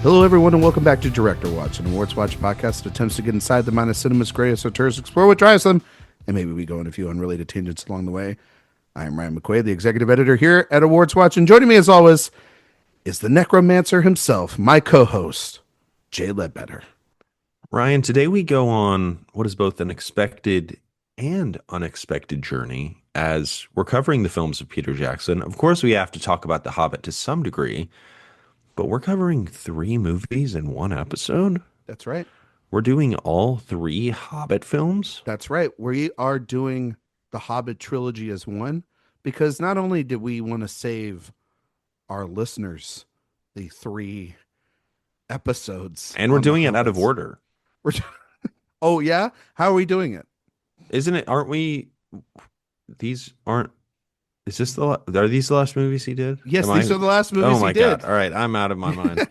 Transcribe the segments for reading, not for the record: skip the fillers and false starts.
Hello, everyone, and welcome back to Director Watch, an AwardsWatch podcast that attempts to get inside the mind of cinema's greatest auteurs, explore what drives them, and maybe we go on a few unrelated tangents along the way. I am Ryan McQuade, the executive editor here at AwardsWatch, and joining me as always is the necromancer himself, my co-host, Jay Ledbetter. Ryan, today we go on what is both an expected and unexpected journey as we're covering the films of Peter Jackson. Of course, we have to talk about The Hobbit to some degree, but we're covering 3 movies in one episode. That's right. We're doing all 3 Hobbit films. That's right. We are doing the Hobbit Trilogy as one, because not only did we want to save our listeners the 3 episodes, And we're doing it out of Hobbits. order. Oh, yeah? How are we doing it? Isn't it? Aren't we? These aren't. Is this are these the last movies he did? Yes, these are the last movies Oh my he did. God. All right. I'm out of my mind.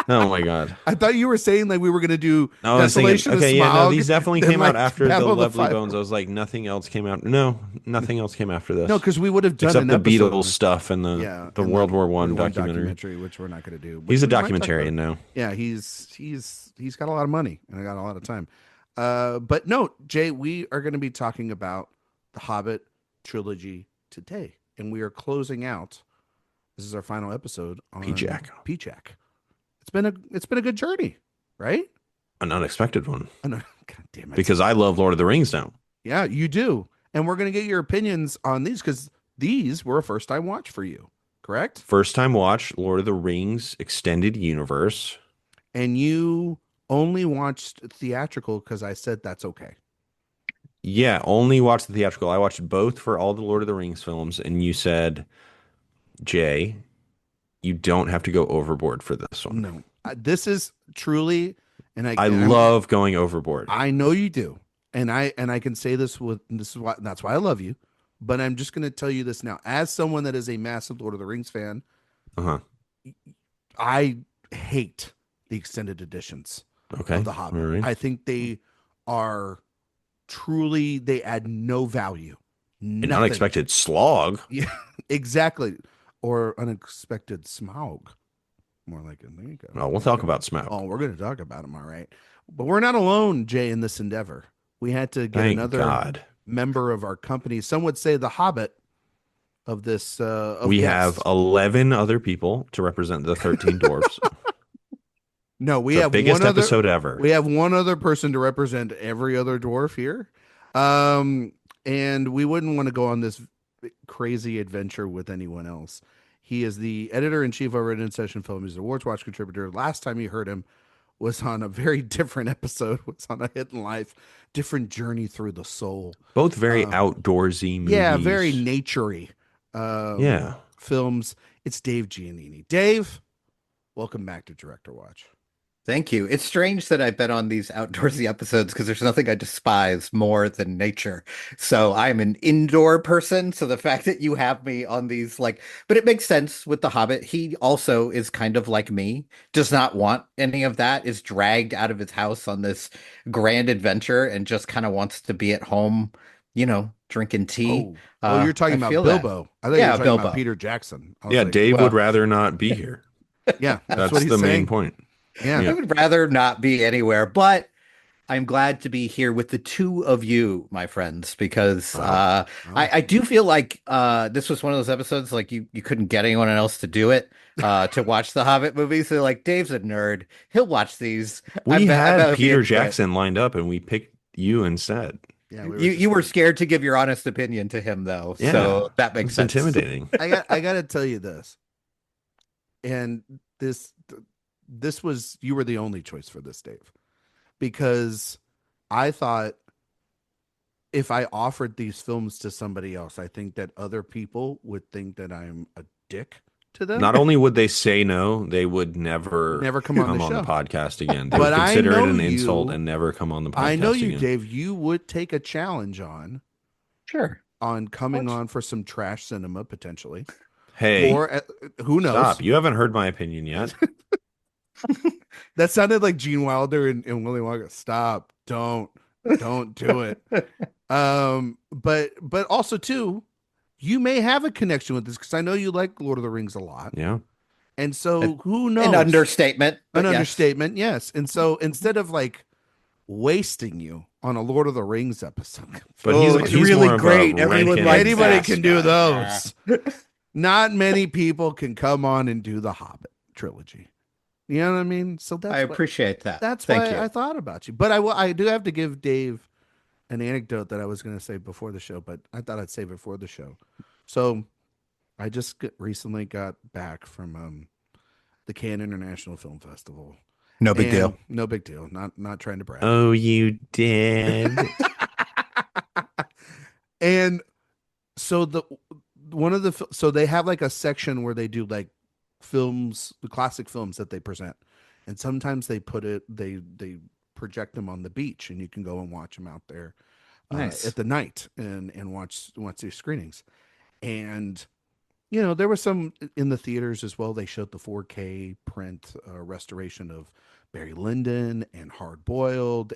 Oh my God. I thought you were saying like we were going to do No, I was thinking, Desolation of okay, Smaug. yeah, no, these definitely then, came out like, after the Battle of the Lovely Five- Bones. I was like, nothing else came out. No, nothing else came after this. No, because we would have done except an the episode. Beatles stuff and the and World the War One World War documentary. which we're not going to do. But He's a we might talk documentarian about- now. Yeah, he's got a lot of money and I got a lot of time. But no, Jay, we are going to be talking about the Hobbit trilogy today, and we are closing out. This is our final episode on P-Jack. P-Jack. It's been a good journey, right? An unexpected one. Oh, no. God damn it. Because I love Lord of the Rings now. Yeah, you do. And we're going to get your opinions on these because these were a first time watch for you, correct? First time watch Lord of the Rings extended universe. And you only watched theatrical because I said that's okay. Yeah, only watched the theatrical. I watched both for all the Lord of the Rings films, and you said, Jay, you don't have to go overboard for this one. No, this is truly, and I love going overboard. I know you do, and I can say this that's why I love you. But I'm just going to tell you this now, as someone that is a massive Lord of the Rings fan. I hate the extended editions of The Hobbit. Right. I think they are truly, they add no value. An unexpected slog. Yeah, exactly. Or unexpected Smaug. More like it. There you go. Oh, we'll talk about Smaug. Oh, we're going to talk about him, all right. But we're not alone, Jay, in this endeavor. We had to get Thank another God. member of our company. Some would say the Hobbit of this. We have 11 other people to represent the 13 dwarfs. No, we The have biggest one other, episode ever. We have one other person to represent every other dwarf here. And we wouldn't want to go on this crazy adventure with anyone else. He is the editor-in-chief over at InSession Film. He's an AwardsWatch contributor. Last time you heard him was on a very different episode. Was on a Hidden Life, different journey through the soul. Both very outdoorsy movies. Yeah, very naturey. Yeah. Films. It's Dave Giannini. Dave, welcome back to Director Watch. Thank you. It's strange that I've been on these outdoorsy episodes because there's nothing I despise more than nature. So I'm an indoor person. So the fact that you have me on these, but it makes sense with The Hobbit. He also is kind of like me, does not want any of that, is dragged out of his house on this grand adventure and just kind of wants to be at home, drinking tea. You're talking about Bilbo. I thought you were talking Bilbo. about Peter Jackson. Yeah, Dave would rather not be here. Yeah, That's what he's the main saying. point. Yeah. I would rather not be anywhere, but I'm glad to be here with the two of you, my friends, because I do feel like this was one of those episodes like you couldn't get anyone else to do it to watch the Hobbit movies. So like Dave's a nerd. He'll watch these. We had Peter Jackson lined up and we picked you instead. Yeah, you were scared to give your honest opinion to him though. Yeah, so that makes it's sense. intimidating. I got to tell you this. And this was, you were the only choice for this, Dave, because I thought if I offered these films to somebody else, I think that other people would think that I'm a dick to them. Not only would they say no, they would never come on the show. podcast again. They But would I consider it know an you- insult and never come on the podcast I know you, again. Dave, you would take a challenge on Sure. coming on for some trash cinema potentially. Hey, Or who knows? stop. You haven't heard my opinion yet. That sounded like Gene Wilder and Willy Wonka. Stop. Don't do it. But also too, you may have a connection with this because I know you like Lord of the Rings a lot. Yeah. And so who knows? An understatement, An but yes. understatement, yes. And so instead of like wasting you on a Lord of the Rings episode, But Oh, it's he's really more of a great. Everyone Rankin likes and anybody that. Bass can do guy. those. Not many people can come on and do the Hobbit trilogy. You know what I mean? So I appreciate that. that's Thank why you. I thought about you. But I do have to give Dave an anecdote that I was going to say before the show, but I thought I'd save it for the show. So I just recently got back from the Cannes International Film Festival, No big and deal. no big deal. Not trying to brag. Oh, you did. And so so they have like a section where they do like films, the classic films that they present, and sometimes they project them on the beach, and you can go and watch them out there Nice. at the night and watch these screenings. And there was some in the theaters as well. They showed the 4K print restoration of Barry Lyndon and Hard Boiled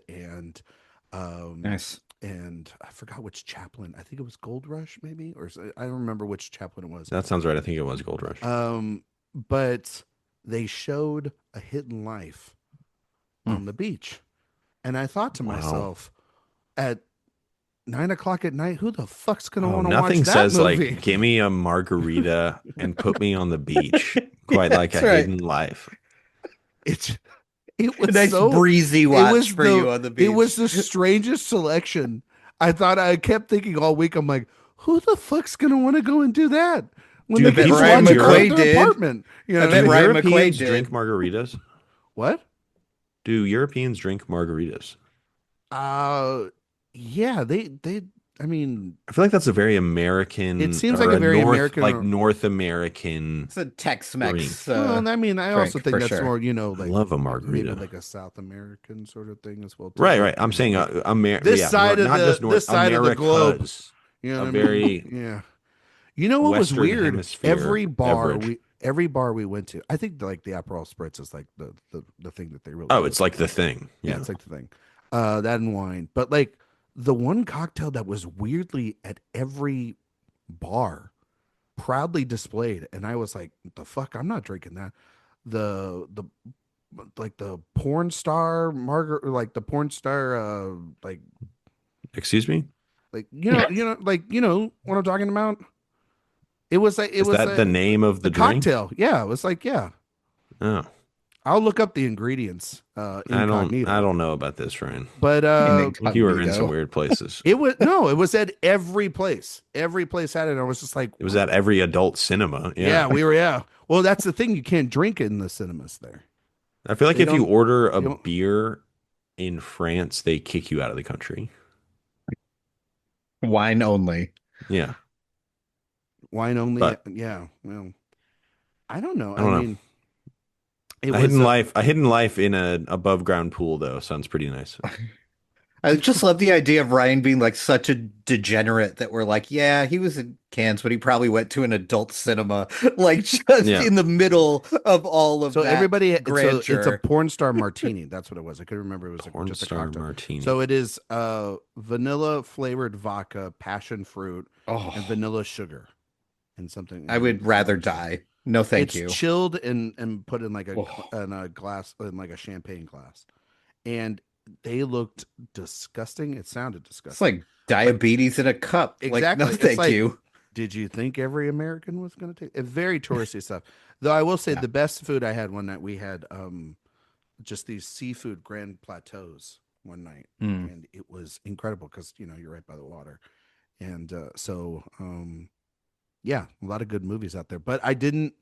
um, Nice. and I forgot which Chaplin. I think it was Gold Rush, maybe, I don't remember which Chaplin it was. That sounds right. I think it was Gold Rush. But they showed A Hidden Life on the beach, and I thought to myself, at 9 o'clock at night, who the fuck's gonna want to watch Nothing that says movie? like, give me a margarita and put me on the beach. Quite Yeah, like A that's right. Hidden Life. It was A nice so breezy watch for you on the beach. It was the strangest selection. I kept thinking all week. I'm like, who the fuck's gonna want to go and do that when Dude, they can people just in watch it Europe- at their did. apartment? You I know, bet Do Ryan Europeans McQuade did. drink margaritas? what? Do Europeans drink margaritas? Uh, yeah, they. I mean, I feel like that's a very American. It seems or like a very North, American- like North American. It's a Tex-Mex. well, I mean, I also drink, think for that's sure. more, I like love a maybe margarita. like a South American sort of thing as well. Too. Right. I'm saying This side of not the- just North this side of the globe. Americas. You know A what I very mean? Yeah. You know what was Western weird? Hemisphere Every bar beverage. we went to, I think like the Aperol Spritz is like the thing that they really. Oh, it's like the thing. Yeah, Yeah. it's like the thing. That and wine, but like the one cocktail that was weirdly at every bar, proudly displayed, and I was like, the fuck, I'm not drinking that. The like the porn star like the porn star like Excuse me? like you know what I'm talking about. It was like Is that the name of the drink? cocktail. Yeah, it was like, yeah. Oh. I'll look up the ingredients incognito. I don't know about this, Ryan. But You were in some weird places. it was at every place. Every place had it. And I was just like, It was at every adult cinema. yeah, we were, yeah. Well, that's the thing. You can't drink it in the cinemas there. I feel like They if you don't- order a they don't- beer in France, they kick you out of the country. Wine only. Yeah. Wine only. But- Yeah. Well, I don't know. I don't know. mean, it A hidden life in an above ground pool though sounds pretty nice. I just love the idea of Ryan being like such a degenerate that we're like, yeah, he was in Cannes, but he probably went to an adult cinema, like just Yeah. in the middle of all of So that everybody, so grandeur. it's a porn star martini. That's what it was. I couldn't remember. It was Porn just a star cocktail. martini. So it is vanilla flavored vodka, passion fruit, and Oh, vanilla sugar, and something. I would rather die. No, thank It's you. chilled and put in like Oh. in a glass, in like a champagne glass, and they looked disgusting. It sounded It's disgusting. like diabetes in a cup. Exactly. Like, no, It's thank like- you. Did you think every American was going to take it? Very touristy stuff. Though I will say Yeah. the best food I had one night, we had just these seafood grand plateaus one night, Mm. and it was incredible because you're right by the water, and so yeah, a lot of good movies out there. But I didn't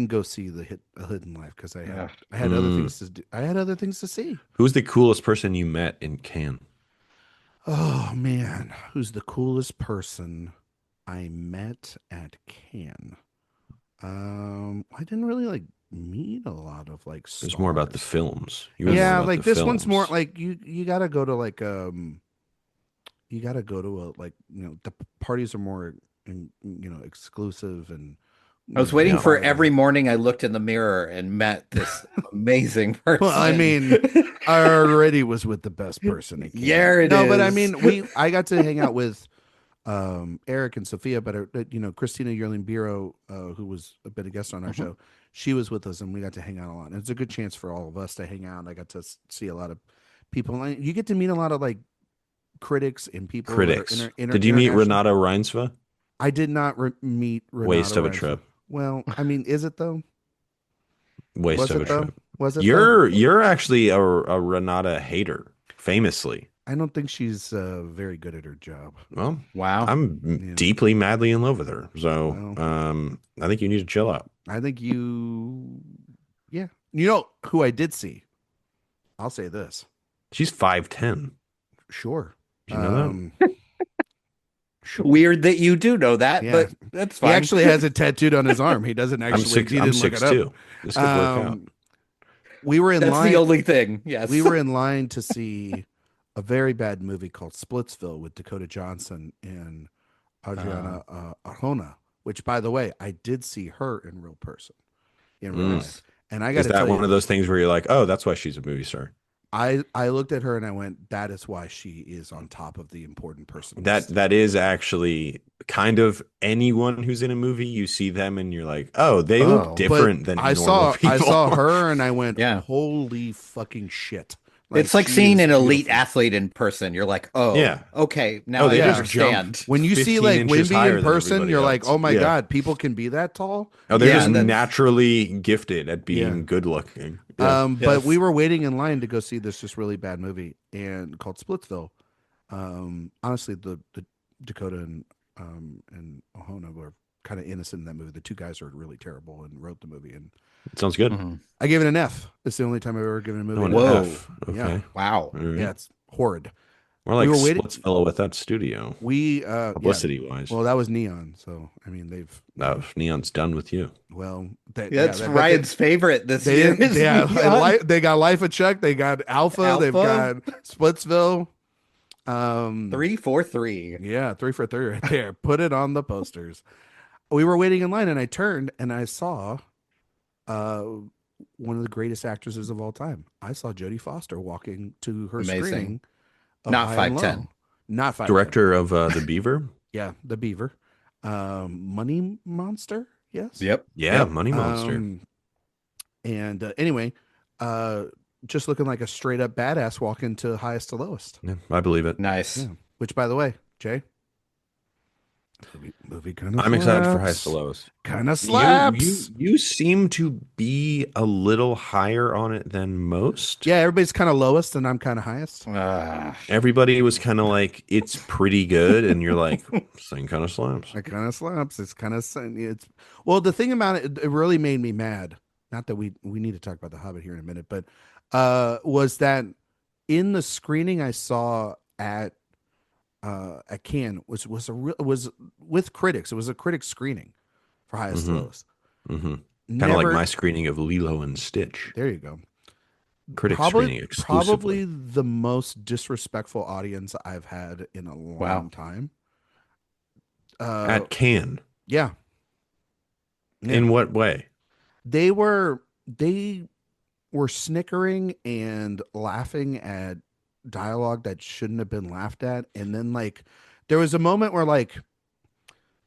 go see A Hidden Life because I had other things to do. I had other things to see. Who's the coolest person you met in Cannes? Oh man, who's the coolest person I met at Cannes? I didn't really like meet a lot of like stars. It's more about the films. You were more Yeah, about like the this one's more films. like you gotta go to like you gotta go to a like the parties are more exclusive and I was waiting Yeah. for every morning I looked in the mirror and met this amazing person. Well, I mean, I already was with the best person. At Cannes. Yeah, it no, but I is. mean, I got to hang out with Eric and Sophia, but Christina Yerling Biro, who was a bit of guest on our show, she was with us, and we got to hang out a lot. And it's a good chance for all of us to hang out. I got to see a lot of people. And you get to meet a lot of like critics and people. Critics. That are Did you meet international. Renata Reinsva? I did not meet Renata. Waste of a Reinsva. trip. Well, I mean, is it though? Waste of a trip. Was it? You're actually a Renata hater, famously. I don't think she's very good at her job. Well, Wow. I'm deeply, madly in love with her. So, I think you need to chill out. I think yeah. You know who I did see? I'll say this. She's 5'10". Sure. Did you know that? Sure. Weird that you do know that, Yeah. but that's fine. He actually has it tattooed on his arm. He doesn't actually. I'm look it up. 6'2". This could work out. We were in That's line. the only thing. Yes. We were in line to see a very bad movie called Splitsville with Dakota Johnson and Adriana Arjona, which, by the way, I did see her in real person, in real life. And I got to tell you, is that one of those things where you're like, oh, that's why she's a movie star? I looked at her and I went, that is why she is on top of the important person list. That is actually kind of anyone who's in a movie. You see them and you're like, oh, they look different than normal people. I saw her and I went, Yeah. holy fucking shit. It's like she seeing is an elite beautiful. athlete in person. You're like, oh, Yeah. okay, now Oh, I they just understand. When you see 15 like inches Wimby higher in than person, everybody you're like, else. oh my Yeah. God, people can be that tall. Oh, they're Yeah, just and then- naturally gifted at being Yeah. good looking. Yeah. But Yes. we were waiting in line to go see this just really bad movie and called Splitsville. Honestly, the Dakota and Ohona were kind of innocent in that movie. The two guys are really terrible and wrote the movie, and Sounds good. Mhm. I gave it an F. It's the only time I've ever given a movie Oh, an an Whoa. F. Okay. Yeah. Wow. All right. Yeah, it's horrid. We're like we were waiting- Splitsville with that studio, We publicity wise. Well, that was Neon, so I mean Neon's done with you. That's Ryan's favorite this They year. didn't, is yeah, Neon. they got Life of Chuck, they got Alpha, they've Alpha. got Splitsville. 3-4-3. Yeah, 3 for 3 right there. Put it on the posters. We were waiting in line and I turned and I saw one of the greatest actresses of all time. I saw Jodie Foster walking to her Amazing. screening. Of Not High and 5'10". Low. Not 5'10". Director of The Beaver. Yeah, The Beaver. Money Monster, yes. Yep. Yeah, Yep. Money Monster. And anyway, just looking like a straight up badass walking to highest to lowest. Yeah, I believe it. Nice. Yeah. Which, by the way, Jay, movie kind of. I'm excited for highest to lowest. Kind of slaps. You seem to be a little higher on it than most. Yeah, everybody's kind of lowest, and I'm kind of highest. Everybody was kind of like, it's pretty good, and you're like, this thing kind of slaps. It kind of slaps. It's kind of it's. Well, the thing about it, it really made me mad. Not that we need to talk about the Hobbit here in a minute, but was that in the screening I saw at Cannes was with critics. It was a critic screening for highest to lowest. Mm-hmm. Kind of like my screening of Lilo and Stitch. There you go. Critic screening exclusively. Probably the most disrespectful audience I've had in a long time. At Cannes. Yeah. In what way? They were snickering and laughing at dialogue that shouldn't have been laughed at, and then like there was a moment where like,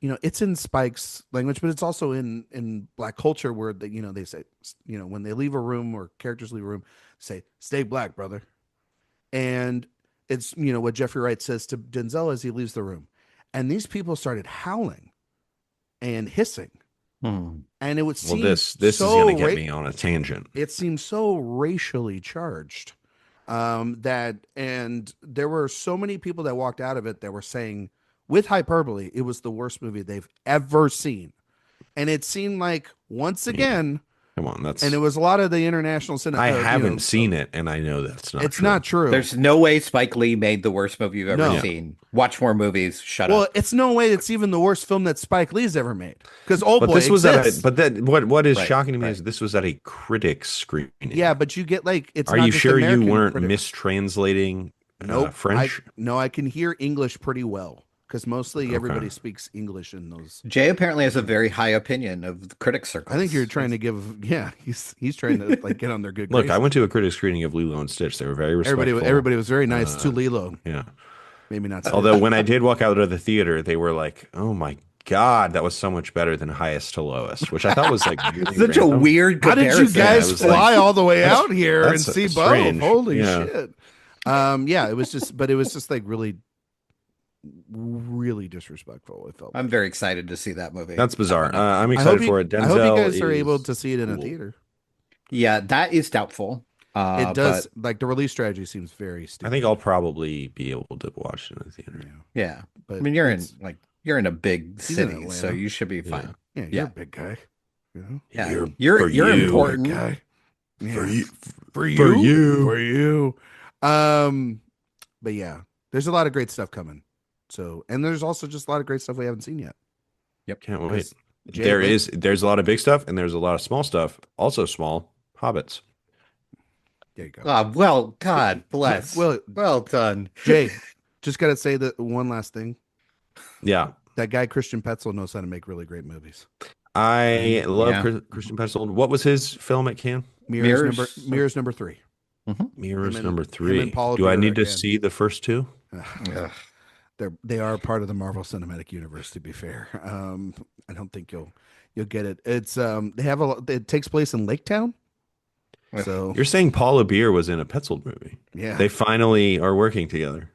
you know, it's in Spike's language, but it's also in Black culture where they say, you know, when they leave a room or characters leave a room, say, "Stay black, brother," and it's, you know, what Jeffrey Wright says to Denzel as he leaves the room, and these people started howling and hissing. And it would seem this is going to get me on a tangent. It seems so racially charged that, and there were so many people that walked out of it that were saying, with hyperbole, it was the worst movie they've ever seen. And it seemed like once again, come on, and it was a lot of the international cinema. I haven't seen it, and I know that's not. It's true. not true. There's no way Spike Lee made the worst movie you've ever No. seen. Watch more movies. Shut Well, up. it's no way it's even the worst film that Spike Lee's ever made. Because But Boy this was exists. what is Right, shocking to me right. is this was at a critic screening. Yeah, but you get like it's. Are not you just sure American you weren't critics. mistranslating Nope. French? No, I can hear English pretty well because mostly everybody speaks English in those. Jay apparently has a very high opinion of the critic circles. I think you're trying to give. Yeah, he's trying to like get on their good. Look, I graces. went to a critic screening of Lilo and Stitch. They were very respectful. Everybody was very nice to Lilo. Yeah. Maybe not Stitch. Although when I did walk out of the theater, they were like, "Oh my God, that was so much better than Highest to Lowest," which I thought was like really Such a random. weird How did you comparison. Yeah, it guys was like fly all the way that's out here and that's see both? strange. Holy Yeah, shit. Yeah, it was just, but it was just like really, really disrespectful. It felt I'm like. very excited to see that movie. that's bizarre. Coming up. I'm I hope excited for it. I hope you Denzel guys are able is to see it in a cool. theater. Yeah, that is doubtful. It But does, like the release strategy seems very I stupid. think I'll probably be able to watch it in the theater. Yeah, yeah, but I mean, you're in a big He's in city, so Atlanta. you should be Yeah. fine. yeah, you're Yeah. a big guy. You know, Yeah, You're you're for you're you. important. big guy. Yeah. For you, for you, for you. for you. But yeah, there's a lot of great stuff coming. So, and there's also just a lot of great stuff we haven't seen yet. Can't wait. Because Jay, There's a lot of big stuff and there's a lot of small stuff. Also small hobbits. there you go. Well, God bless. Well done. Jay, just gotta say that one last thing. Yeah. That guy Christian Petzold knows how to make really great movies. I love Yeah. Christian Petzold. What was his film at Cannes? Mirrors number 3. Mirrors and- number him 3. and Paul Do I Bearer need to again. see the first two? Ugh. They are part of the Marvel Cinematic Universe. To be fair, I don't think you'll get it. It's they have it takes place in Lake Town. So You're saying Paula Beer was in a Petzold movie. yeah. They finally are working together.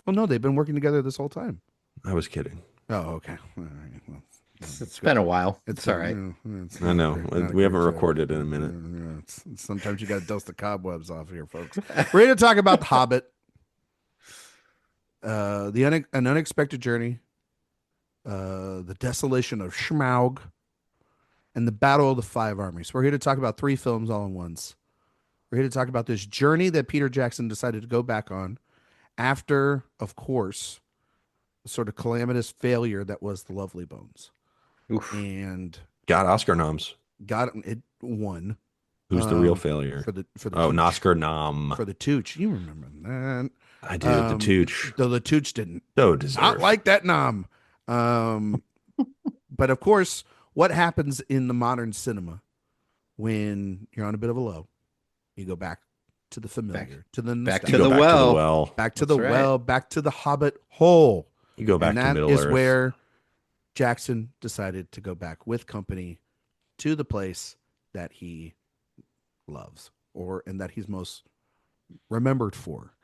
Oh no, they've been working together this whole time. I was kidding. Oh okay. All right. Well, It's been a while. It's all right. I know. We haven't recorded in a minute. Sometimes you got to dust the cobwebs off here, folks. We're here to talk about The Hobbit, an unexpected journey, the desolation of Smaug, and the battle of the Five Armies. We're here to talk about 3 films all at once. We're here to talk about this journey that Peter Jackson decided to go back on after, of course, the sort of calamitous failure that was The Lovely Bones. Oof. And Got Oscar noms. got it won. Who's the real failure? for the Oh, an Tooch. Oscar nom. For the Tooch. You remember that. I do. The Tooch. Though the Tooch didn't. So deserved. Not like that nom. But of course, what happens in the modern cinema when you're on a bit of a low? You go back to the familiar, to the back You to go the back well. to the well. back to That's the right. well, back to the Hobbit hole. You go back And to that Middle is Earth. where Jackson decided to go back with company to the place that he loves and that he's most remembered for.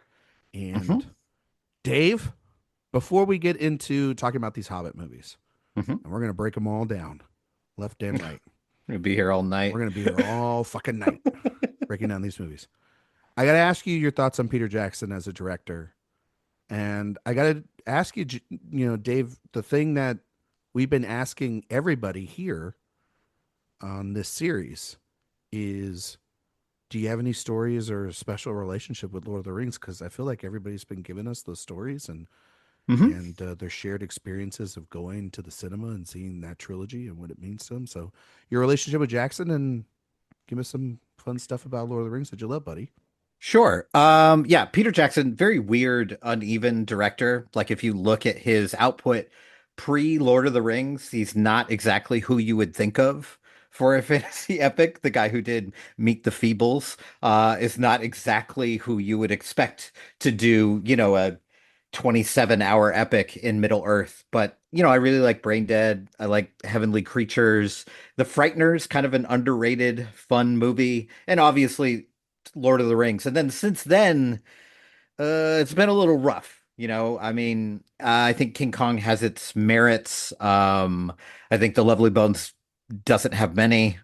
And Mhm. Dave, before we get into talking about these Hobbit movies, Mhm. and we're going to break them all down, left and right. We'll be here all night. We're going to be here all fucking night breaking down these movies. I got to ask you your thoughts on Peter Jackson as a director. And I got to ask you, Dave, the thing that we've been asking everybody here on this series is, do you have any stories or a special relationship with Lord of the Rings? Because I feel like everybody's been giving us those stories and their shared experiences of going to the cinema and seeing that trilogy and what it means to them. So your relationship with Jackson, and give us some fun stuff about Lord of the Rings that you love, buddy. Sure. Yeah, Peter Jackson, very weird, uneven director. Like if you look at his output pre-Lord of the Rings, he's not exactly who you would think of for a fantasy epic. The guy who did Meet the Feebles is not exactly who you would expect to do, a 27-hour epic in Middle Earth. But, I really like Brain Dead. I like Heavenly Creatures. The Frighteners, kind of an underrated, fun movie. And obviously Lord of the Rings. And then since then, it's been a little rough. I mean, I think King Kong has its merits. I think The Lovely Bones doesn't have many.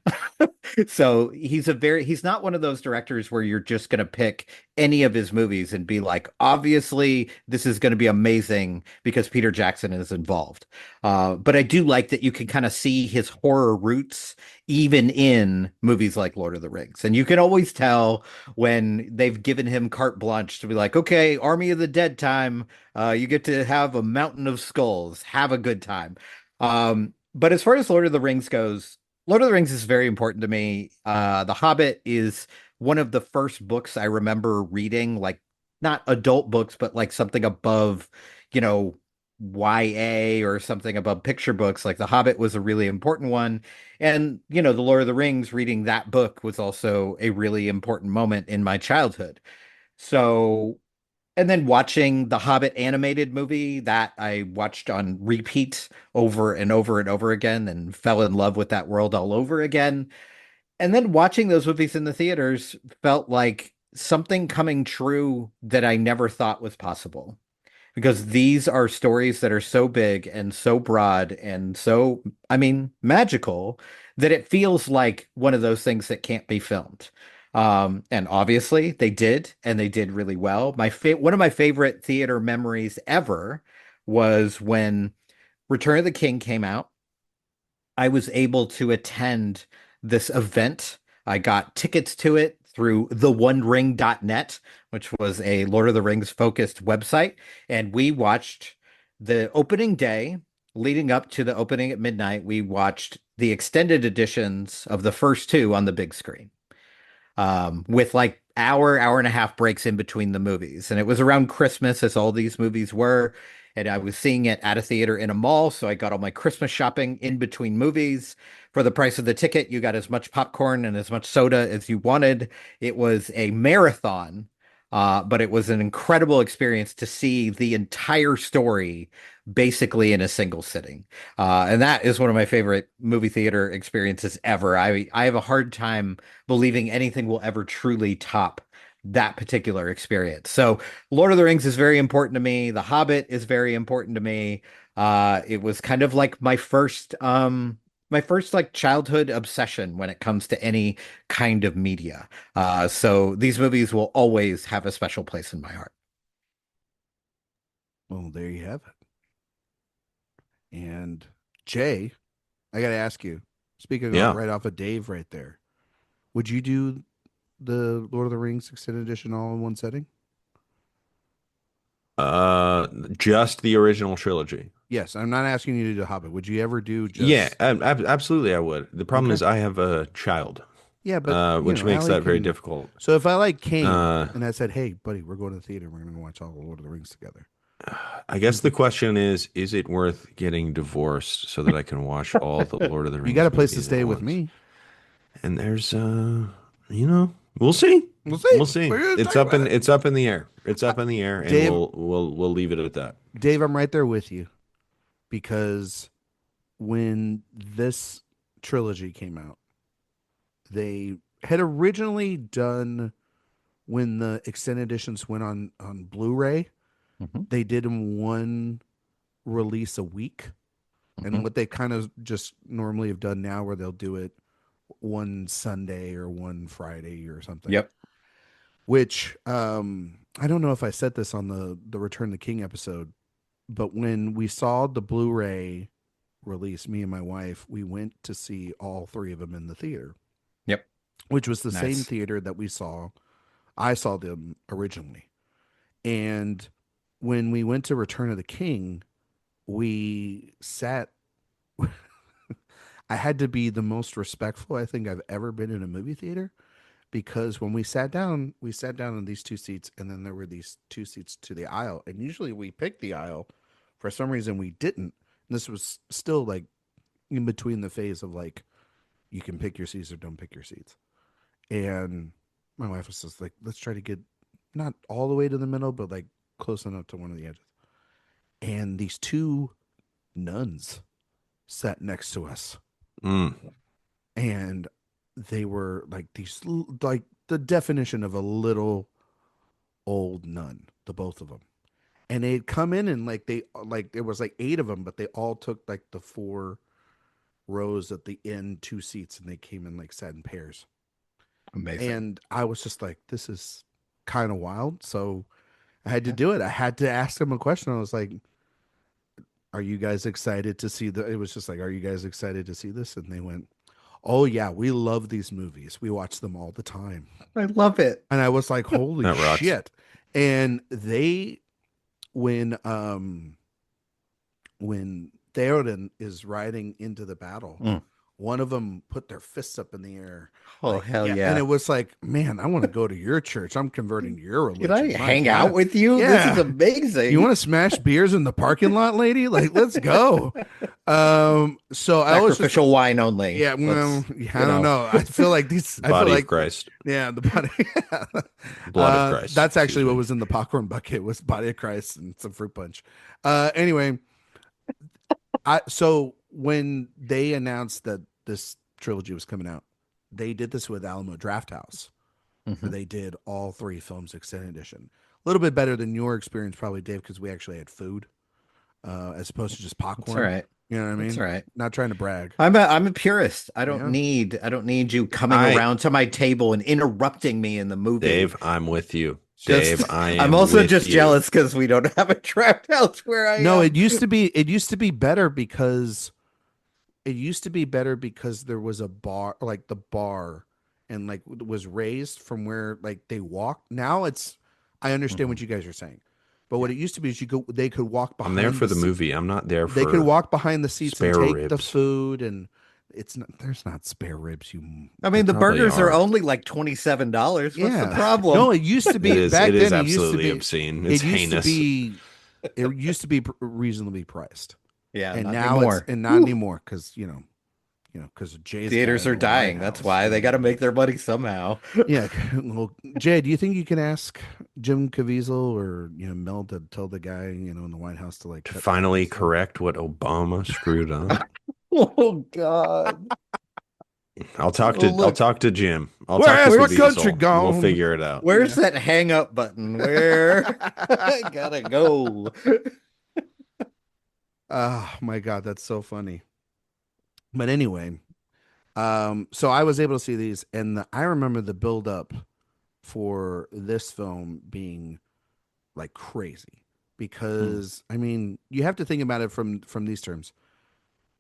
So he's not one of those directors where you're just going to pick any of his movies and be like, obviously this is going to be amazing because Peter Jackson is involved. But I do like that you can kind of see his horror roots even in movies like Lord of the Rings. And you can always tell when they've given him carte blanche to be like, okay, Army of the Dead time. You get to have a mountain of skulls. Have a good time. But as far as Lord of the Rings goes, Lord of the Rings is very important to me. The Hobbit is one of the first books I remember reading, like not adult books, but like something above, YA or something above picture books. Like The Hobbit was a really important one. And, The Lord of the Rings, reading that book was also a really important moment in my childhood. So And then watching the Hobbit animated movie that I watched on repeat over and over and over again and fell in love with that world all over again. And then watching those movies in the theaters felt like something coming true that I never thought was possible. Because these are stories that are so big and so broad and so, I mean, magical that it feels like one of those things that can't be filmed. And obviously they did, and they did really well. One of my favorite theater memories ever was when Return of the King came out. I was able to attend this event. I got tickets to it through theonering.net, which was a Lord of the Rings focused website. And we watched the opening day leading up to the opening at midnight. We watched the extended editions of the first two on the big screen, with like hour and a half breaks in between the movies. And it was around Christmas, as all these movies were. And I was seeing it at a theater in a mall. So I got all my Christmas shopping in between movies. For the price of the ticket, you got as much popcorn and as much soda as you wanted. It was a marathon, but it was an incredible experience to see the entire story basically in a single sitting. And that is one of my favorite movie theater experiences ever. I have a hard time believing anything will ever truly top that particular experience. So Lord of the Rings is very important to me. The Hobbit is very important to me. It was kind of like my first like childhood obsession when it comes to any kind of media. So these movies will always have a special place in my heart. Well, there you have it. And Jay, I got to ask you, speaking Yeah. right off of Dave right there, would you do the Lord of the Rings extended edition all in one setting? Just the original trilogy. Yes, I'm not asking you to do Hobbit. Would you ever do Yeah, just absolutely I would. The problem okay? is I have a child, Yeah, but you which know, makes Allie that very can. difficult. So if I like came Uh, and I said, "Hey, buddy, we're going to the theater. We're going to watch all the Lord of the Rings together." I guess the question is it worth getting divorced so that I can watch all the Lord of the You got a Rings place to movies at stay with once? me. And there's we'll see. We'll see. We'll see. We're going to talk about it. It's up in the air. It's Uh, up in the air and Dave, we'll leave it at that. Dave, I'm right there with you because when this trilogy came out, they had originally done when the extended editions went on Blu-ray, Mhm, they did them one release a week. And mhm. what they kind of just normally have done now, where they'll do it one Sunday or one Friday or something. Yep. Which I don't know if I said this on the Return of the King episode, but when we saw the Blu-ray release, me and my wife, we went to see all three of them in the theater, Yep. which was the same Nice. theater that I saw them originally. And when we went to Return of the King, we sat. I had to be the most respectful I think I've ever been in a movie theater because when we sat down in these two seats, and then there were these two seats to the aisle. And usually we picked the aisle. For some reason, we didn't. And this was still like in between the phase of like, you can pick your seats or don't pick your seats. And my wife was just like, let's try to get not all the way to the middle, but like close enough to one of the edges. And these two nuns sat next to us, Mm. and they were like like the definition of a little old nun, the both of them. And they'd come in and like there was like eight of them, but they all took like the four rows at the end, two seats, and they came in like sat in pairs. Amazing. And I was just like, this is kind of wild. So I had to do it. I had to ask them a question. I was like, are you guys excited to see the it was just like, are you guys excited to see this? And they went, oh yeah, we love these movies, we watch them all the time. I love it. And I was like, holy That rocks. shit. And they when um when Theoden is riding into the battle, Mm. one of them put their fists up in the air. Oh, Like, hell yeah. And yeah. it was like, man, I want to go to your church. I'm converting to your Can I religion. My hang out God. with you? This is Yeah. You amazing. want to smash beers in the parking lot, lady? Like, let's go. So I was just, Sacrificial wine only. yeah, well, Let's, yeah, I you don't know. know. I feel like these, I feel Body of like, Christ, yeah, the body, blood of Christ. that's actually Excuse what me. was in the popcorn bucket was body of Christ and some fruit punch. Anyway, so when they announced that this trilogy was coming out, they did this with Alamo Drafthouse, where Mhm. they did all three films extended edition. A little bit better than your experience, probably, Dave, because we actually had food as opposed to just That's all popcorn. right. You know what I That's mean? all right. Not trying to brag. I'm a purist. Yeah. I don't need you coming I around to my table and interrupting me in the movie. Dave, I'm with you. Just Dave, I I'm am also with just you. jealous because we don't have a draft house where I No, am. it used to be better because there was a bar, like the bar, and like was raised from where like they walked. Now it's, I understand Mhm. what you guys are saying, but what it used to be is they could walk I'm there behind for the the movie. I'm not there they could for walk behind the seats and spare take the ribs. food, and it's not, there's not spare ribs. I They mean, the probably burgers are are. only like $27. What's the Yeah, problem? no, it used to be back It is then. It used to absolutely be, obscene. it It's used to heinous. be, it used to be reasonably priced, Yeah, and not now it's anymore. not Whew. anymore because because Jay's guy Theaters in are the White dying. That's House. why they got to make their money somehow. Yeah. Well, Jay, do you think you can ask Jim Caviezel or Mel to tell the guy in the White House to like To cut back finally and stuff? correct what Obama screwed up. Oh God. Well, I'll look, talk to Jim. I'll talk to Where's my country Caviezel, and we'll gone? figure it out. where's Yeah. that hang up button? Where I gotta go. Oh my God, that's so funny. But anyway, so I was able to see these, and I remember the build up for this film being like crazy Hmm. because I mean, you have to think about it from these terms.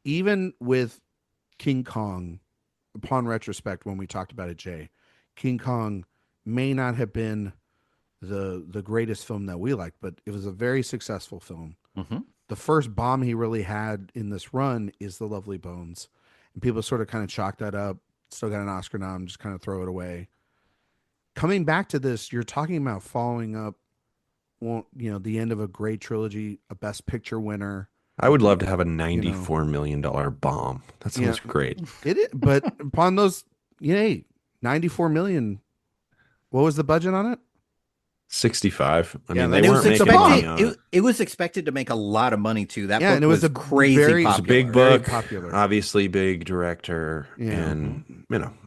Even with King Kong, upon retrospect, when we talked about it, Jay, King Kong may not have been the greatest film that we liked, but it was a very successful film. Hmm. The first bomb he really had in this run is The Lovely Bones, and people sort of kind of chalk that up. Still got an Oscar nom, just kind of throw it away. Coming back to this, you're talking about following up, well, the end of a great trilogy, a Best Picture winner. I would love to have a You know, $94 million bomb. That yeah, sounds great. but upon those, hey, 94 million. What was the budget on it? 65. I Yeah, mean, they And it that's was weren't it's a making money bomb. expected on it. it was expected to make a lot of money too. That Yeah, and book it was was a crazy very, It's a big popular. very book, popular. obviously big director, Yeah, and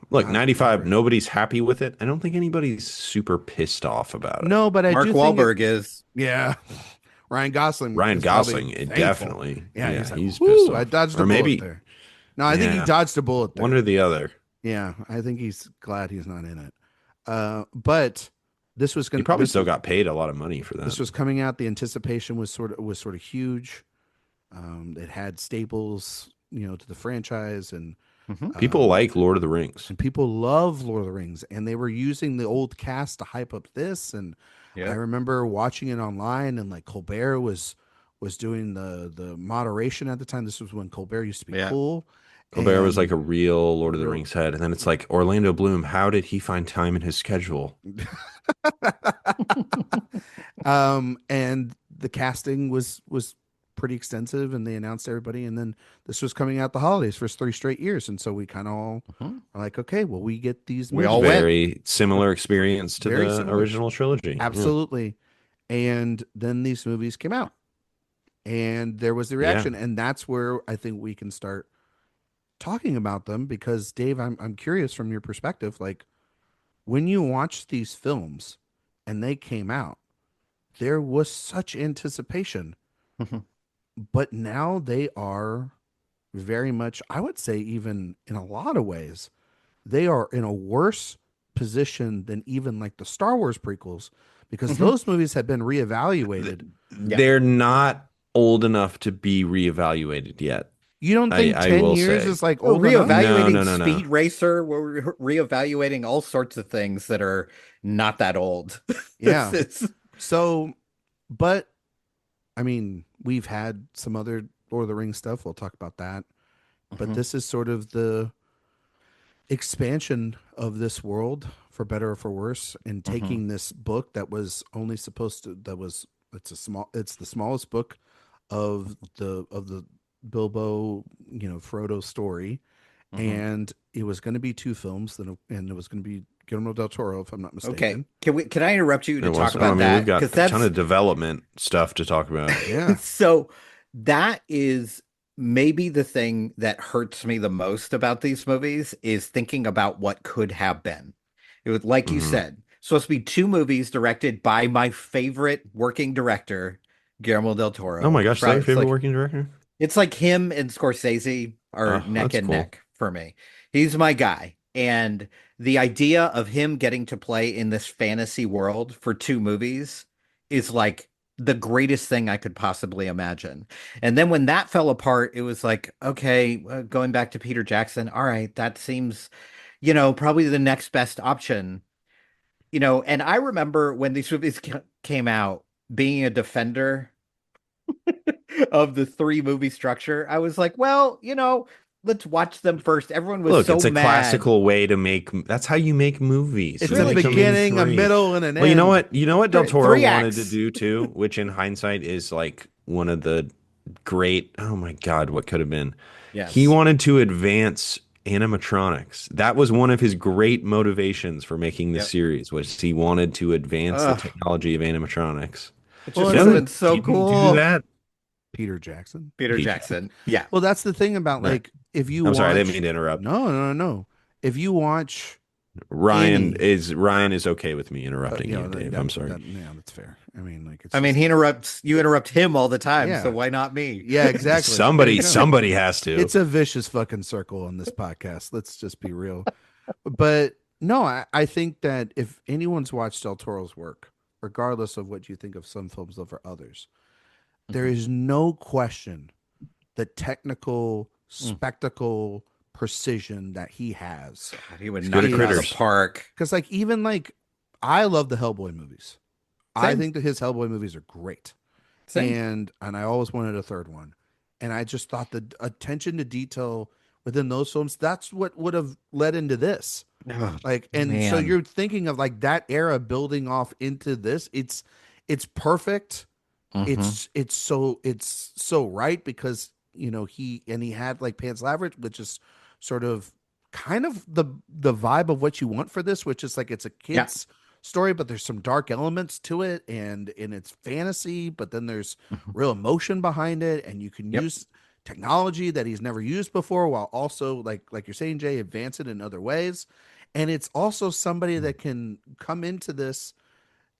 look, not 95, great. nobody's happy with it. I don't think anybody's super pissed off about it. No, but I Mark do think Wahlberg is. yeah, Ryan Gosling Ryan is probably Gosling, it thankful. definitely, Yeah, yeah, he's like, he's pissed whoo, I off. dodged a Or bullet maybe, there. No, I think he yeah, dodged a bullet one or there. the other. Yeah, I think he's glad he's not in it. But this was He going probably still got paid a lot of money for that. this was coming out. The anticipation was sort of huge. It had staples, to the franchise, and Mhm. People um, like Lord of the Rings. and people love Lord of the Rings, and they were using the old cast to hype up this. And I Yep. remember watching it online, and like Colbert was doing the moderation at the time. This was when Colbert used to be Yeah. cool, Colbert was like and a real Lord of the real. Rings head. And then it's like Orlando Bloom, how did he find time in his schedule? And the casting was pretty extensive, and they announced everybody, and then this was coming out the holidays for 3 straight years, and so we kind of all Mhm. are like, okay, well, we get these We movies. all went. Very similar experience to Very the similar. original trilogy. Yeah. Absolutely. And then these movies came out, and there was the Yeah. reaction, and that's where I think we can start talking about them, because Dave, I'm curious from your perspective, like when you watch these films and they came out, there was such anticipation, Mhm. but now they are very much, I would say, even in a lot of ways, they are in a worse position than even like the Star Wars prequels, because Mhm. those movies have been reevaluated. Yeah. They're not old enough to be reevaluated yet. You don't think I 10 will years say. is like We're old enough? No, reevaluating no, no, no. Speed Racer. We're reevaluating all sorts of things that are not that old. This Yeah. is So, but I mean, we've had some other Lord of the Rings stuff. We'll talk about that. but Mhm. this is sort of the expansion of this world, for better or for worse, and Mhm. taking this book that was only supposed to that was it's the smallest book of the Bilbo, Frodo story, Mhm. and it was going to be two films, and it was going to be Guillermo del Toro, if I'm not Okay. mistaken. Can I interrupt you It to talk was. Oh, I about mean, we've that? got Because a ton that's of development stuff to talk about. Yeah. so that is maybe the thing that hurts me the most about these movies is thinking about what could have been. It was like you Hmm. said, supposed to be two movies directed by my favorite working director, Guillermo del Oh Toro. my gosh, is that your It's favorite like working director? him and Scorsese are Oh, neck that's and cool. neck for me. He's my guy. And the idea of him getting to play in this fantasy world for two movies is like the greatest thing I could possibly imagine. And then when that fell apart, it was like, okay, going back to Peter Jackson, all right, that seems, probably the next best option. And I remember when these movies came out, being a defender of the three movie structure, I was like, well, let's watch them first. Everyone was Look, so it's a mad. classical way to make. That's how you make movies. It's You It's a really make them in cheap. beginning, a three. middle, and an Well, you know end. what? You know what Del Toro Three wanted to acts. do too, which in hindsight is like one of the great. Oh my God, what could have been? He Yes. wanted to advance animatronics. That was one of his great motivations for making the Yep. series, was he wanted to advance the Ugh, technology of animatronics. it Well, just You would it's have know been like so who didn't do cool. that? Peter Jackson. Peter PJ. Jackson. Yeah. Well, that's the thing about Right. like if you I'm sorry, I didn't watch mean to interrupt. no, no, no, no. If you watch Ryan any is Ryan is okay with me interrupting you, that, Dave. that I'm sorry. that yeah, that's fair. I mean, like it's I mean, just you interrupt him all the time, so yeah. why not me? Yeah, exactly. There you Somebody go. somebody has to. It's a vicious fucking circle on this podcast. Let's just be real. But no, I think that if anyone's watched Del Toro's work, regardless of what you think of some films over others, there Mhm. is no question the technical Mm. spectacle precision that he has God, he would He's good knock at it out of the is critters. park. because like even like I love the Hellboy movies. I Same. think that his Hellboy movies are great. Same. And I always wanted a third one. And I just thought the attention to detail within those films, that's what would have led into this. Oh, Like, and so man. you're thinking of like that era building off into this. It's perfect. Hmm. It's so right because he had like Pan's Labyrinth, which is sort of kind of the vibe of what you want for this, which is like it's a Yeah. kid's story, but there's some dark elements to it, and it's fantasy, but then there's Mhm. real emotion behind it, and you can Yep. use technology that he's never used before while also like you're saying, Jay, advance it in other ways. And it's also somebody that can come into this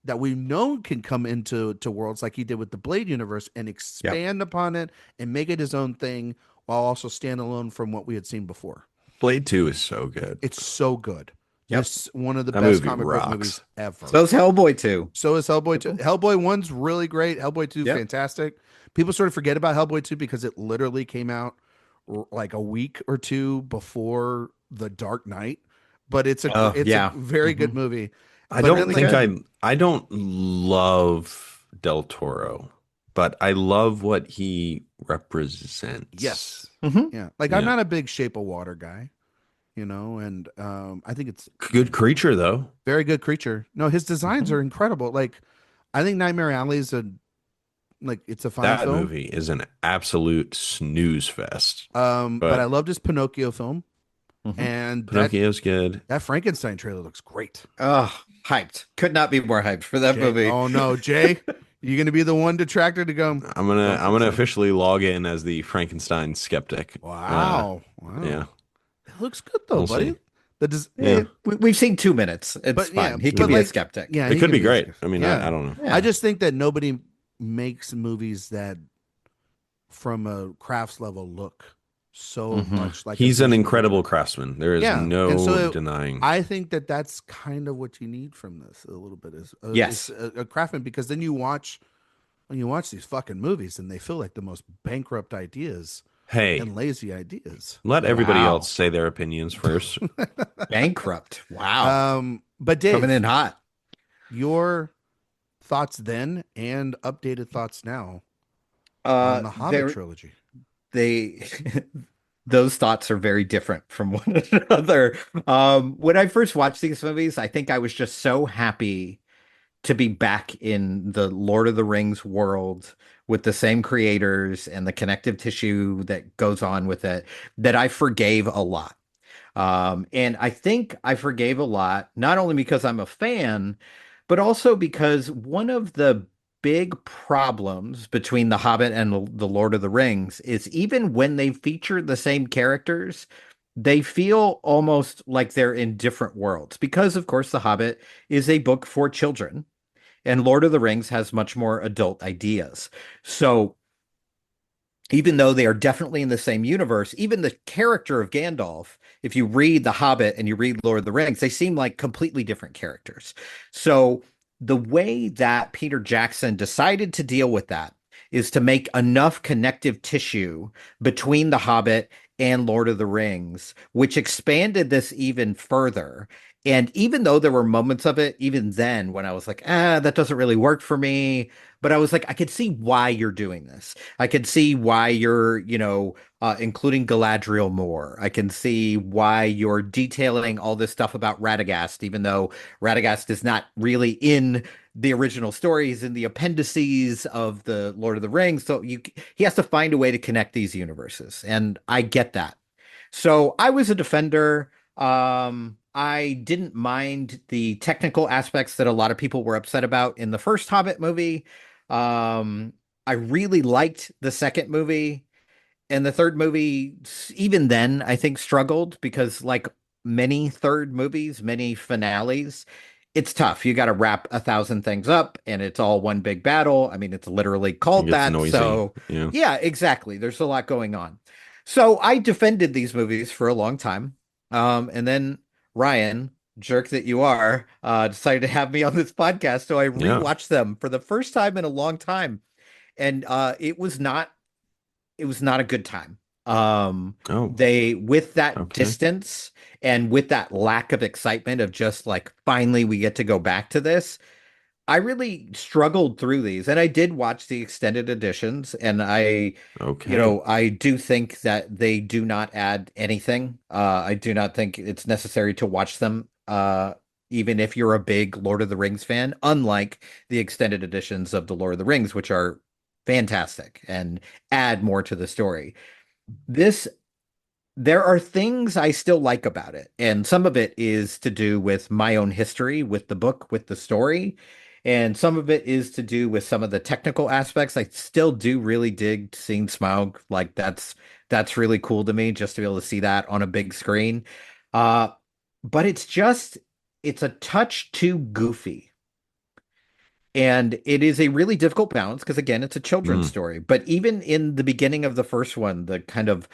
that we know can come into worlds like he did with the Blade universe and Yep. expand upon it and make it his own thing while also stand alone from what we had seen before. Blade 2 is so good. It's so good. Yep. This one of the That best movie comic book movies rocks. ever. So's Hellboy too. So is Hellboy 2. Hellboy 1's really great. Hellboy 2 Yep. fantastic. People sort of forget about Hellboy 2 because it literally came out like a week or two before The Dark Knight, but Oh, it's a yeah. very Hmm. good movie. I But It's then don't really like think good. I don't love Del Toro, but I love what he represents. yes. Hmm. Yeah. Like I'm Yeah. not a big Shape of Water guy, and I think it's Good creature though. very good creature. No, his designs Hmm. are incredible. Like I think Nightmare Alley is it's a fine That film. movie is an absolute snooze fest. But I But loved his Pinocchio film, Hmm. and Pinocchio's good. that Frankenstein trailer looks great. Oh, hyped. Could not be more hyped for that Jay, movie. oh no, Jay, you gonna be the one detractor to go? Don't I'm think gonna so. officially log in as the Frankenstein skeptic. Wow, Yeah, wow, it looks good though, we'll buddy. see. The des- Yeah, We've seen 2 minutes. It's but yeah, fine. He can but be a like skeptic. yeah, it he could could be be a great. I mean, yeah. I don't know. I Yeah. just think that nobody makes movies that from a crafts level look so Hmm. much like a He's an visual incredible director. craftsman. There is Yeah, and no so denying. I think that that's kind of what you need from this a little bit is Yes. a craftsman because then when you watch these fucking movies and they feel like the most bankrupt ideas Hey, and lazy ideas. let everybody else Wow. say their opinions first. Bankrupt. Wow. But Coming Dave, in hot. your thoughts then and updated thoughts now on the Hobbit There trilogy. they those thoughts are very different from one another. When I first watched these movies, I think I was just so happy to be back in the Lord of the Rings world with the same creators and the connective tissue that goes on with it that I forgave a lot. And I think I forgave a lot, not only because I'm a fan, but also because one of the big problems between The Hobbit and The Lord of the Rings is even when they feature the same characters, they feel almost like they're in different worlds. Because, of course, The Hobbit is a book for children, and Lord of the Rings has much more adult ideas. So even though they are definitely in the same universe, even the character of Gandalf, if you read The Hobbit and you read Lord of the Rings, they seem like completely different characters. So the way that Peter Jackson decided to deal with that is to make enough connective tissue between The Hobbit and Lord of the Rings, which expanded this even further. And even though there were moments of it, even then, when I was like, that doesn't really work for me, but I was like, I could see why you're doing this. I can see why you're, including Galadriel more. I can see why you're detailing all this stuff about Radagast, even though Radagast is not really in the original stories in the appendices of the Lord of the Rings. So he has to find a way to connect these universes, and I get that. So I was a defender. I didn't mind the technical aspects that a lot of people were upset about in the first Hobbit movie. I really liked the second movie, and the third movie, even then, I think struggled because, like many third movies, many finales, it's tough. You got to wrap 1,000 things up, and it's all one big battle. I mean, it's literally It called gets that. noisy. So, Yeah. yeah, exactly. There's a lot going on. So I defended these movies for a long time. And then Ryan, jerk that you are, decided to have me on this podcast. So I Yeah. rewatched them for the first time in a long time, and it was not a good time. Oh, They with that okay. distance and with that lack of excitement of just like finally we get to go back to this. I really struggled through these, and I did watch the extended editions, and Okay. I do think that they do not add anything. I do not think it's necessary to watch them, even if you're a big Lord of the Rings fan, unlike the extended editions of the Lord of the Rings, which are fantastic and add more to the story. This There are things I still like about it, and some of it is to do with my own history with the book, with the story, and some of it is to do with some of the technical aspects. I still do really dig seeing Smaug. Like that's really cool to me just to be able to see that on a big screen. Uh, but it's a touch too goofy. And it is a really difficult balance because again, it's a children's Mm, story. But even in the beginning of the first one, the kind of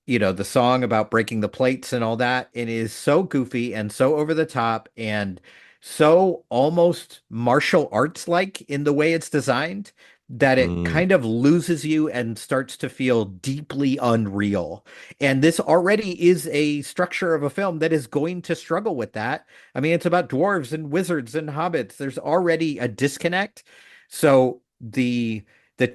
the song about breaking the plates and all that. It is so goofy and so over the top and so almost martial arts like in the way it's designed that it mm, kind of loses you and starts to feel deeply unreal. And this already is a structure of a film that is going to struggle with that. I mean, it's about dwarves and wizards and hobbits. There's already a disconnect. So the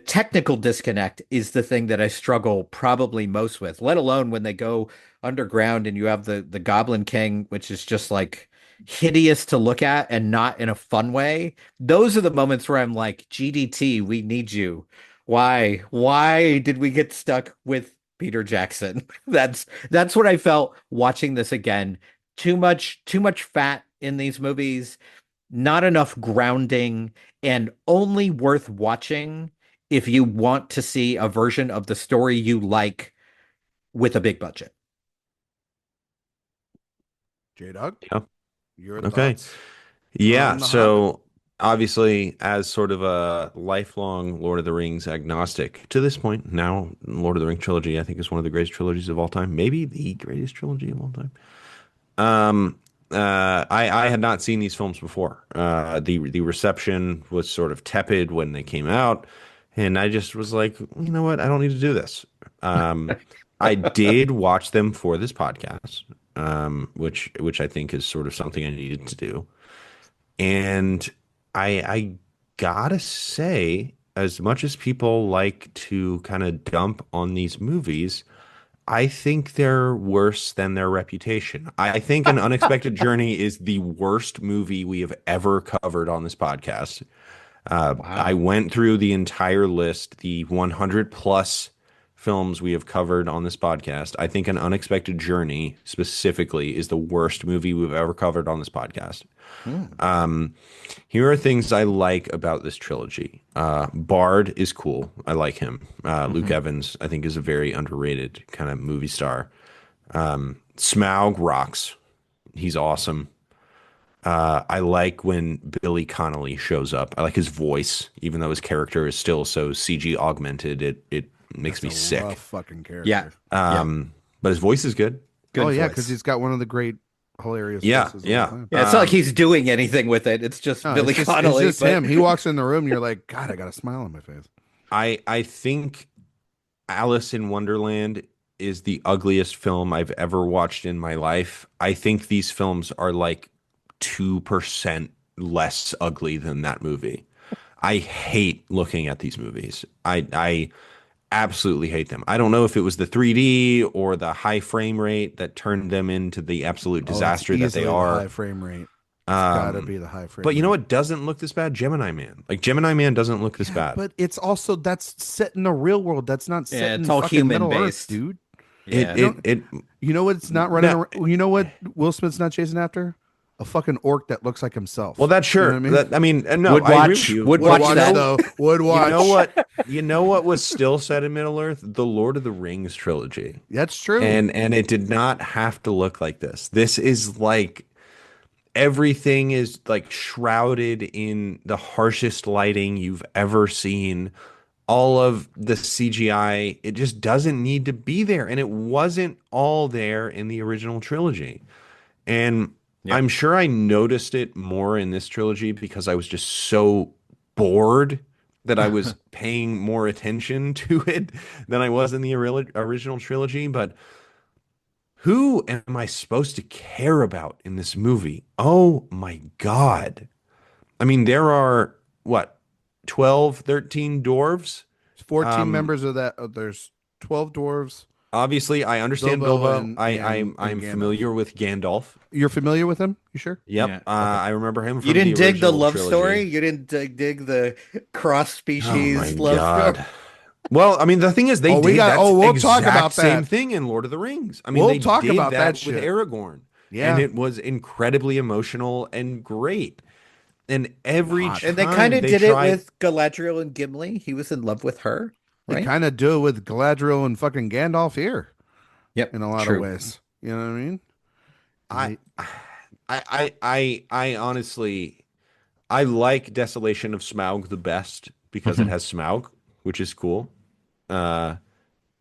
technical disconnect is the thing that I struggle probably most with, let alone when they go underground and you have the Goblin King, which is just like hideous to look at and not in a fun way. Those are the moments where I'm like, GDT, we need you. Why? Why did we get stuck with Peter Jackson? That's what I felt watching this again. Too much fat in these movies, not enough grounding, and only worth watching if you want to see a version of the story you like with a big budget. J Dog, yeah. your Okay. thoughts Yeah. on The Hobbit? So obviously, as sort of a lifelong Lord of the Rings agnostic to this point, now Lord of the Rings trilogy, I think, is one of the greatest trilogies of all time, maybe the greatest trilogy of all time. Um, I had not seen these films before. The reception was sort of tepid when they came out, and I just was like, you know what? I don't need to do this. Um, I did watch them for this podcast, which I think is sort of something I needed to do. And I gotta say, as much as people like to kind of dump on these movies, I think they're worse than their reputation. I think An Unexpected Journey is the worst movie we have ever covered on this podcast. I Wow. went through the entire list, the 100 plus films we have covered on this podcast. I think An Unexpected Journey specifically is the worst movie we've ever covered on this podcast. Hmm. Here are things I like about this trilogy. Bard is cool. I like him. Luke Mhm. Evans, I think, is a very underrated kind of movie star. Smaug rocks. He's awesome. I like when Billy Connolly shows up. I like his voice, even though his character is still so CG augmented. It makes That's me a sick. rough fucking Yeah. character. Yeah. But his voice is good. Oh Good yeah, because voice. he's got one of the great hilarious Yeah, voices of all yeah. time. Yeah, it's not like he's doing anything with it. It's just No, Billy it's Connolly. just but him. He walks in the room, and you're like, God, I got a smile on my face. I think Alice in Wonderland is the ugliest film I've ever watched in my life. I think these films are like 2% less ugly than that movie. I hate looking at these movies. I absolutely hate them. I don't know if it was the 3D or the high frame rate that turned them into the absolute Oh, it's disaster that they easily the high are. frame rate. It's gotta Um, be the high frame but you know rate. what doesn't look this bad? Gemini Man. Like Gemini Man doesn't look this Yeah, bad. but it's also that's set in the real world. That's not set yeah, it's in all fucking human Middle Earth, based. dude. Yeah. You don't. It You know what? It's not running no. around. You know what? Will Smith's not chasing after a fucking orc that looks like himself. Well, that's You know what sure. I mean? That I mean, no, Would I agree with watch. you. Would Would watch watch that. though. Would watch. You know what? You know what was still set in Middle Earth? The Lord of the Rings trilogy. That's true. And it did not have to look like this. This is like everything is like shrouded in the harshest lighting you've ever seen. All of the CGI, it just doesn't need to be there. And it wasn't all there in the original trilogy. And Yep. I'm sure I noticed it more in this trilogy because I was just so bored that I was paying more attention to it than I was in the original trilogy. But who am I supposed to care about in this movie? Oh my God. I mean, there are what, 12, 13 dwarves? 14 Um, members of that. There's 12 dwarves. Obviously, I understand Bilbo Bilbo. and- I'm Gandalf. familiar with Gandalf. You're familiar with him? You sure? Yep. Yeah, okay. I remember him from You didn't the dig the original love trilogy. story? You didn't dig the cross Oh species my love God. story? Well, I mean, the thing is, they Oh, we did got- that oh, we'll exact talk about same that. thing in Lord of the Rings. I mean, We'll they talk did about that that with shit. Aragorn, Yeah. and it was incredibly emotional and great. And every Hot. And they time kind of did tried, it with Galadriel and Gimli. He was in love with her, They right? kind of do it with Galadriel and fucking Gandalf here Yep, in a lot true. of ways. You know what I mean? I, I honestly, I like Desolation of Smaug the best because it Mhm. has Smaug, which is cool. I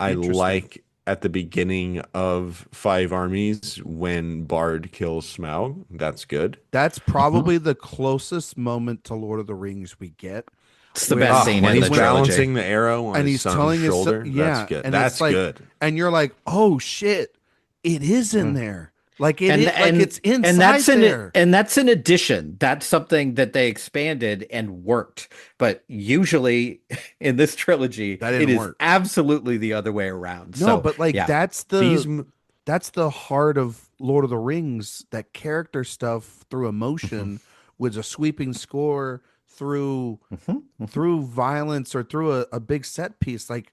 Interesting. like at the beginning of Five Armies when Bard kills Smaug. That's good. That's probably the closest moment to Lord of the Rings we get. It's the Where- best Ah, scene when in he's the trilogy. balancing the arrow on And his he's son's telling his son- shoulder. yeah, That's good. and That's it's like- good. And you're like, oh shit, it is in Mm. there. Like it And is, like it's inside and that's there. and that's an addition. That's something that they expanded and worked. But usually in this trilogy, That it didn't is work. absolutely the other way around. No, So, but like yeah. that's These the that's the heart of Lord of the Rings, that character stuff through emotion with a sweeping score through Mhm, mhm. through violence or through a big set piece. Like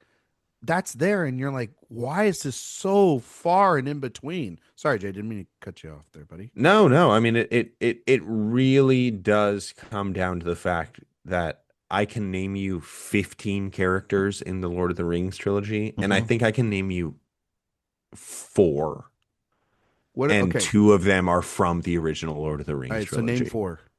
that's there, and you're like, why is this so far and in between? Sorry, Jay, didn't mean to cut you off there, buddy. no. I mean, it really does come down to the fact that I can name you 15 characters in the Lord of the Rings trilogy, and I Mhm. think I can name you 4, What? and Okay, 2 of them are from the original Lord of the Rings all right. So trilogy.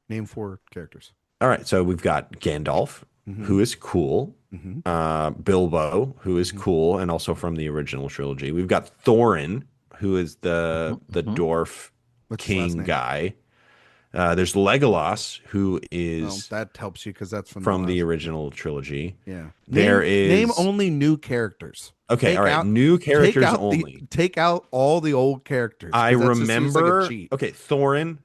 name four characters. All right, so we've got Gandalf, Mhm. who is cool. Mhm. Bilbo, who is Mhm. cool and also from the original trilogy. We've got Thorin, who is the Mhm. dwarf What's his last king name? guy. There's Legolas, who Well, is that helps you because that's from from the last- original trilogy. Yeah. There name is- only new characters. Okay, Take all right, out- new characters take out only. take out all the old characters. 'cause I that's just seems remember. like a cheat. Okay, Thorin.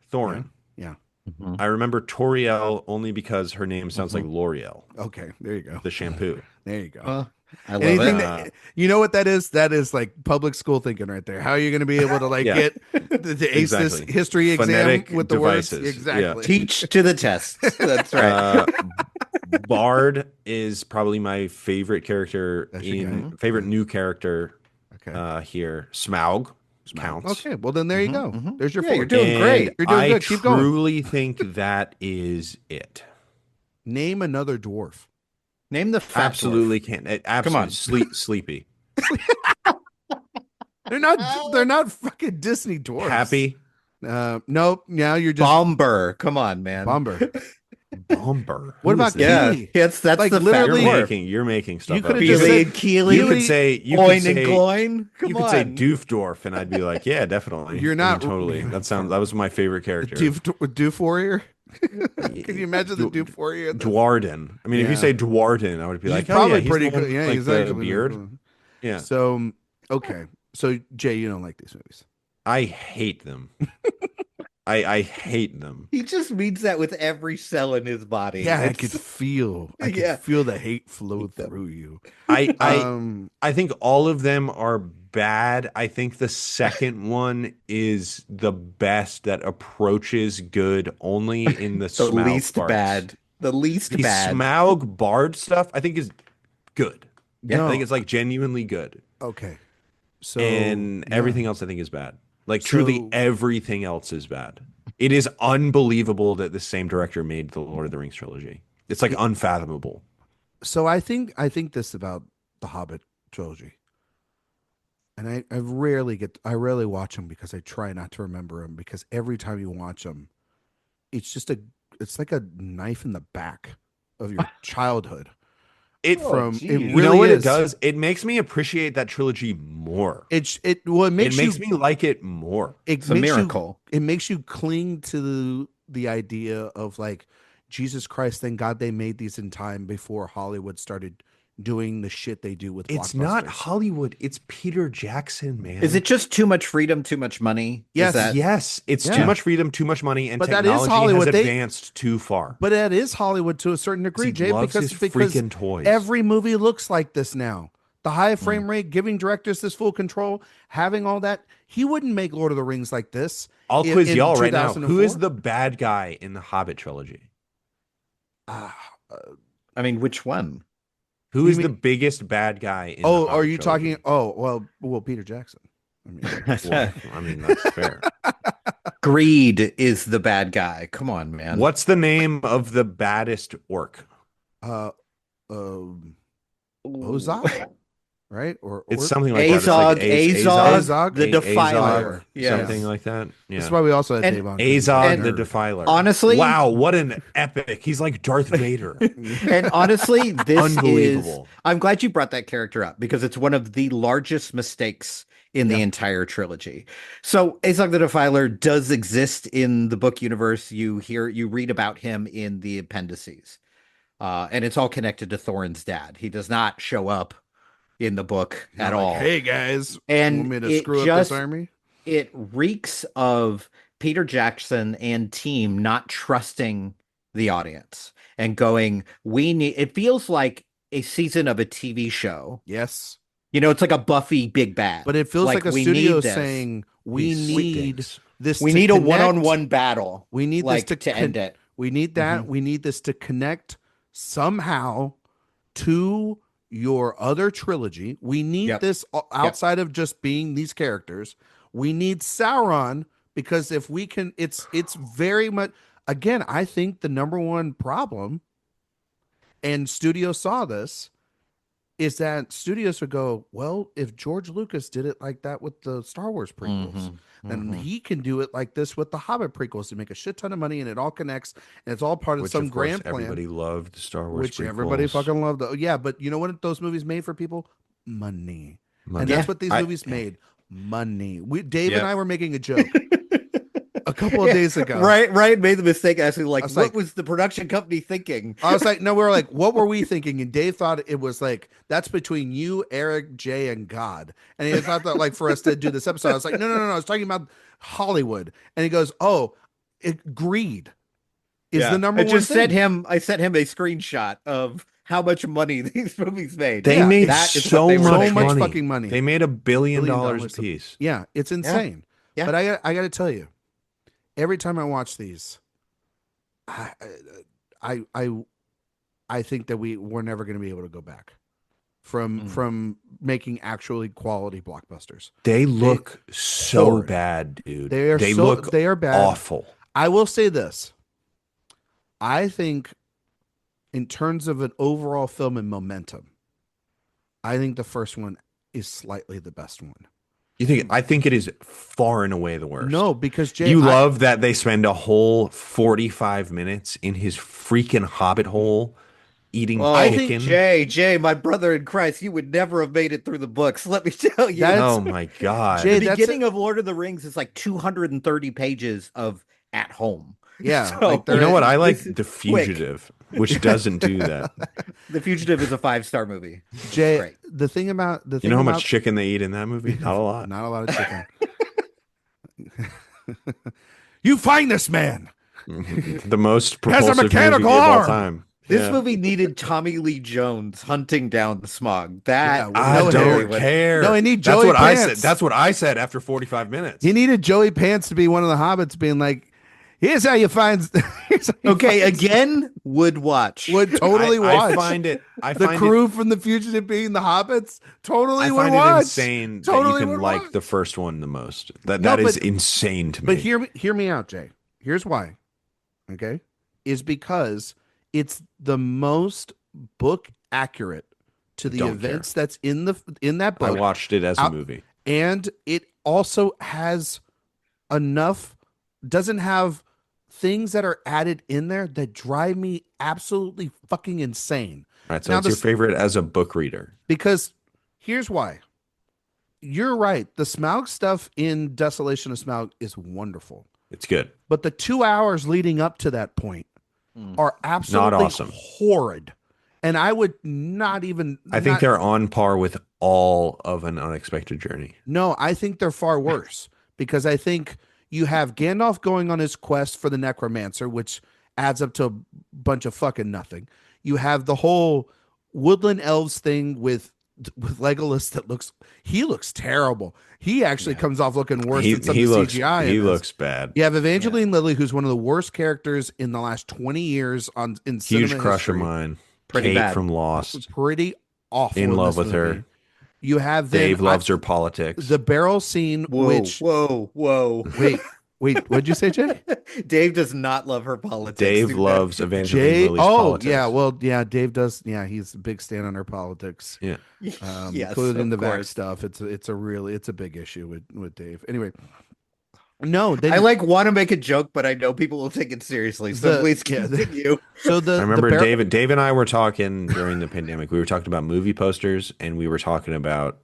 Yeah. Mhm. I remember Toriel only because her name sounds like Mhm. L'Oreal, Okay. There you go. the shampoo. There you go. Well, I love Anything it. that, you know what that is? That is like public school thinking right there. How are you going to be able to like Yeah. get to ace this Exactly. history exam Phonetic with the words? devices. Exactly. Teach to the test. That's right. Bard is probably my favorite character That's your guy. favorite new character Okay. here. Smaug counts. Okay. Well, then there you go. There's your Yeah, 4. you're doing And great. You're doing I good. Keep going. truly think that is it. Name another dwarf. Name the fat Absolutely dwarf. can't. Absolutely. on. Sleepy. They're not. They're not fucking Disney dwarfs. Happy. Nope. Now you're just Bomber. Come on, man. Bomber. Bomber. What Who about is that? Keely? That's Like, the literally- fat dwarf. You're making stuff You up. could've just Keely said- and Keely. You could say Oin and Gloin. Come you on. could say Doofdorf, and I'd be like, yeah, definitely. You're I mean, not- totally. That was my favorite character. Doof Warrior. Can you imagine the Doof Warrior? Dwarden. I mean, if Yeah. you say Dwarden, I would be He's like, probably oh, yeah, he's pretty the one good. Yeah, with, like, he's the actually beard. Yeah, So okay. So Jay, you don't like these movies. I hate them. I hate them. He just means that with every cell in his body. Yeah, I It's- could feel. I Yeah. could feel the hate flow through you. I think all of them are bad. I think the second one is the best that approaches good only in the the Smaug least parts. bad. The least The bad. Smaug Bard stuff, I think, is good. No. I think it's like genuinely good. Okay. So And yeah. everything else, I think, is bad. Like, So- truly everything else is bad. It is unbelievable that the same director made the Lord of the Rings trilogy. It's like unfathomable. So I think this about the Hobbit trilogy. And I rarely watch them because I try not to remember them, because every time you watch them, it's like a knife in the back of your childhood. It geez. It You really know what is. it does? It makes me appreciate that trilogy more. It It makes makes me like it more. It's a miracle. It makes you cling to the idea of like, Jesus Christ, thank God they made these in time before Hollywood started doing the shit they do with It's not blockbusters. Hollywood. It's Peter Jackson, man. Is it just too much freedom, too much money? Yes. Is that, Yes. It's Yeah. too much freedom, too much money, and But that is technology Hollywood. has They- advanced too far. But that is Hollywood to a certain degree, He Jay, loves because his freaking toys. every movie looks like this now. The high Mm. frame rate, giving directors this full control, having all that. He wouldn't make Lord of the Rings like this. I'll in- quiz in y'all right now. Who 2004? is the bad guy in the Hobbit trilogy? I mean, which one? Who You is the mean- biggest bad guy in Oh, the are Hobbit you trilogy? talking? Oh, well, Peter Jackson. I mean, Well, I mean, that's fair. Greed is the bad guy. Come on, man. What's the name of the baddest orc? uh, Ozok, right? Or It's something like that. It's like Azog, the A- Defiler. Azog, Yes. something like that. That's Yeah. why we also had And Dave on. Azog And- the Defiler. Honestly- wow, what an epic! He's like Darth Vader. And honestly, this is. Unbelievable. I'm glad you brought that character up because it's one of the largest mistakes in the entire trilogy. So Azog the Defiler does exist in the book universe. You read about him in the appendices. And it's all connected to Thorin's dad. He does not show up in the book at Like, all. hey guys, And want me to it screw up just- this army? It reeks of Peter Jackson and team not trusting the audience and going, it feels like a season of a TV show. Yes, You know, it's like a Buffy Big Bad. but it feels like a we studio need this. saying we He need stinks. this. We to need a connect. one-on-one battle. We need like this to end it. We need that. Mhm. We need this to connect somehow to your other trilogy. We need Yep. this outside of just being these characters. We need Sauron, because if we can, it's very much, again, I think the number one problem, and studios saw this, is that studios would go, well, if George Lucas did it like that with the Star Wars prequels, Mhm. then Mhm. he can do it like this with the Hobbit prequels to make a shit ton of money, and it all connects, and it's all part of Which, some of course, grand plan, everybody loved Star Wars. which everybody prequels. fucking loved. Yeah, but you know what those movies made for people? Money. Money. And Yeah, that's what these I- movies made. Money. Dave Yep. and I were making a joke a couple of days ago. Ryan made the mistake asking, like, I was what like- was the production company thinking? I was like, no, we were like, what were we thinking? And Dave thought it was like, that's between you, Eric, Jay, and God. And he thought that, like, for us to do this episode, I was like, no, I was talking about Hollywood. And he goes, oh, greed is the number I one just thing. sent him. I sent him a screenshot of how much money these movies made. They Yeah, made that is so what they were much so much money. fucking money. They made $1 billion a A- piece. Yeah, it's insane. Yeah. But I got to tell you, every time I watch these, I I I, I think that we're never going to be able to go back from making actually quality blockbusters. They look so horrid. bad, dude. They are look they are bad. awful. I will say this. I think in terms of an overall film and momentum, I think the first one is slightly the best one. I think it is far and away the worst. No, because Jay, You love that they spend a whole 45 minutes in his freaking hobbit hole eating Oh, chicken. Jay, my brother in Christ, you would never have made it through the books. Let me tell you. Oh my God. Jay, The beginning of Lord of the Rings is like 230 pages of at home. Yeah, So, like You know what? I like this is The quick. Fugitive, which doesn't do that. The Fugitive is a 5-star movie. Jay, Great. the thing about the You thing know how about, much chicken they eat in that movie? Not a lot. Not a lot of chicken. You find this man. The most Has a propulsive mechanical movie of all arm. time. This Yeah. movie needed Tommy Lee Jones hunting down the smog. That Yeah, I No, don't Harry, care. No, I need That's Joey what I said. Pants. That's what I said after 45 minutes. He needed Joey Pants to be one of the hobbits, being like, "Here's how you find." Here's how you Okay, find- again, would watch. would totally watch. I find it. I the find crew from the Fugitive being the hobbits. Totally I would find it watch. insane Totally that you would can like watch. the first one the most. No, That is but- insane to me. But hear me out, Jay. Here's why. Okay, is because it's the most book accurate to the Don't events that's in that book. I watched it as a Out- movie. And it also has enough, doesn't have things that are added in there that drive me absolutely fucking insane. All right, so now it's your this- favorite as a book reader. Because here's why. You're right. The Smaug stuff in Desolation of Smaug is wonderful. It's good. But the 2 hours leading up to that point are absolutely awesome. horrid. And I would not even. I think they're on par with all of An Unexpected Journey. No, I think they're far worse because I think you have Gandalf going on his quest for the Necromancer, which adds up to a bunch of fucking nothing. You have the whole woodland elves thing with Legolas that looks terrible. He actually comes off looking worse than some of the CGI. He in this. looks bad. You have Evangeline Lilly, who's one of the worst characters in the last 20 years in Huge cinema crush of history. mine. Pretty Kate bad. from Lost. Pretty awful. In love this with her. movie. You have Dave loves her politics. the barrel scene, which whoa. wait, what'd you say, Jay? Dave does not love her politics. Dave dude. loves Evangeline Jay, Lilly's politics. yeah, well, yeah, Dave does. Yeah, he's a big stand on her politics. Yeah. Yes, including of the back course. stuff. It's a big issue with Dave. Anyway, no, they I want to make a joke, but I know people will take it seriously. So please continue. So I remember Dave and I were talking during the pandemic. We were talking about movie posters and we were talking about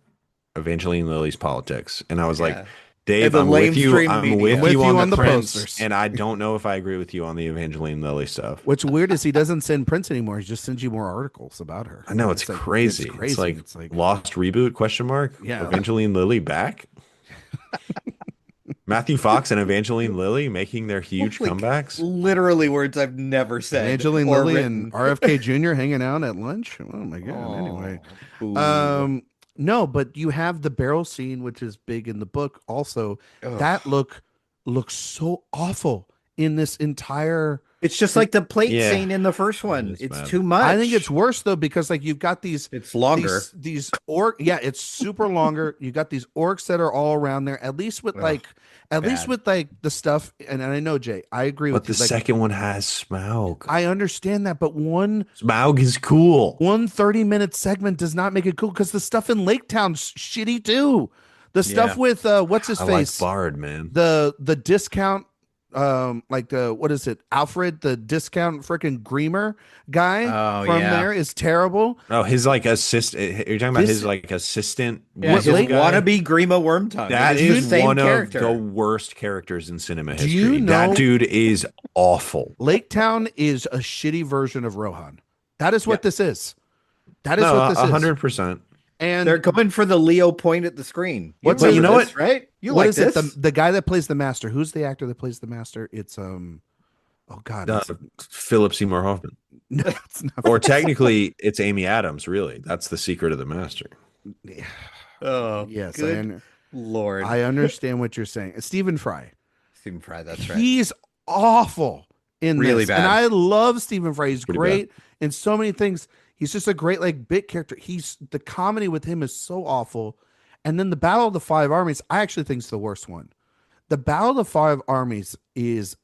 Evangeline Lilly's politics. And I was like, Dave, And the I'm with you. lamestream I'm media. with you on the posters. Prince, and I don't know if I agree with you on the Evangeline Lilly stuff. What's weird is he doesn't send Prince anymore. He just sends you more articles about her. I know it's like- crazy. It's like Lost reboot question mark. Yeah. Evangeline Lilly back. Matthew Fox and Evangeline Lilly making their huge Like, comebacks. Literally words I've never said. Evangeline or Lilly written. and RFK Jr. hanging out at lunch. Oh my god. Anyway, Ooh. no, but you have the barrel scene, which is big in the book. Also, that looks so awful in this entire. It's just like the plate Yeah. scene in the first one. It's It's bad. too much. I think it's worse though because like you've got these. It's longer. These it's super longer. You got these orcs that are all around there. At least with least bad. with like the stuff. And I know Jay, I agree But with the you. Like, second one has Smaug. I understand that, but Smaug is cool. one 30-minute segment does not make it cool because the stuff in Lake Town's shitty too. The stuff Yeah. with what's his I face, like Bard, man. the discount, like the what is it, Alfred, the discount freaking Greamer guy from there is terrible. Oh, his like assistant. You're talking about This- his like assistant. Yeah, What his Lake- wannabe Grima Wormtongue. That It the is same one character. of the worst characters in cinema Do history. you know- That dude is awful. Lake Town is a shitty version of Rohan. That is what this is. That is No, what this is. 100%. And They're going for the Leo point at the screen. What's remember you know this, right? You what like is this? it? The guy that plays the master. Who's the actor that plays the master? It's Oh God, Uh, Philip Seymour Hoffman. no, it's not. Or technically, it's Amy Adams, really. That's the secret of the master. Oh, Yes, good Lord. I understand what you're saying. Stephen Fry. Stephen Fry, that's right. He's awful in Really this. And bad. I love Stephen Fry. He's Pretty great in so many things. He's just a great like bit character. The comedy with him is so awful. And then the Battle of the Five Armies, I actually think is the worst one. The Battle of the Five Armies is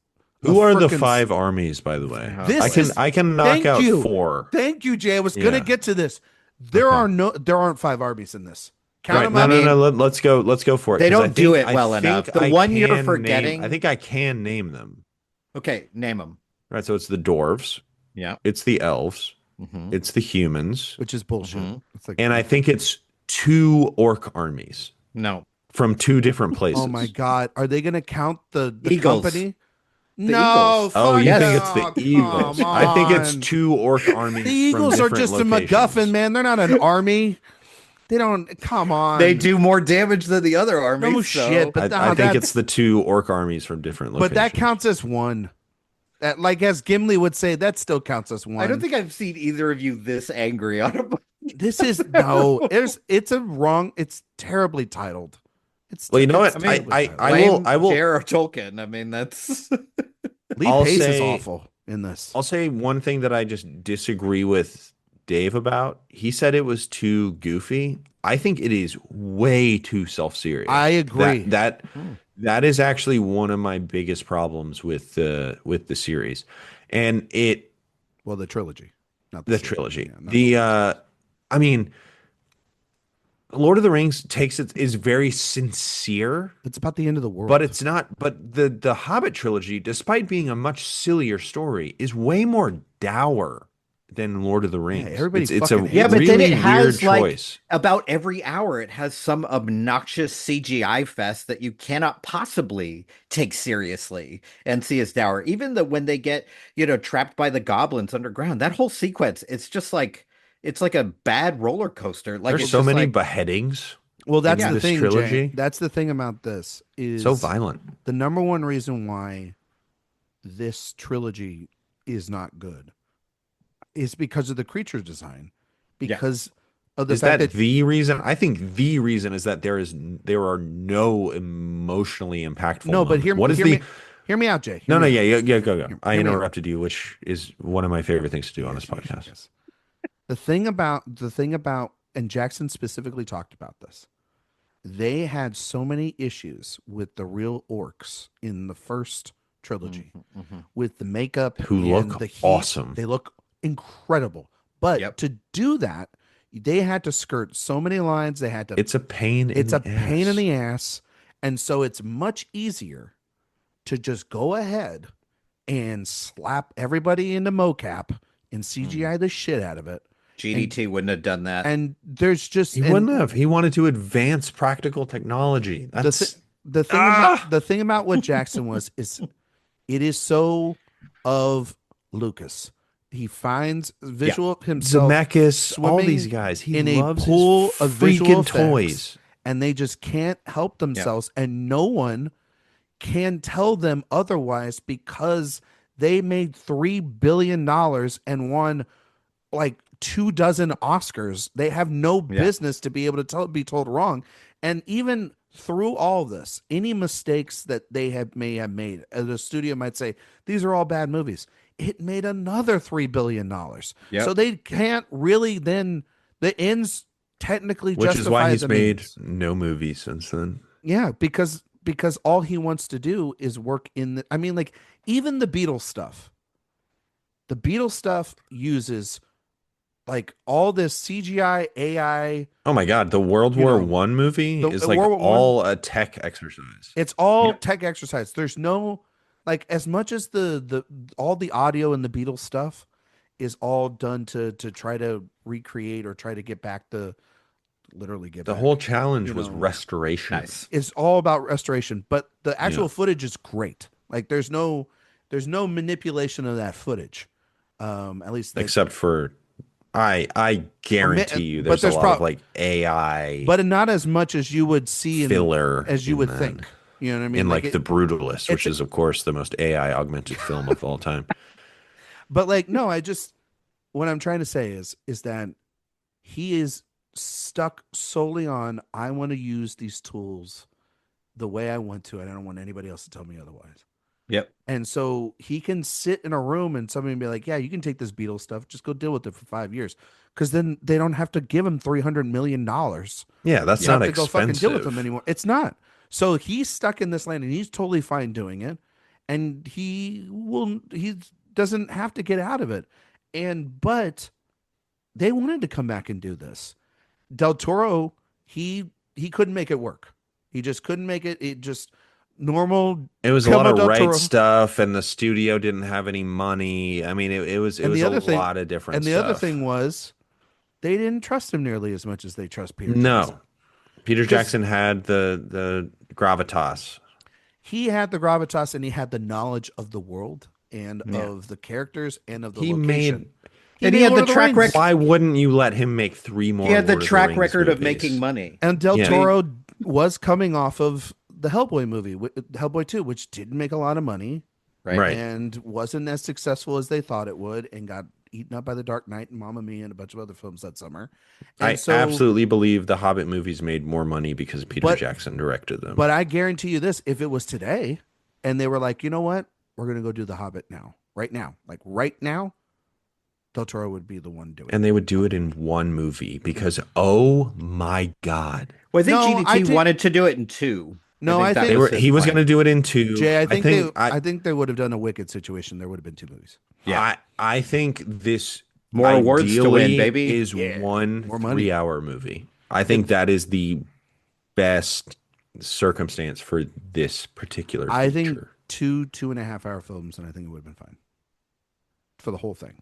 Who are the five armies, by the way? This I can knock thank out you. 4. Thank you, Jay. I was gonna Yeah. get to this. There aren't five armies in this. Count them No, up. no. Let's go for it. They 'cause don't do it well enough. The one you're forgetting. I think I can name them. Okay, name them. Right. So it's the dwarves. Yeah. It's the elves. Mhm. It's the humans. Which is bullshit. Mhm. It's like, And I think it's 2 orc armies No. from 2 different places. oh my god, are they gonna count the Eagles. company? The No. Eagles. Oh, fuck you yes. think it's no, the Eagles? come I think it's on. 2 orc armies. The Eagles from are different just locations. a MacGuffin, man. They're not an army. They don't. Come on. They do more damage than the other armies. No so- shit, but I think that's- it's the 2 orc armies from different locations. But that counts as one. That, like as Gimli would say, that still counts as one. I don't think I've seen either of you this angry on a book. This is no. It's terribly titled. It's Well, you know it's what? terribly I titled. will J.R.R. Tolkien. I mean, that's Lee I'll Pace is say- awful in this. I'll say one thing that I just disagree with Dave about. He said it was too goofy. I think it is way too self-serious. I agree. That is actually one of my biggest problems with the series, and Well, the trilogy, not the series. trilogy. Yeah, not I mean, Lord of the Rings is very sincere, it's about the end of the world. but it's not. But the Hobbit trilogy, despite being a much sillier story, is way more dour than Lord of the Rings. everybody it's a fucking hates yeah, but really then it weird has like choice. about every hour it has some obnoxious CGI fest that you cannot possibly take seriously and see as dour. Even when they get trapped by the goblins underground, that whole sequence, it's like a bad roller coaster. Like There's it's so just many like, beheadings. Well, that's in the this thing, trilogy. Jay. That's the thing about this is So violent. the number one reason why this trilogy is not good is because of the creature design. Because of the Is fact that that the reason? I think the reason is that there are no emotionally impactful. no, but moments. hear me out, Jay. No, Hear me yeah, out. go. I hear me out. interrupted you, which is one of my favorite things to do on this podcast. Yes. The thing about, and Jackson specifically talked about this. They had so many issues with the real orcs in the first trilogy, with the makeup, Who and look the heat. awesome. They look incredible, but to do that, they had to skirt so many lines. They had to. It's a pain. It's a pain in the ass, and so it's much easier to just go ahead and slap everybody into mocap and CGI the shit out of it. GDT wouldn't have done that. And there's just He wouldn't have. He wanted to advance practical technology. That's the thing about what Jackson was is it is so of Lucas. He finds visual himself Zemeckis, all swimming these guys. He in loves a pool his of visual freaking effects, toys. and they just can't help themselves, and no one can tell them otherwise because they made $3 billion and won like 24 Oscars. They have no business to be able to be told wrong. And even through all this, any mistakes that they may have made, the studio might say, these are all bad movies. It made another $3 billion. So they can't really then, the ends technically Which justify is why he's the made means. no movies since then. Yeah, because all he wants to do is work in the, I mean, like even the Beatles stuff. The Beatles stuff uses like all this CGI, AI. Oh my God, the World War One movie is like all a tech exercise. It's all tech exercise. There's no like as much as the all the audio and the Beatles stuff is all done to try to recreate or try to get back the literally get The back. whole challenge was restoration. Nice. It's all about restoration, but the actual footage is great. Like there's no manipulation of that footage. At least Except for I guarantee you there's a lot of like AI but not as much as you would see filler as you would think. You know what I mean? In Like like The Brutalist, which it's is of course the most AI augmented film of all time. but like no, what I'm trying to say is that he is stuck solely on I want to use these tools the way I want to, and I don't want anybody else to tell me otherwise. Yep. And so he can sit in a room and somebody be like, yeah, you can take this Beatles stuff, just go deal with it for 5 years. Because then they don't have to give him $300 million. Yeah, that's You not have to go fucking deal with them expensive. anymore. It's not. So he's stuck in this land and he's totally fine doing it. And he doesn't have to get out of it. But they wanted to come back and do this. Del Toro, he couldn't make it work. He just couldn't make it. It just normal It was a lot Guillermo of del right Toro. stuff, and the studio didn't have any money. I mean, it And was the a other thing, lot of different and the other stuff. thing was they didn't trust him nearly as much as they trust Peter Jackson. No, Peter Because Jackson had the gravitas. he had the gravitas and he had the knowledge of the world and Yeah. of the characters and of the He location. made. And he made had Lord the of the track Rings. record. Why wouldn't you let him make three He more had the Lord of the track Rings record of movies? making money. And Del Yeah. Toro was coming off of the Hellboy movie, Hellboy 2, which didn't make a lot of money Right. Right. and wasn't as successful as they thought it would and got eaten up by The Dark Knight and Mamma Mia and a bunch of other films that summer. And I so, absolutely believe the Hobbit movies made more money because Peter but Jackson directed them. but I guarantee you this, if it was today and they were like, you know what? We're going to go do The Hobbit now, right now. Like right now, Del Toro would be the one doing And it. they would do it in one movie because, oh my God. Well, I think No, I GDT think- wanted to do it in two. No, I that think- was his He was plan. going to do it in two. Jay, I think I I think they would have done a Wicked situation. There would have been 2 movies. Yeah. I think this More awards to win, ideally baby. is Yeah, one more money. 3-hour movie. I think that is the best circumstance for this particular I think feature. 2.5 hour films, and I think it would have been fine for the whole thing.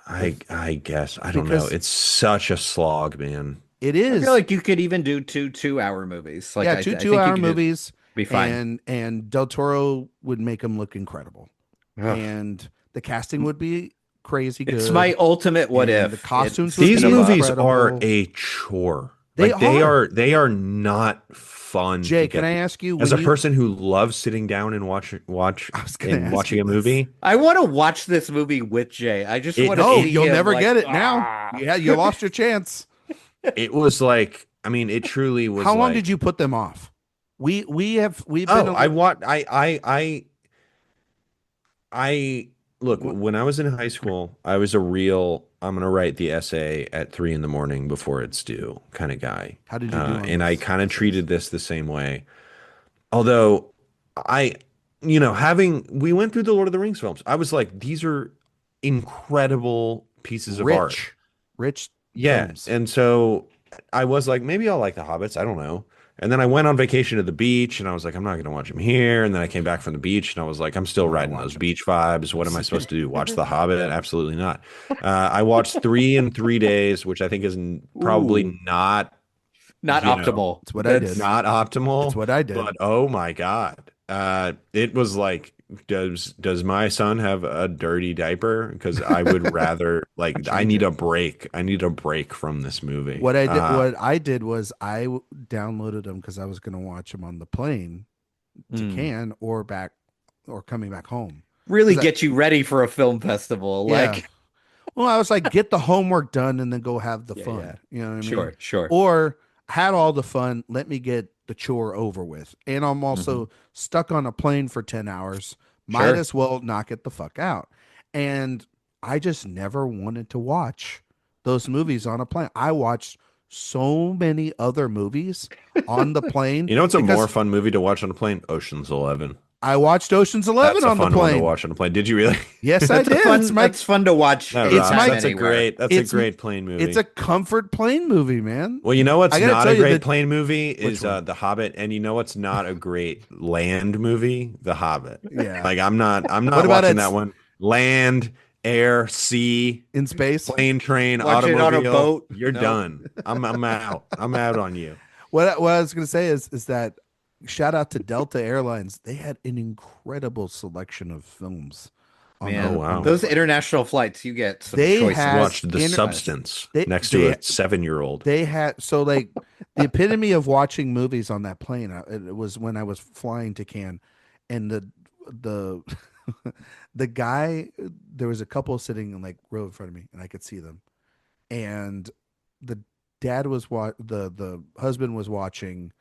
I guess. I don't know. Because- It's such a slog, man. It I is. feel like you could even do 2 2-hour movies. Like yeah, I two think you 2-hour could movies, be fine. and Del Toro would make them look incredible, Ugh. and the casting would be crazy good. It's my ultimate what And if. the costumes It's would These be cinema. movies are incredible. a chore. They Like are. they are not fun. Jay, to can get I through. ask you? As when a you- person who loves sitting down and watch I was gonna and ask watching you a this. movie, I want to watch this movie with Jay. I just want to No, see you'll him, never like, get it now. "Ah." Yeah, you lost your chance. it was like, I mean, it truly was. How long like, did you put them off? We've been. Oh, I look, when I was in high school, I was a real I'm gonna write the essay at 3 a.m. before it's due kind of guy. How did you do on and I those kind of essays? treated this the same way. Although I, we went through the Lord of the Rings films. I was like, these are incredible pieces of art. Rich Yeah. films. And so I was like, maybe I'll like the Hobbits. I don't know. And then I went on vacation to the beach and I was like, I'm not going to watch them here. And then I came back from the beach and I was like, I'm still riding those beach vibes. What am I supposed to do? Watch The Hobbit? Absolutely not. I watched 3 in 3 days, which I think is probably Ooh. not Not You know, optimal. It's what I That's did. not optimal. That's what I did. But oh my God. It was like, does my son have a dirty diaper? Because I would rather I need a break. I need a break from this movie. What I did was I downloaded them because I was going to watch them on the plane to Cannes or coming back home. Really 'Cause get you ready for a film festival. Yeah. Like, Well, I was like, get the homework done and then go have the Yeah, fun. yeah. You know what I mean? sure. Or had all the fun. Let me get the chore over with. And I'm also stuck on a plane for 10 hours. Might Sure. as well knock it the fuck out. And I just never wanted to watch those movies on a plane. I watched so many other movies on the plane. You know, it's a because more fun movie to watch on a plane. Ocean's 11. I watched Ocean's 11 That's a on the fun one to plane. watch on a plane. Did you really? Yes, I did. That's fun to watch. That It's rocks. my- That's a anywhere. great. It's- a great plane movie. It's a comfort plane movie, man. Well, you know what's I gotta not tell a you great that- plane movie is one? The Hobbit, and you know what's not a great land movie? The Hobbit. Yeah. Like I'm not What about watching it's- that one. Land, air, sea, In space. plane, train, Watch it automobile. on a boat. You're No. done. I'm out. I'm out on you. What I was going to say is that shout out to Delta Airlines. They had an incredible selection of films on Man, Oh, the wow. those flight. international flights, you get some They choices. had Watched The inter- Substance they next to they a 7-year-old. they had so like the epitome of watching movies on that plane. It was when I was flying to Cannes, and the the guy, there was a couple sitting in like row in front of me, and I could see them, and the dad was the husband was watching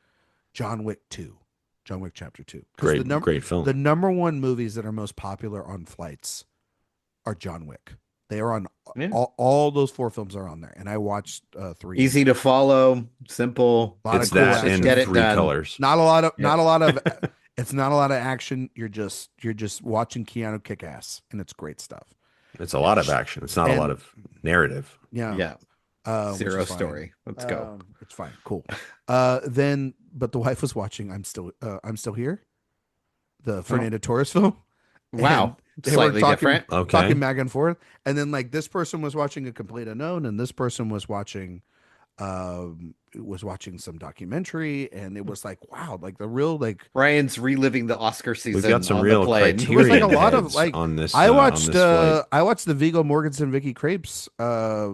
John Wick 2, John Wick Chapter 2, because Great film. the number one movies that are most popular on flights are John Wick. They are on Yeah. all those four films are on there, and I watched three. Easy to follow, simple. A lot It's of cool that action. and Get it Three done. Colors. Not a lot of Yeah. it's not a lot of action. You're just watching Keanu kick ass, and it's great stuff. It's a lot of action. It's not a And- lot of narrative. Yeah. Yeah. Which Zero is fine. story. Let's go. It's fine. Cool. Then, but the wife was watching. I'm still here. The Fernando Torres film. Wow. And they were Slightly talking, different. Okay. talking back and forth, and then like this person was watching A Complete Unknown, and this person was watching some documentary, and it was like, wow, like the real like Ryan's reliving the Oscar season. We've got some on real the plane. It was like a Criterion lot of heads like on this. I on watched this flight. I watched the Viggo Mortensen Vicky Krieps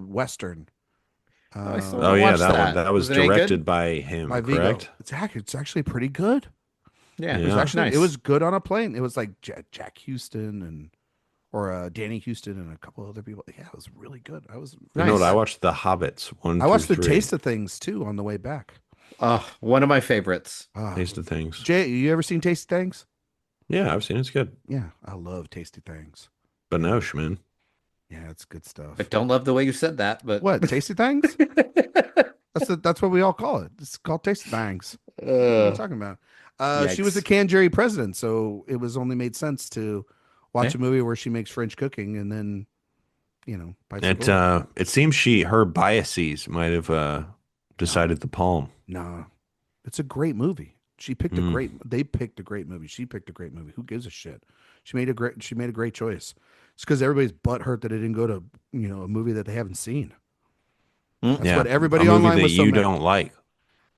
Western. I still Oh wanna yeah, watch that one. that. That was Was it any good? directed by him, by Viggo. correct? It's actually pretty good. Yeah, It was Yeah. actually nice. it was good on a plane. It was like Jack Houston or Danny Houston and a couple other people. Yeah, it was really good. I was You know what? Nice. I watched The Hobbits 1 I watched through the 3. Taste of Things too on the way back. One of my favorites. Taste of Things. Jay, you ever seen Tasty Things? Yeah, I've seen it. It's good. Yeah, I love Tasty Things. Banoche, man. Yeah, it's good stuff. I don't love the way you said that, but What, Tasty Things? That's what we all call it. It's called Tasty Things. What are you talking about? She was Yikes. a Can jury president, so it was only made sense to watch Yeah. a movie where she makes French cooking and then, bites the bullet. It seems her biases might have decided the palm. No, it's a great movie. She picked they picked a great movie. She picked a great movie. Who gives a shit? She made a great choice. It's because everybody's butthurt that it didn't go to, a movie that they haven't seen. That's what everybody a movie online that was so you mad. don't like.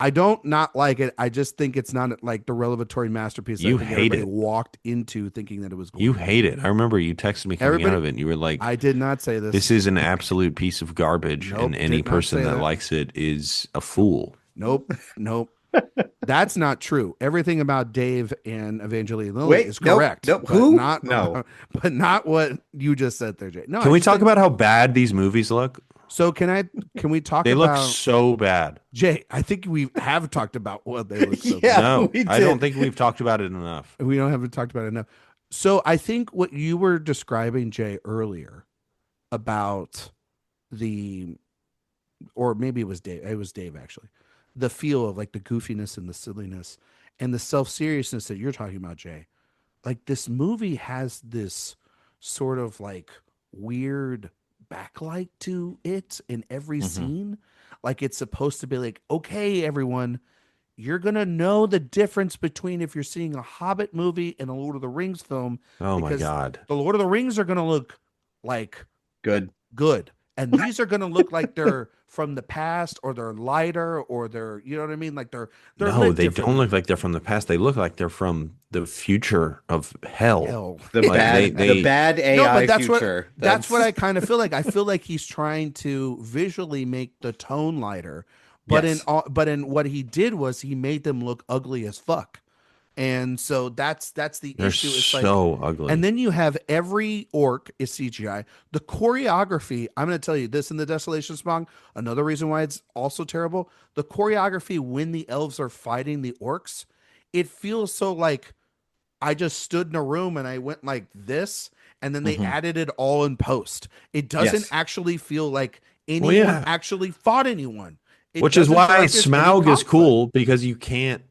I don't not like it. I just think it's not like the revelatory masterpiece that You I think hate everybody it. walked into thinking that it was. You going to hate be. it. I remember you texted me coming out Everybody- of it, and you were like, I did not say this. "This is an absolute piece of garbage, Nope, and any did not person say that that. likes it is a fool." Nope. That's not true. Everything about Dave and Evangeline Lilly Wait, is nope, correct. nope. but Who? Not, No. but not what you just said there, Jay. No. Can I we just talk think- about how bad these movies look? So can we talk They about look so bad. Jay? I think we have talked about what they look so. Yeah. No, we I don't did. think we've talked about it enough. We haven't talked about it enough. So I think what you were describing, Jay, earlier about or maybe it was Dave. It was Dave actually. The feel of like the goofiness and the silliness and the self-seriousness that you're talking about, Jay. Like this movie has this sort of like weird backlight to it in every scene. Like it's supposed to be like, okay, everyone, you're gonna know the difference between if you're seeing a Hobbit movie and a Lord of the Rings film. Oh my because god. The Lord of the Rings are gonna look like Good. good, and these are gonna look like they're from the past, or they're lighter, or they're, you know what I mean, like they're No, lit they differently. don't look like they're from the past. They look like they're from the future of hell. Hell. The Like, bad, they- the bad AI No, but that's future. that's what I kind of feel like. I feel like he's trying to visually make the tone lighter, but Yes. in what he did was he made them look ugly as fuck, and so that's the They're issue. It's like, so ugly. and then you have every orc is CGI. The choreography, I'm going to tell you this in the Desolation of Smaug, another reason why it's also terrible. The choreography when the elves are fighting the orcs, it feels so like I just stood in a room and I went like this, and then they added it all in post. It doesn't Yes. actually feel like anyone yeah. actually fought anyone. It Which is doesn't feel why like there's any Smaug is conflict. cool, because you can't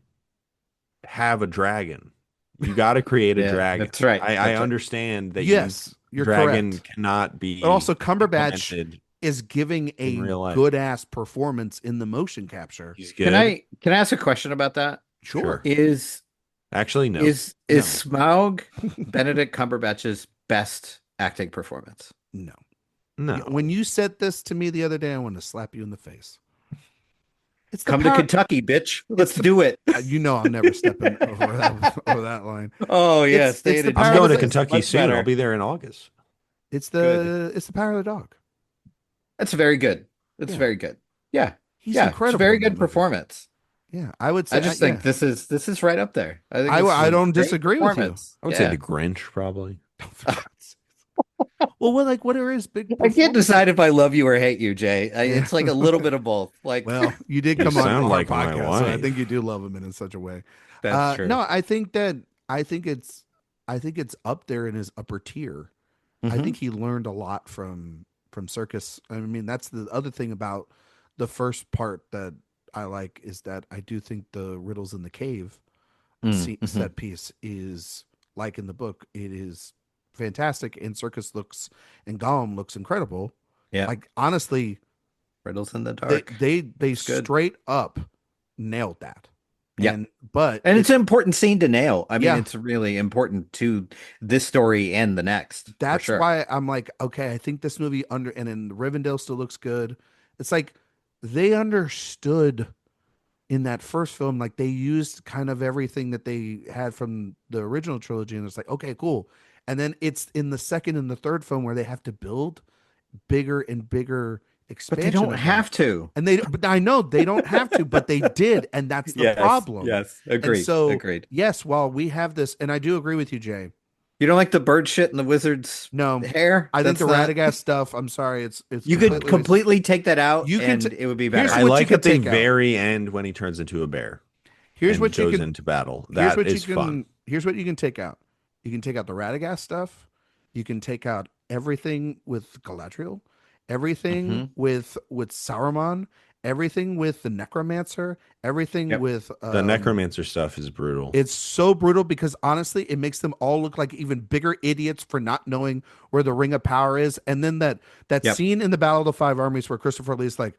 have a dragon. You got to create a Yeah, dragon. that's right. I That's right. understand that Yes, you're dragon correct. cannot be. But also Cumberbatch implemented. is giving in real a life. good ass performance in the motion capture. He's good. Can I ask a question about that? Sure. Is Actually, no. is Smaug Benedict Cumberbatch's best acting performance? No. no. When you said this to me the other day, I want to slap you in the face. It's the Come to power. Kentucky, bitch. Let's do it. You know, I'm never stepping over that line. Oh yeah, It's the I'm power going of to the, Kentucky much soon. I'll better. be there in August. Good. it's the power of the dog. That's very good. That's Yeah, very good. Yeah. he's Yeah. It's a incredible very in that good movie. performance. Yeah, I would I say, just yeah, think this is right up there. I think this is I a don't great disagree with you. performance. I would say Yeah. the Grinch, probably. For God's sakes. Well, what are his big I can't performances? decide if I love you or hate you, Jay. Yeah. It's like a little bit of both. Like Well, you did You come on sound our like my podcast, so I think you wife. do love him in such a way. that's true. No, I think it's up there in his upper tier. I Hmm. think he learned a lot from Circus. I mean, that's the other thing about the first part that I like is that I do think the riddles in the cave Mm-hmm. set piece is like in the book. It is fantastic, and Circus looks and Gollum looks incredible. Yeah. Like honestly, Riddles in the they dark. they It's good. straight up nailed that. Yeah. And but And it's an important scene to nail. I mean, yeah, it's really important to this story and the next, for that's sure. why I'm like, okay, I think this movie and then Rivendell still looks good. It's like they understood in that first film, like they used kind of everything that they had from the original trilogy, and it's like, okay, cool. And then it's in the second and the third film where they have to build bigger and bigger But they expansion don't of that. have to. And but I know they don't have to, but they did, and that's the Yes. problem. Yes. And Agreed. so, Agreed. yes, while we have this, and I do agree with you, Jay. You don't like the bird shit in the wizard's No, hair? I think That's the not. Radagast stuff. I'm sorry, it's You could completely. completely take that out You can. and it would be Here's better. I what you like can at the take out. very end when he turns into a bear Here's and what you goes can. into battle. Here's That what you is can. fun. Here's what you can take out. You can take out the Radagast stuff. You can take out everything with Galadriel, everything Mhm. with Saruman, everything with the Necromancer, everything Yep. with The necromancer stuff is brutal. It's so brutal because honestly, it makes them all look like even bigger idiots for not knowing where the Ring of Power is. And then that Yep. scene in the Battle of the Five Armies where Christopher Lee's like,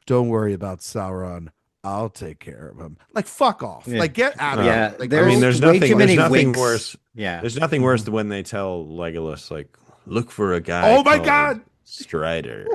"Don't worry about Sauron, I'll take care of him." Like, fuck off. Yeah. Like, get out of Yeah, here. Like, there's I mean, there's way nothing. too many There's nothing winks. worse. Yeah. There's nothing worse than when they tell Legolas, like, look for a guy. Oh my called God! Strider.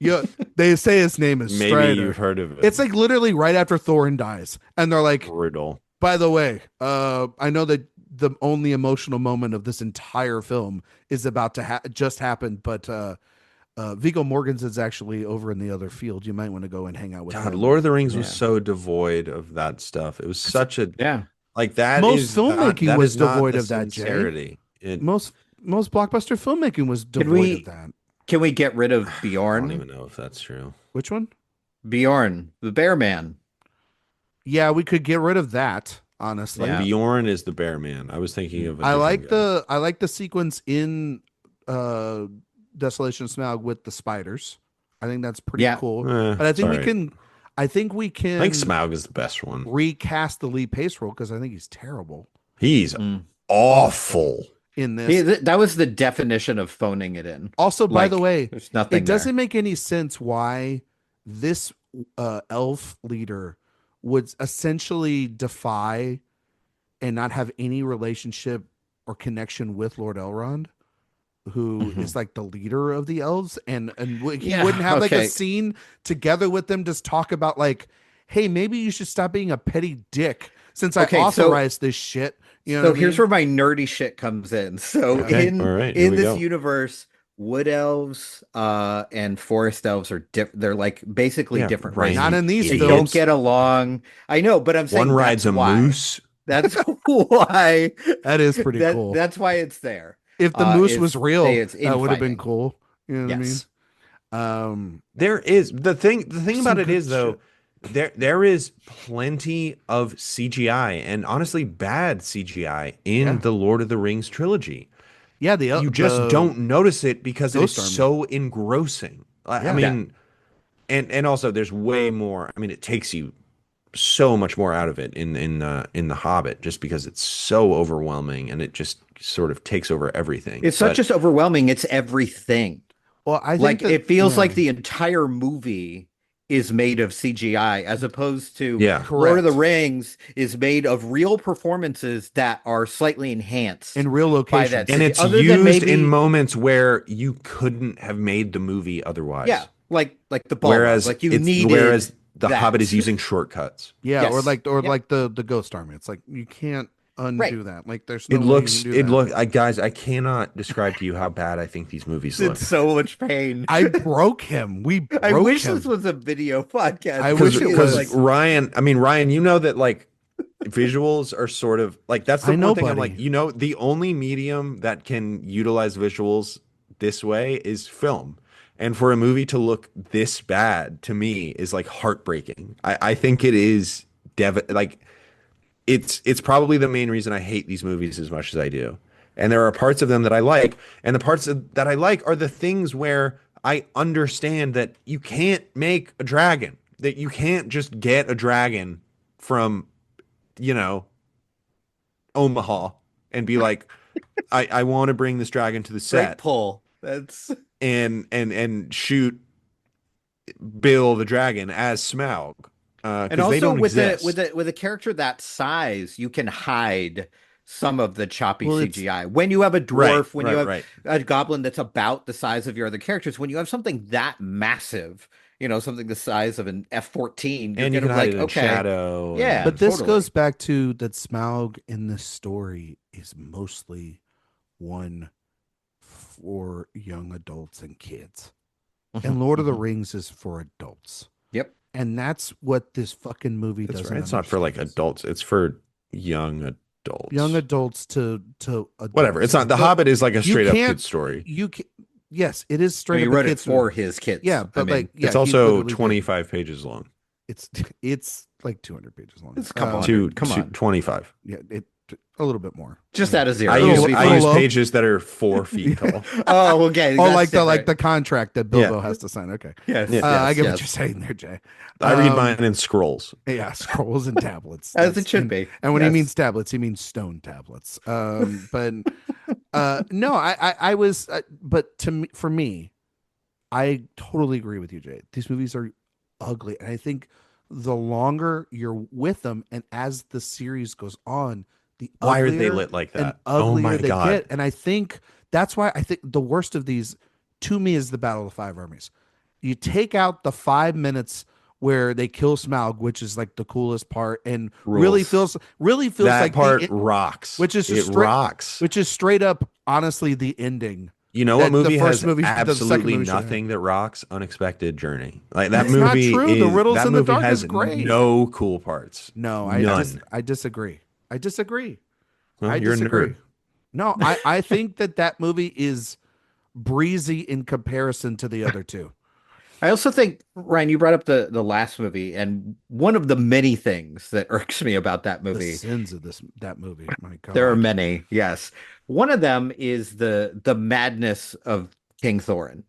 Yeah, they say his name is Maybe Strider. you've heard of it. It's like literally right after Thorin dies, and they're like, brutal. "By the way, I know that the only emotional moment of this entire film is about to just happen, but Viggo Mortensen is actually over in the other field. You might want to go and hang out with God, him." Lord of the Rings was Yeah. so devoid of that stuff. It was such a Yeah. like that. Most is filmmaking that was is not devoid the of that, Jay. sincerity. It, Most blockbuster filmmaking was Can devoid of that. Can we get rid of I don't Bjorn? even know if that's true. Which one? Bjorn, the bear man. Yeah, we could get rid of that. Honestly, Yeah. Bjorn is the bear man. I was thinking of a I different like guy. I like the sequence in uh Desolation of Smaug with the spiders. I think that's pretty Yeah. cool. Eh, But I think we sorry. can I think we I can think Smaug is the best one. recast the Lee Pace role because I think he's terrible He's Mm. awful. in this. That was the definition of phoning it in. Also, by Like, the way, there's nothing it doesn't there. make any sense why this elf leader would essentially defy and not have any relationship or connection with Lord Elrond, who is like the leader of the elves, and he Yeah, wouldn't have like a okay. scene together with them, just talk about like, hey, maybe you should stop being a petty dick since I Okay, so- authorized this shit. You know So what I here's mean? where my nerdy shit comes in. So Okay, in all right, here in we this go. universe, wood elves and forest elves are they're like basically Yeah, different right. races. Not in these They films. don't get along. I know, but I'm saying One rides that's a why. moose. That's why That is pretty cool. That's why it's there. If the moose is was real, it's that would have been infighting. cool. You know what Yes. I mean? There is the thing Some about it good is though, there is plenty of CGI and honestly bad CGI in Yeah. the Lord of the Rings trilogy. Yeah, You just don't notice it because it is Ghost Army. so engrossing. I Yeah. mean, and also there's way more. I mean, it takes you so much more out of it in the Hobbit just because it's so overwhelming and it just sort of takes over everything. It's not But- just overwhelming, it's everything. Well, I think Like that- it feels yeah. like the entire movie is made of CGI as opposed to Yeah. Lord of the Correct. Rings is made of real performances that are slightly enhanced. in real by locations. that and it's other than used maybe- in moments where you couldn't have made the movie otherwise. Yeah, like the ball. Whereas like you it's- needed whereas The Hobbit is using shortcuts. Yeah, or Yes. Yep. like the Ghost Army. It's like you can't Right. undo that. Like there's no way you can do that. Guys, I cannot describe to you how bad I think these movies In look. so much pain. I broke him. We broke I wish him. this was a video podcast. I wish it was. like Ryan, you know that like visuals are sort of like that's the I know, one thing I'm buddy. like, the only medium that can utilize visuals this way is film. And for a movie to look this bad to me is like heartbreaking. I think it is like it's probably the main reason I hate these movies as much as I do. And there are parts of them that I like, and the that I like are the things where I understand that you can't make a dragon, that you can't just get a dragon from, Omaha and be like, I want to bring this dragon to the great set pull. That's and shoot Bill the dragon as Smaug. and Because they also don't exist. with a character that size, you can hide some of the choppy Well, CGI. When you have a Right, dwarf, when you have right. a goblin that's about the size of your other characters, when you have something that massive, something the size of an F-14, you're And you gonna can be hide like, it in okay, shadow. yeah. But this totally. goes back to that Smaug in this story is mostly one for young adults and kids. And Lord of the Rings is for adults. Yep. And that's what this fucking movie That's doesn't right. It's not for like understand. adults. It's for young adults. Young adults to adults. Whatever. It's not. The Hobbit is like a You straight up can't- kid story. You can, yes, it is I straight mean, he up a wrote it kid's for movie. his kids. Yeah, I but mean, like, yeah, It's he also literally did- 25 pages long. It's like 200 pages long. Come on. To Come on. 25. Yeah, a little bit more. just add a zero. I little- use It'll be I fine. use low. pages that are 4 feet tall. Oh, okay. Oh, that's like different. the contract that Bilbo Yeah. has to sign. Okay. Yes, Yeah. yes, I get yes. what you're saying there, Jay. I read Um, mine in scrolls. Yeah, scrolls and tablets. As That's- it should and- be. And when he Yes. means tablets, he means stone tablets. But no, I was, but for me, I totally agree with you, Jay. These movies are ugly, and I think the longer you're with them, and as the series goes on, the Why are they uglier lit like and that? Oh uglier my they God. get. And I think that's why I think the worst of these, to me, is the Battle of the Five Armies. You take out the 5 minutes where they kill Smaug, which is like the coolest part, and really Rules. feels That like part the, rocks. which is it straight- rocks. which is straight up, honestly, the ending. You know that what the movie first has movie- the second absolutely movie should have. nothing that rocks? Unexpected Journey. Like that That's not movie true. is The Riddles that in the movie Dark has is great. no cool parts. No, None. I disagree. I disagree. Well, I you're disagree. a nerd. No, I think that movie is breezy in comparison to the other two. I also think, Ryan, you brought up the last movie, and one of the many things that irks me about that The movie, sins of that movie. My God. there are many, yes. One of them is the madness of King Thorin.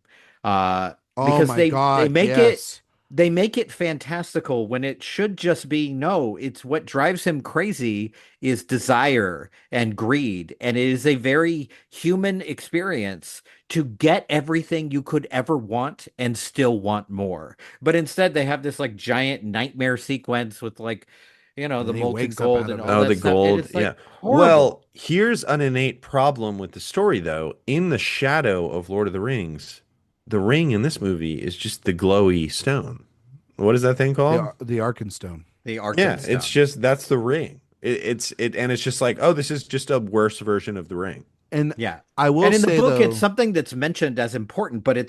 Oh Because my they God, make yes. they make it fantastical when it should just be no, it's what drives him crazy is desire and greed, and it is a very human experience to get everything you could ever want and still want more. But instead they have this like giant nightmare sequence with like the And he molten wakes up gold out and of all it. that The stuff. gold. It's like Yeah. horrible. Well, here's an innate problem with the story, though. In the shadow of Lord of the Rings, the ring in this movie is just the glowy stone. What is that thing called? The Arkenstone. the Yeah, Arkansas. it's just that's the ring. And it's just like, oh, this is just a worse version of the ring. And yeah. I will And in the say book, though, it's something that's mentioned as important, but he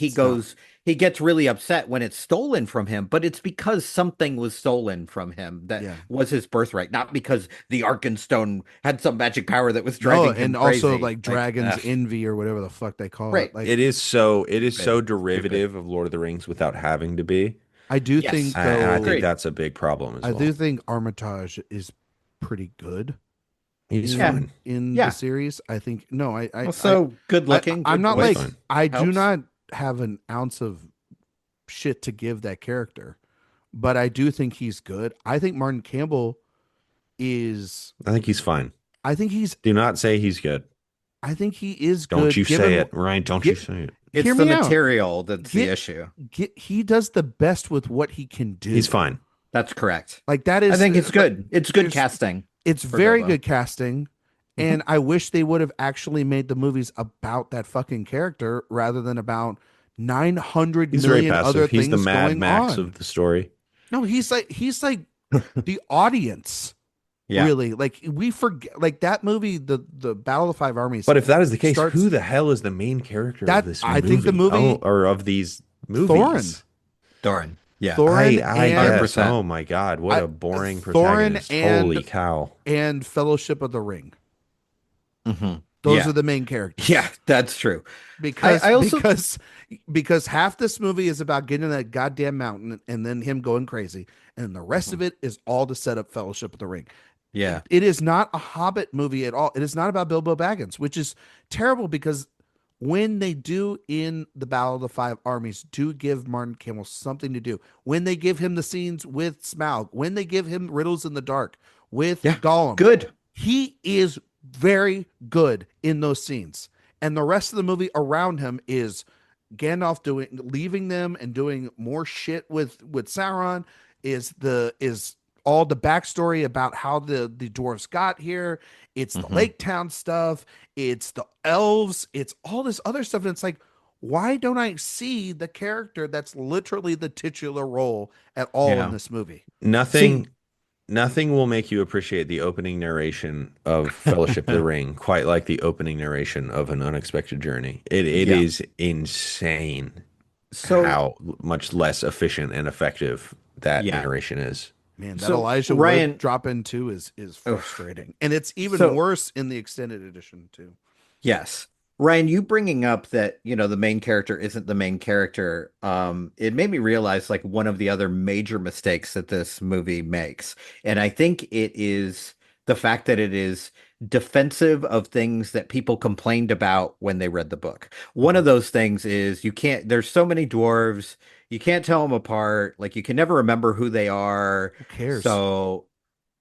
It's goes, he gets really upset when it's stolen from him, but it's because something was stolen from him that Yeah. was his birthright, not because the Arkenstone had some magic power that was no, driving him and also crazy. like Dragon's ugh. Envy or whatever the fuck they call Right. it. Like It is so Stupid. derivative of Lord of the Rings without having to be. I do Yes. think And I though, think Agreed. that's a big problem as I well. do think Armitage is pretty good He's in, fine. in Yeah. the series. I think no, I Also good looking. I'm good not voice. like fine. I do Helps. not have an ounce of shit to give that character, but I do think he's good. I think Martin Campbell is. I think he's fine. I think he's. Do not say he's good. I think he is Don't good. you given say it, Ryan. Don't you get- say it. It's Hear the me out. material that's the Get- issue. He does the best with what he can do. He's fine. That's correct. Like that is. I think it's good. It's good there's- casting. It's for very Bilbo. good casting, and I wish they would have actually made the movies about that fucking character rather than about 900 He's very million passive. other He's things the Mad going Max on. of the story. No, he's like the audience. Yeah. Really, like we forget, like that movie, the Battle of the Five Armies But if that is the case, starts who the hell is the main character of that this I think the movie? Oh, movie or of these Thorin, movies? Doran. Yeah. Thorin I and guess. 100%. Oh my God, what I, a boring Thorin protagonist. Holy and cow. Fellowship of the Ring. Hmm. Those Yeah. are the main characters. Yeah, that's true. because I also, because half this movie is about getting to that goddamn mountain and then him going crazy, and the rest Mhm. of it is all to set up Fellowship of the Ring. Yeah. It is not a Hobbit movie at all. It is not about Bilbo Baggins, which is terrible because when they do in the Battle of the Five Armies, do give Martin Campbell something to do. When they give him the scenes with Smaug, when they give him Riddles in the Dark with Yeah. Gollum, Good. he is very good in those scenes. And the rest of the movie around him is Gandalf leaving them and doing more shit with Sauron. Is all the backstory about how the dwarves got here. It's the Hmm. Lake Town stuff. It's the elves. It's all this other stuff. And it's like, why don't I see the character that's literally the titular role at all in Yeah. this movie? Nothing See, nothing will make you appreciate the opening narration of Fellowship of the Ring quite like the opening narration of An Unexpected Journey. It yeah. is insane So, how much less efficient and effective that yeah. narration is. Man, that So, Elijah Wood Ryan, drop in too is oof. frustrating, and it's even So, worse in the extended edition too. yes. Ryan, you bringing up that, the main character isn't the main character, it made me realize like one of the other major mistakes that this movie makes. And I think it is the fact that it is defensive of things that people complained about when they read the book. One of those things is there's so many dwarves, you can't tell them apart, like you can never remember who they are. Who cares? So,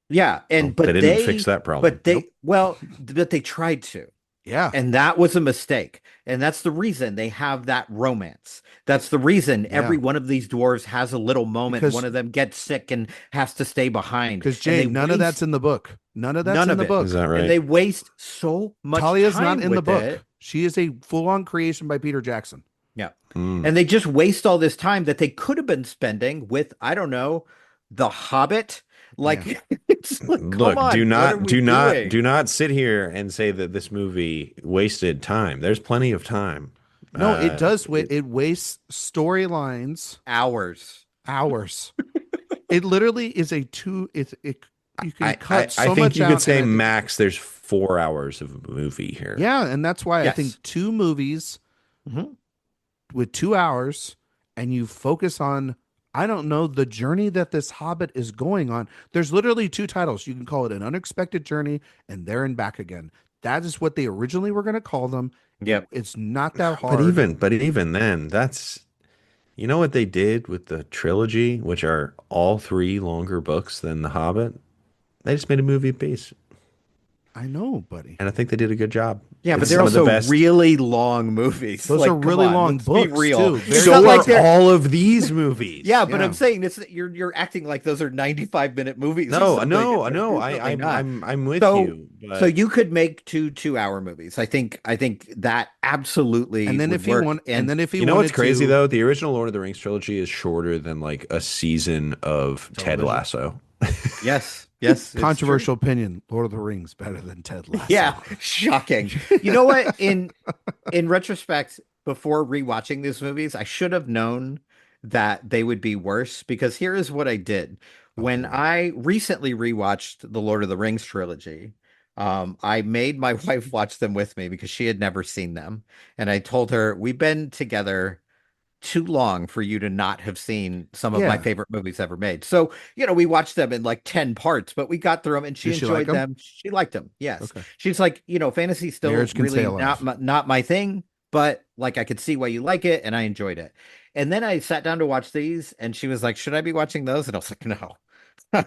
yeah, Well, they didn't fix that problem. Nope. but they tried to. Yeah, And that was a mistake. And that's the reason they have that romance. That's the reason yeah. every one of these dwarves has a little moment. Because One of them gets sick and has to stay behind. And they Jane, none of that's waste in the book. None of that's none in of the it. Is book. that And right? they waste so much Talia's not time in the with it. book. She is a full-on creation by Peter Jackson. Yeah. Mm. And they just waste all this time that they could have been spending with, I don't know, The Hobbit. Like, Yeah. it's like, come Look, on, what are we doing? do not sit here and say that this movie wasted time. There's plenty of time. No, it does. It- It wastes storylines Hours. hours. It literally is a two. It you can I cut I so think much you out. could And say I think, max there's 4 hours of a movie here. yeah, and that's why I Yes. think two movies Mhm. with 2 hours, and you focus on, I don't know, the journey that this Hobbit is going on. There's literally two titles. You can call it An Unexpected Journey and There and Back Again. That is what they originally were going to call them. Yep. It's not that But hard. even then, that's you know what they did with the trilogy, which are all three longer books than The Hobbit? They just made a movie piece. I know, buddy. And I think they did a good job. Yeah, but It's they're some of the also best. really long movies. Those Like, are come really on, long let's be books, real. too. It's Very So not long. like are they're all of these movies. yeah, but Yeah. I'm saying it's you're acting like those are 95-minute movies or No, something. no, and no. they're really I'm not. I'm with So you. so But you could make two-hour movies. I think that absolutely And then would if he work. want, and And then if he you know what's wanted crazy to, though? The original Lord of the Rings trilogy is shorter than like a season of Ted Television. Lasso. yes, it's controversial opinion, Lord of the Rings better than Ted true. Lasso. Yeah, shocking. You know what? In retrospect, before rewatching these movies, I should have known that they would be worse because here is what I did. Oh, When boy. I recently rewatched the Lord of the Rings trilogy, I made my wife watch them with me because she had never seen them. And I told her, we've been together too long for you to not have seen some of my Yeah. favorite movies ever made. So, we watched them in like 10 parts, but we got through them and she Did she like enjoyed them? them. She liked them. Yes. Okay. She's like, fantasy's still Marriage can stay really alive. not my thing, but like I could see why you like it and I enjoyed it. And then I sat down to watch these and she was like, "Should I be watching those?" And I was like, "No.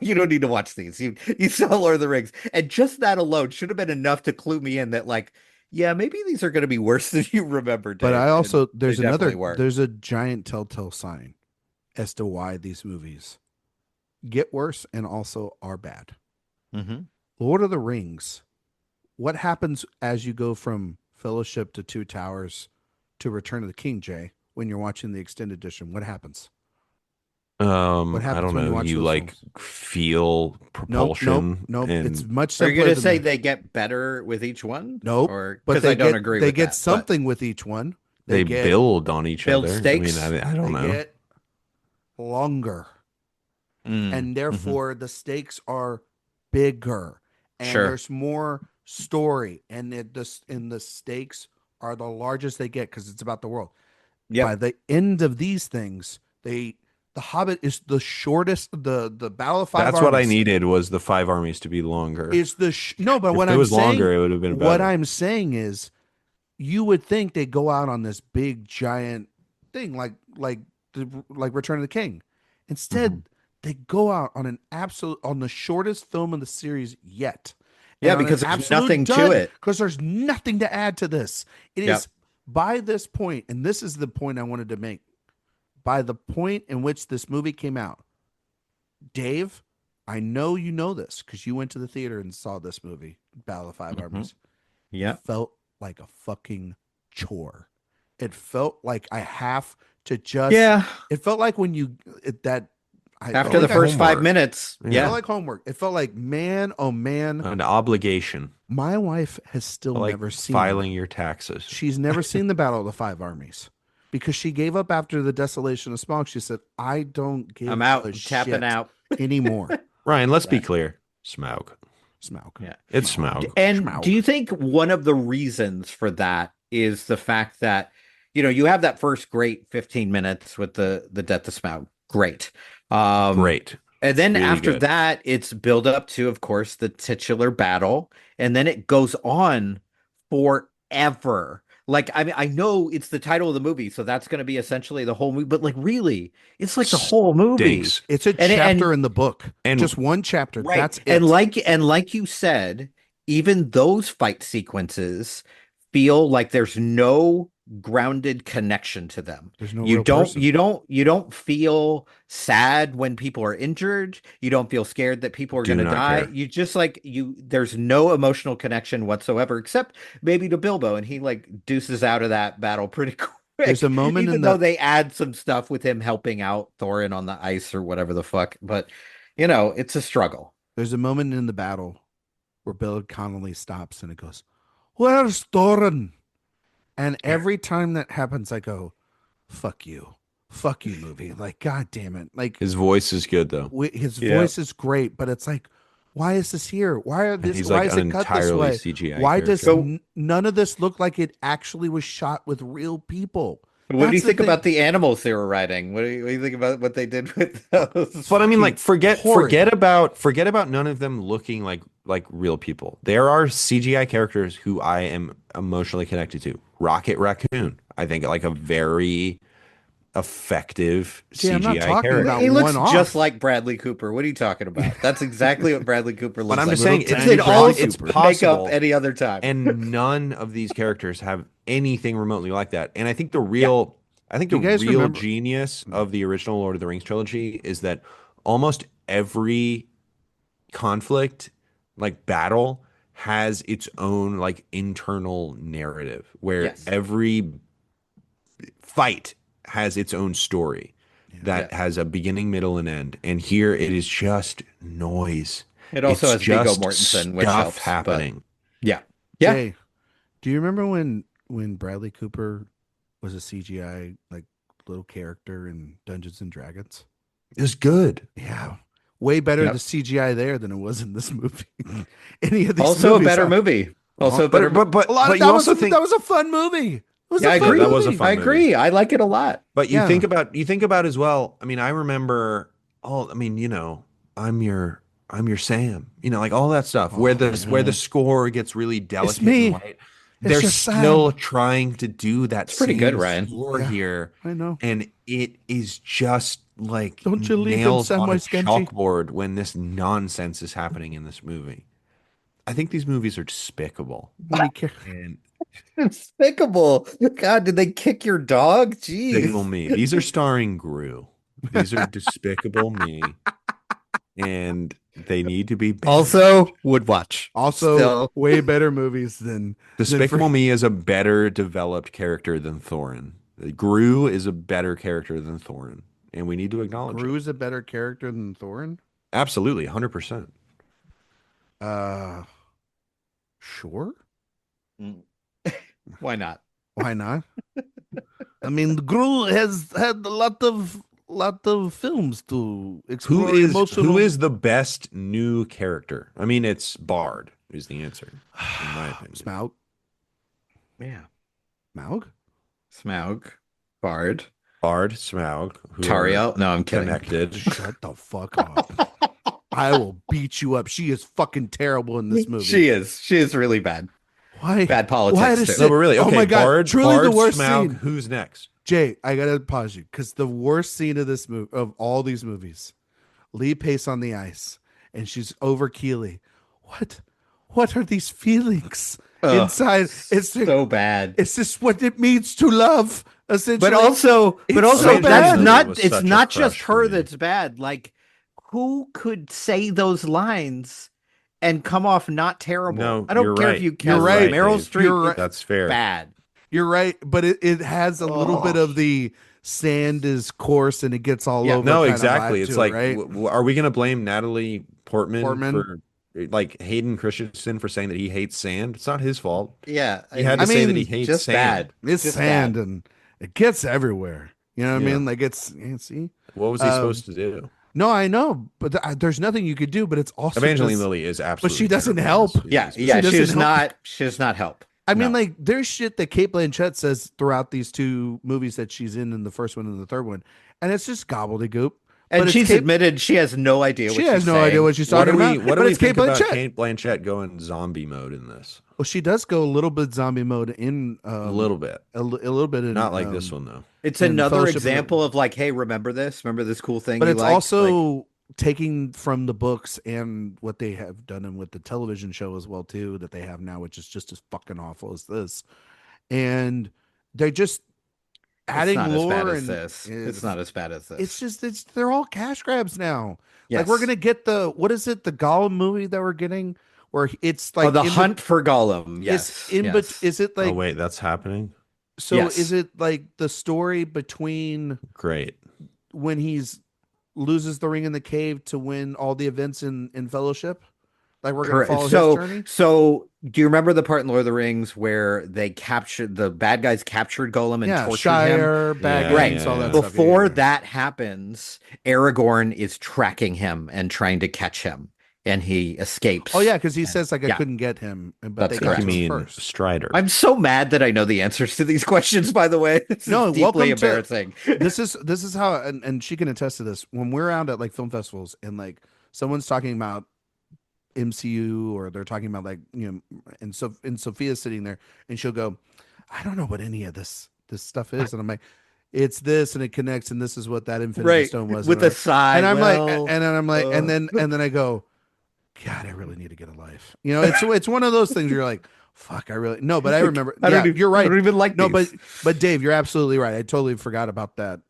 You don't need to watch these. You saw Lord of the Rings." And just that alone should have been enough to clue me in that like, yeah, maybe these are going to be worse than you remember, But Dave. I And also they definitely were. there's a giant telltale sign as to why these movies get worse and also are bad. Mm-hmm. Lord of the Rings, what happens as you go from Fellowship to Two Towers to Return of the King, Jay, when you're watching the extended edition? What happens? What I happens don't when you know. watch You those like films? feel Nope, nope, propulsion nope. It's and much Are you simpler going to than say that. they get better with each one? Nope. Or But because I don't agree they with get that, but something with each one. They they get build on each build other. I mean, stakes. I don't they know. get longer, and Hmm. therefore the stakes are bigger, and Sure. there's more story, and the stakes are the largest they get because it's about the world. By Yep. the end of these things, the Hobbit is the shortest. The Battle of Five That's what I Armies needed was the Five Armies to be longer. is no. But If it was longer, it would have been what better. I'm saying is, you would think they go out on this big giant thing like Return of the King. Hmm. Instead, they go out on the shortest film of the series yet, and Yeah, on an because there's absolute nothing to dud it. because there's nothing to add to this. It Yep. is by this point, and this is the point I wanted to make. By the point in which this movie came out, Dave, I know you know this because you went to the theater and saw this movie, Battle of Five Hmm. Armies. It Yep. felt like a fucking chore. It felt like I have to just. Yeah. It felt like when you that. I Felt After the like think I. first five homework. minutes. It felt Yeah. Yeah, like homework. It felt like man, oh man. an obligation, My wife has still like never seen. filing your taxes. She's never seen the Battle of the Five Armies because she gave up after the Desolation of Smaug. She said, "I don't I'm give out. a I'm tapping shit out. anymore." Ryan, let's be Right. clear. Smaug. Smaug, Yeah. It's Smaug, Smaug. And do Smaug. you think one of the reasons for that is the fact that, you have that first great 15 minutes with the death of Smaug. Great. Um, Great. and then Really after good. that, it's build up to, of course, the titular battle, and then it goes on forever. Like, I mean, I know it's the title of the movie, so that's going to be essentially the whole movie, but like, really, it's like the whole movie. Stinks. It's a And chapter in the book, And just one chapter. right. That's And it. like you said, even those fight sequences feel like there's no grounded connection to them. There's no You real don't person. you don't you don't feel sad when people are injured. You don't feel scared that people are going do to not die. care. You just like you there's no emotional connection whatsoever except maybe to Bilbo, and he like deuces out of that battle pretty There's a quick, moment in even though the they add some stuff with him helping out Thorin on the ice or whatever the fuck. But it's a struggle. there's a moment in the battle where Bill Connolly stops and it goes, "Where's Thorin?" And every time that happens, I go, fuck you, movie. Like, god damn it. Like, His voice is good though. his Yeah. voice is great, but it's like, why is this here? And he's Why like is an it cut this entirely way? CGI Why does character. So none of this look like it actually was shot with real people? what do you That's the think thing. about the animals they were riding? What do you think about what they did with those? But I mean, like, Horrid. forget about none of them looking like real people. There are CGI characters who I am emotionally connected to. Rocket Raccoon, I think, like a very effective Jay, I'm not CGI talking character. about He looks one just off. like Bradley Cooper. What are you talking about? That's exactly what Bradley Cooper But looks I'm like. just Little saying It's tiny in all Bradley it's Cooper. makeup possible, any other time. and none of these characters have anything remotely like that. And Yeah. I think Do the you guys real remember? genius of the original Lord of the Rings trilogy is that almost every conflict, like battle, has its own like internal narrative where Yes. every fight has its own story that Yes. has a beginning, middle, and end. And here it is just noise. It also It's has Viggo just Mortensen, which stuff helps. But happening. yeah. Yeah. Jay, do you remember when Bradley Cooper was a CGI like little character in Dungeons and Dragons? It's good. Yeah. Way better the Yep. CGI there than it was in this movie. Any of these Also a movies better have- movie. Also a But better but but A lot but of you also think that was a fun movie. It was Yeah, a I fun agree. that was a movie. fun I movie. agree. I like it a lot. But Yeah. you think about as well. I mean, I remember all. I mean, I'm your Sam. Like all that stuff Oh, where the score gets really delicate me. and light. It's They're just still Sam. trying to do that It's pretty good, same Ryan. score Yeah. here, I know. and it is just like Don't you leave him, nails on a Samwise Gamgee. chalkboard when this nonsense is happening in this movie. I think these movies are despicable. When he ca- And Despicable. God, did they kick your dog? Despicable Jeez. Me. These are starring Gru. These are Despicable Me, and they need to be banned. Also, would watch. Also, Still. way better movies than Despicable Me is a better developed character than Thorin. Gru is a better character than Thorin and we need to acknowledge it. Gru's a better character than Thorin? Absolutely, 100%. Sure. Why not? Why not? I mean, Gru has had a lot of films to explore. Who is the best new character? I mean, it's Bard is the answer, in my opinion. Smaug? Yeah. Smaug? Bard, Smaug, who Tauriel. are No, I'm kidding. connected. Shut the fuck up. I will beat you up. She is fucking terrible in this movie. She is. She is really bad. Why? Bad politics. Why does too. No, but really, okay, Oh my God, Bard, truly the worst Smaug, scene. who's next? Jay, I gotta pause you because the worst scene of this movie, of all these movies, Lee Pace on the ice, and she's over Keeley. What are these feelings inside? It's so bad. Is this what it means to love? Essentially, But also so that's bad. not. Was It's such a not just crush for her me. that's bad. Like, who could say those lines and come off not terrible? No, I don't you're care right. if you You're cast right, Meryl Dave. Streep. You're right. That's fair. Bad. You're right, but it has a little bit of the sand is coarse and it gets all over. No, kind of exactly. vibe It's to like, it, right? are we going to blame Natalie Portman Portman? for like Hayden Christensen for saying that he hates sand? It's not his fault. Yeah, He had to I say that mean, he hates just sand. bad. It's Just sand bad. and it gets everywhere. You know what I Yeah. mean? Like see. What was he supposed to do? No, I know, but there's nothing you could do. But it's also Evangeline just- Lilly is absolutely. she doesn't terrible in this help. movie. Yeah, She yeah. She doesn't help. does not help. I mean, No. like, there's shit that Kate Blanchett says throughout these two movies that she's in the first one and the third one, and it's just gobbledygook. And But it's she's Kate- admitted she has no idea. She what has she's no saying. idea what she's What talking do we about. What do but we it's Kate think about Blanchett. Kate Blanchett going zombie mode in this? Well, she does go a little bit zombie mode in A little bit, a little bit in not like this one though. It's in another Fellowship of the- example of like, hey, remember this? Remember this cool thing? But you it's liked? also taking from the books and what they have done and with the television show as well too that they have now, which is just as fucking awful as this. And they're just adding it's not lore as bad as and this. It's not as bad as this. It's just they're all cash grabs now. Yes. Like we're gonna get the what is it, the Gollum movie that we're getting where it's like the in hunt for Gollum. Yes. It's in yes. is it like Oh wait, that's happening. so Yes. is it like the story between Great. when he's loses the ring in the cave to win all the events in Fellowship? Like we're gonna Correct. follow So, his journey? so do you remember the part in Lord of the Rings where they captured the bad guys captured Gollum and Yeah, tortured him? Shire, Yeah, Baggins, yeah, all that yeah. stuff. Before Yeah. that happens, Aragorn is tracking him and trying to catch him, and he escapes. Oh yeah, because he says like I Yeah. couldn't get him, but That's they I got think you him mean first. Strider. I'm so mad that I know the answers to these questions. By the way, this No, is welcome deeply to- embarrassing. This is how and she can attest to this. When we're out at like film festivals and like someone's talking about MCU or they're talking about like and Sophia's sitting there and she'll go, I don't know what any of this stuff is, and I'm like, it's this and it connects and this is what that Infinity Right, Stone was with and a sigh. and I'm well, like and then I'm like and then I go, God, I really need to get a life. It's one of those things where you're like, fuck, I really no, but I remember. I don't even, you're right. I don't even like No, these. but Dave, you're absolutely right. I totally forgot about that.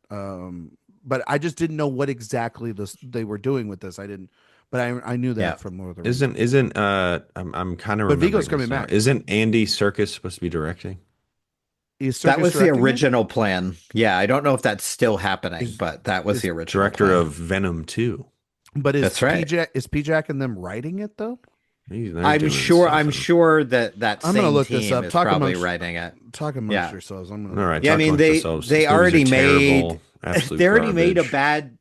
But I just didn't know what exactly they were doing with this. I didn't, but I knew that Yeah. from Lord of the Rings. Isn't I'm kind of But Viggo's remembering coming this now. back. Isn't Andy Serkis supposed to be directing? Is That Serkis was the directing it? original plan. Yeah, I don't know if that's still happening, but that was the original Director plan. of Venom 2. But That's right. Is P-Jack and them writing it though? They're I'm doing sure. I'm something. sure that I'm same gonna look team this up. is Talk probably amongst- writing it. Talk amongst Yeah. yourselves. I'm All gonna. right. Yeah, I talk mean, amongst they- yourselves. they These movies already are made- terrible, absolute They already made a garbage. bad,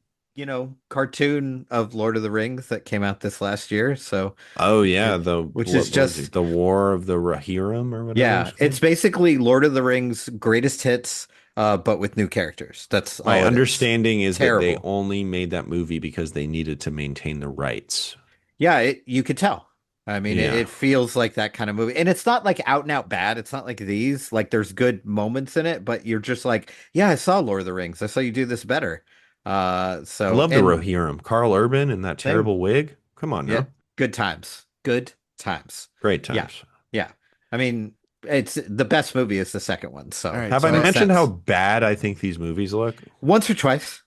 cartoon of Lord of the Rings that came out this last year. So Oh yeah, which what is was just- it? The War of the Rohirrim or whatever. yeah, it's basically Lord of the Rings greatest hits, but with new characters. That's all my it is. understanding is that they Terrible. only made that movie because they needed to maintain the rights. Yeah, you could tell. I mean, Yeah. it feels like that kind of movie, and it's not like out and out bad. It's not like these. Like, there's good moments in it, but you're just like, yeah, I saw Lord of the Rings. I saw you do this better. So I love the and- Rohirrim. Carl Urban in that Same. terrible wig. Come on, Yeah, now. good times. Good times. Great times. Yeah. I mean, it's the best movie is the second one. So All right, Have so I makes mentioned sense. how bad I think these movies look? Once or twice?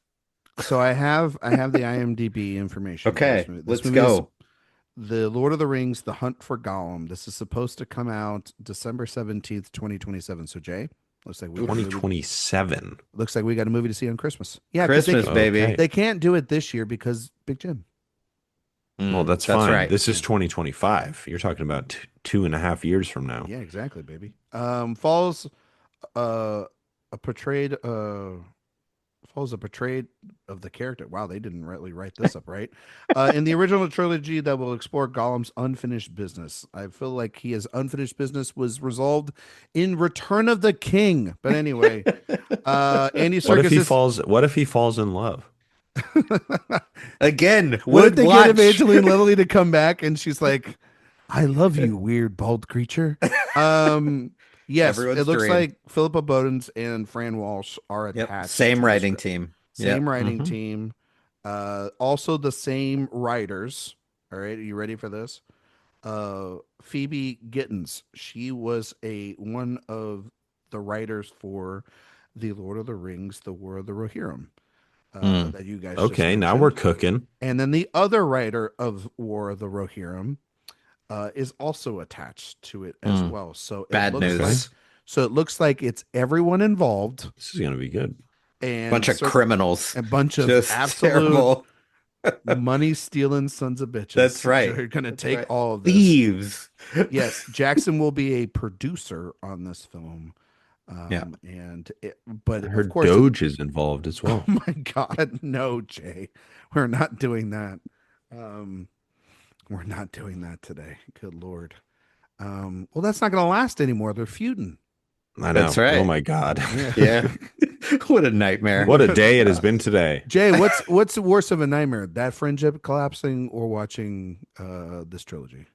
So I have the IMDb information. for Okay, this movie. This let's movie is go. The Lord of the Rings: The Hunt for Gollum. This is supposed to come out December 17th, 2027. So Jay, Looks like we got a movie. 2027. Looks like we got a movie to see on Christmas. Yeah, because Christmas, baby. Okay. they can't do it this year because Big Jim. Well, that's That's fine. right. This is 2025. You're talking about 2.5 years from now. Yeah, exactly, baby. Falls a portrayed follows a portrait of the character. Wow, they didn't really write this up right. In the original trilogy that will explore Gollum's unfinished business. I feel like his unfinished business was resolved in Return of the King. But anyway, Andy What if Serkis he is falls? What if he falls in love? Again, what if would they watch. get Evangeline Lilly to come back and she's like, I love you, weird bald creature. Yes, Everyone's it looks dream. like Philippa Bowdens and Fran Walsh are Yep. attached. Same to the writing script. team. Same Yep. writing Mhm. team. Also the same writers. All right, are you ready for this? Phoebe Gittins. She was one of the writers for The Lord of the Rings, The War of the Rohirrim, that you guys just Okay, now we're mentioned. cooking. And then the other writer of War of the Rohirrim is also attached to it as Mm. well. So it Bad looks news. like it looks like it's everyone involved This is gonna be good. and Bunch of criminals. a bunch of Just absolute terrible. money stealing sons of bitches. That's right. They're gonna That's take right. all of this. Thieves. Yes, Jackson will be a producer on this film. Yeah. But I heard of course, Doge is involved as well. oh my God, no, Jay, we're not doing that. We're not doing that today. Good Lord. Well, that's not going to last anymore. They're feuding. I know. That's right. Oh my God. Yeah. What a nightmare. What a day it has been today. Jay, what's worse of a nightmare? That friendship collapsing or watching this trilogy?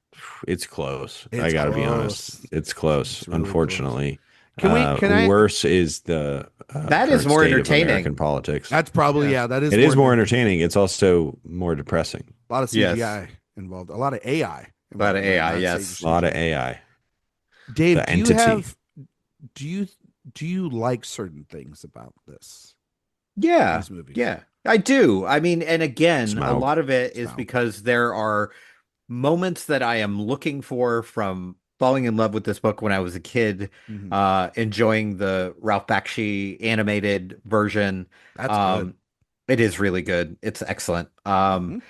It's close. I It's gotta be close. honest. It's close. It's really Unfortunately. Can I? Worse is the That is current more state of entertaining. American politics. That's probably Yeah. that is. It is more entertaining. It's also more depressing. A lot of Yes. CGI involved. A lot of AI. A lot of involved, AI, not yes. A lot of CGI. AI. Dave, The do you entity. have? Do you like certain things about this? Yeah. These movies. Yeah. I do. I mean, and again, a Smaug. lot of it is Smaug. because there are moments that I am looking for from falling in love with this book when I was a kid, Mhm. enjoying the Ralph Bakshi animated version. That's good. It is really good. It's excellent. Mhm.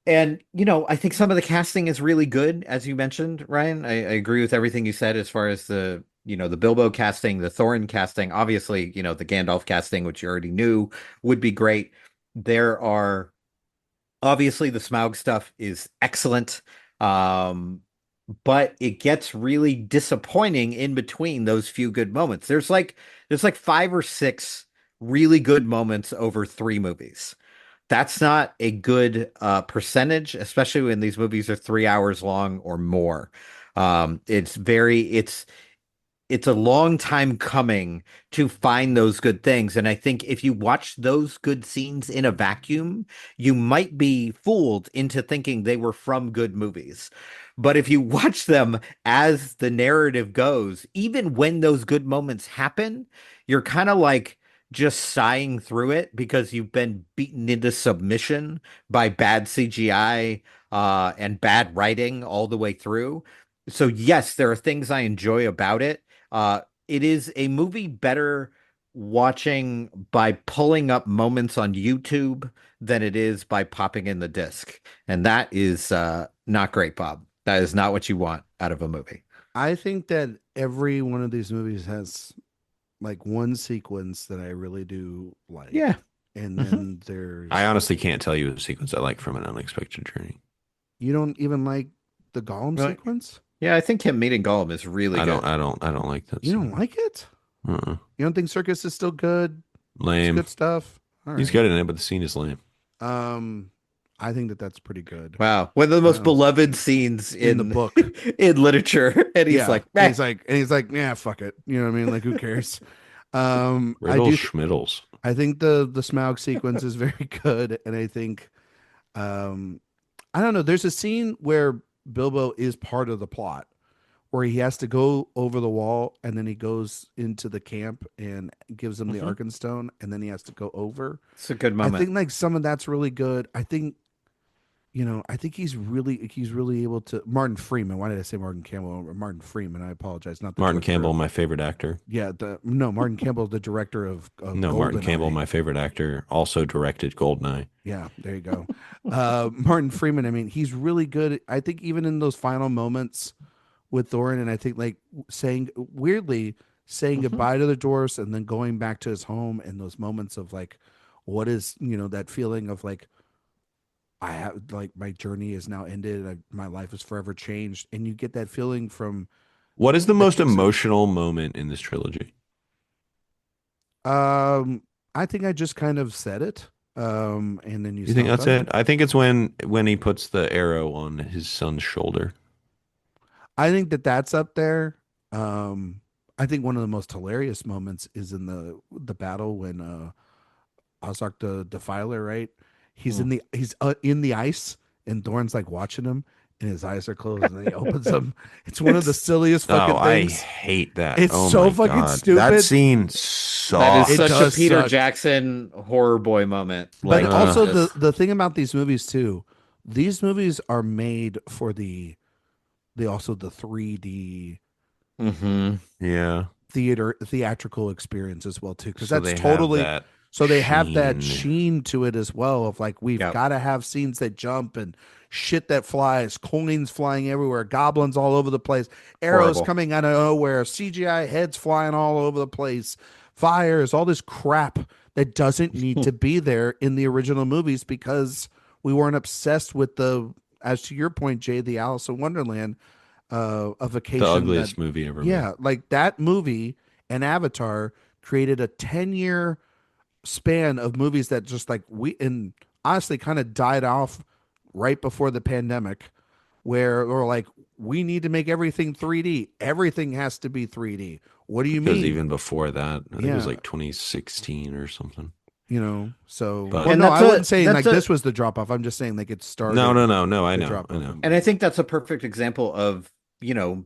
And I think some of the casting is really good, as you mentioned, Ryan. I agree with everything you said as far as the Bilbo casting, the Thorin casting. Obviously, the Gandalf casting, which you already knew would be great. There are obviously the Smaug stuff is excellent. But it gets really disappointing in between those few good moments. There's like 5 or 6 really good moments over 3 movies. That's not a good percentage, especially when these movies are 3 hours long or more. It's a long time coming to find those good things. And I think if you watch those good scenes in a vacuum, you might be fooled into thinking they were from good movies. But if you watch them as the narrative goes, even when those good moments happen, you're kind of like just sighing through it because you've been beaten into submission by bad CGI and bad writing all the way through. So yes, there are things I enjoy about it. It is a movie better watching by pulling up moments on YouTube than it is by popping in the disc. And that is not great, Bob. That is not what you want out of a movie. I think that every one of these movies has like one sequence that I really do like. Yeah. And then there's I honestly can't tell you a sequence I like from an unexpected journey. you don't even like the Gollum Really? sequence? Yeah, I think him meeting Gollum is really I good. don't like that. You don't sequence. like it? Uh-uh. You don't think Circus is still good? It's Lame. good stuff. All He's right. good in it, but the scene is lame. I think that's pretty good. Wow, one of the most Um, beloved scenes in the book. in literature, and he's Yeah. like, And "Meh." he's like, yeah, fuck it. You know what I mean? Like, who cares? I Riddle do. Schmiddles. I think the Smaug sequence is very good, and I think, I don't know. There's a scene where Bilbo is part of the plot, where he has to go over the wall, and then he goes into the camp and gives them the Mhm. Arkenstone, and then he has to go over. It's a good I moment. think like some of that's really good. I think I think he's really able to. Martin Freeman. Why did I say Martin Campbell? Martin Freeman. I apologize. Not the Martin director Campbell, of. my favorite actor. Yeah, no, Martin Campbell, the director of No, Martin Campbell, GoldenEye. my favorite actor, also directed Goldeneye. Yeah, there you go. Martin Freeman. I mean, he's really good. I think even in those final moments with Thorin, and I think like saying Mhm. goodbye to the dwarfs and then going back to his home, and those moments of like, what is that feeling of like I have like my journey is now ended, my life is forever changed, and you get that feeling from What is the that most kicks in. emotional moment in this trilogy? Um, I think I just kind of said it. And then you You think stopped that's on it. it? I think it's when he puts the arrow on his son's shoulder. I think that's up there. Um, I think one of the most hilarious moments is in the battle when Ozark the Defiler, right? Mm. He's in the ice, and Thorn's like watching him, and his eyes are closed, and then he opens them. It's one of the It's silliest Oh, fucking I things. hate that. It's Oh so my fucking God. That stupid. scene that is It such a does sucks. Peter suck. Jackson horror boy moment. But Like also Uh, the thing about these movies too, these movies are made for the 3D mhm. yeah. theatrical experience as well too, because So that's they have totally. that So they have that sheen. sheen to it as well of like we've Yep. got to have scenes that jump and shit that flies, coins flying everywhere, goblins all over the place, arrows Horrible. coming out of nowhere, CGI heads flying all over the place, fires, all this crap that doesn't need to be there in the original movies because we weren't obsessed with as to your point, Jay, the Alice in Wonderland, a The vacation that, ugliest movie ever made. yeah, like that movie and Avatar created a 10-year span of movies that just like we and honestly kind of died off right before the pandemic, where we're like, we need to make everything 3D. Everything has to be 3D. What do you Because mean? even before that, I think it was Yeah, like 2016 or something. so well, But And no, that's I a wasn't saying that's like a this was the drop off. I'm just saying like it no, started no, no, no. I the know. drop I off know. of and I movies. think that's a perfect example of,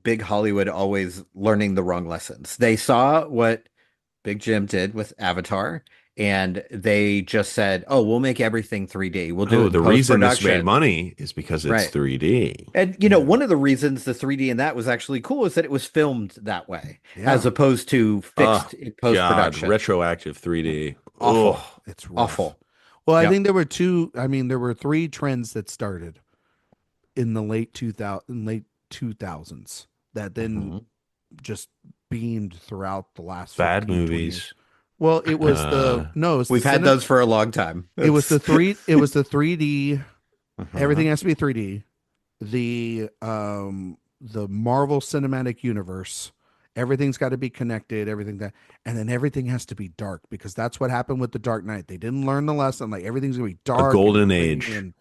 big Hollywood always learning the wrong lessons. They saw what Big Jim did with Avatar, and they just said, "Oh, we'll make everything 3D. We'll do it Oh, in the reason this made post-production." money is because it's Right. 3D. And Yeah, one of the reasons the 3D in that was actually cool is that it was filmed that way, as yeah, opposed to Oh fixed in God, post-production. retroactive 3D. Awful. Oh, it's rough. Awful. Well, I Yep. think there were two. I mean, there were three trends that started in the late 2000s that then Mhm. just beamed throughout the last bad 15, 20 years. movies. Well, it was Uh, We've had those for a long time. It's it was the 3D. Everything Mhm. has to be 3D. The Marvel Cinematic Universe. Everything's got to be connected, everything that, and then everything has to be dark because that's what happened with the Dark Knight. They didn't learn the lesson. Like everything's gonna be a dark and golden gritty, age. and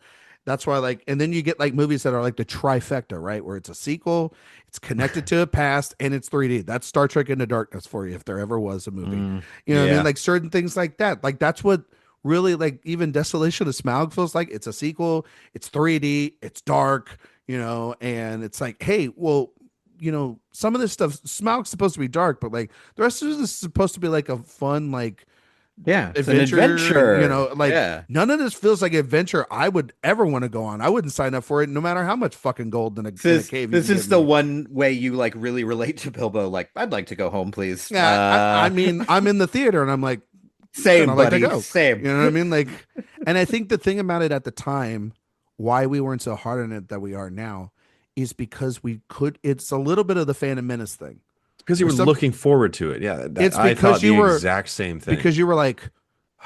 that's why like, and then you get like movies that are like the trifecta, right? Where it's a sequel, it's connected to a past, and it's 3D. That's Star Trek Into Darkness for you, if there ever was a movie. Mm, You know what I mean? yeah. Like certain things like that. Like that's what really like even Desolation of Smaug feels like. It's a sequel, it's 3D, it's dark, and it's like, hey, well, some of this stuff, Smaug's supposed to be dark, but like the rest of this is supposed to be like a fun, like Yeah, it's an adventure, and adventure. like Yeah. none of this feels like adventure I would ever want to go on. I wouldn't sign up for it, no matter how much fucking gold in a This cave you this can give is the me. one way you like really relate to Bilbo. Like, I'd like to go home, please. Yeah, I mean, I'm in the theater and I'm like, shit, Same, I'd like to buddy. go. Same. You know what I mean? Like, and I think the thing about it at the time, why we weren't so hard on it that we are now, is because we could. It's a little bit of the Phantom Menace thing. Because you Or were some. looking forward to it. Yeah, It's I thought because the you were exact same thing. because you were like,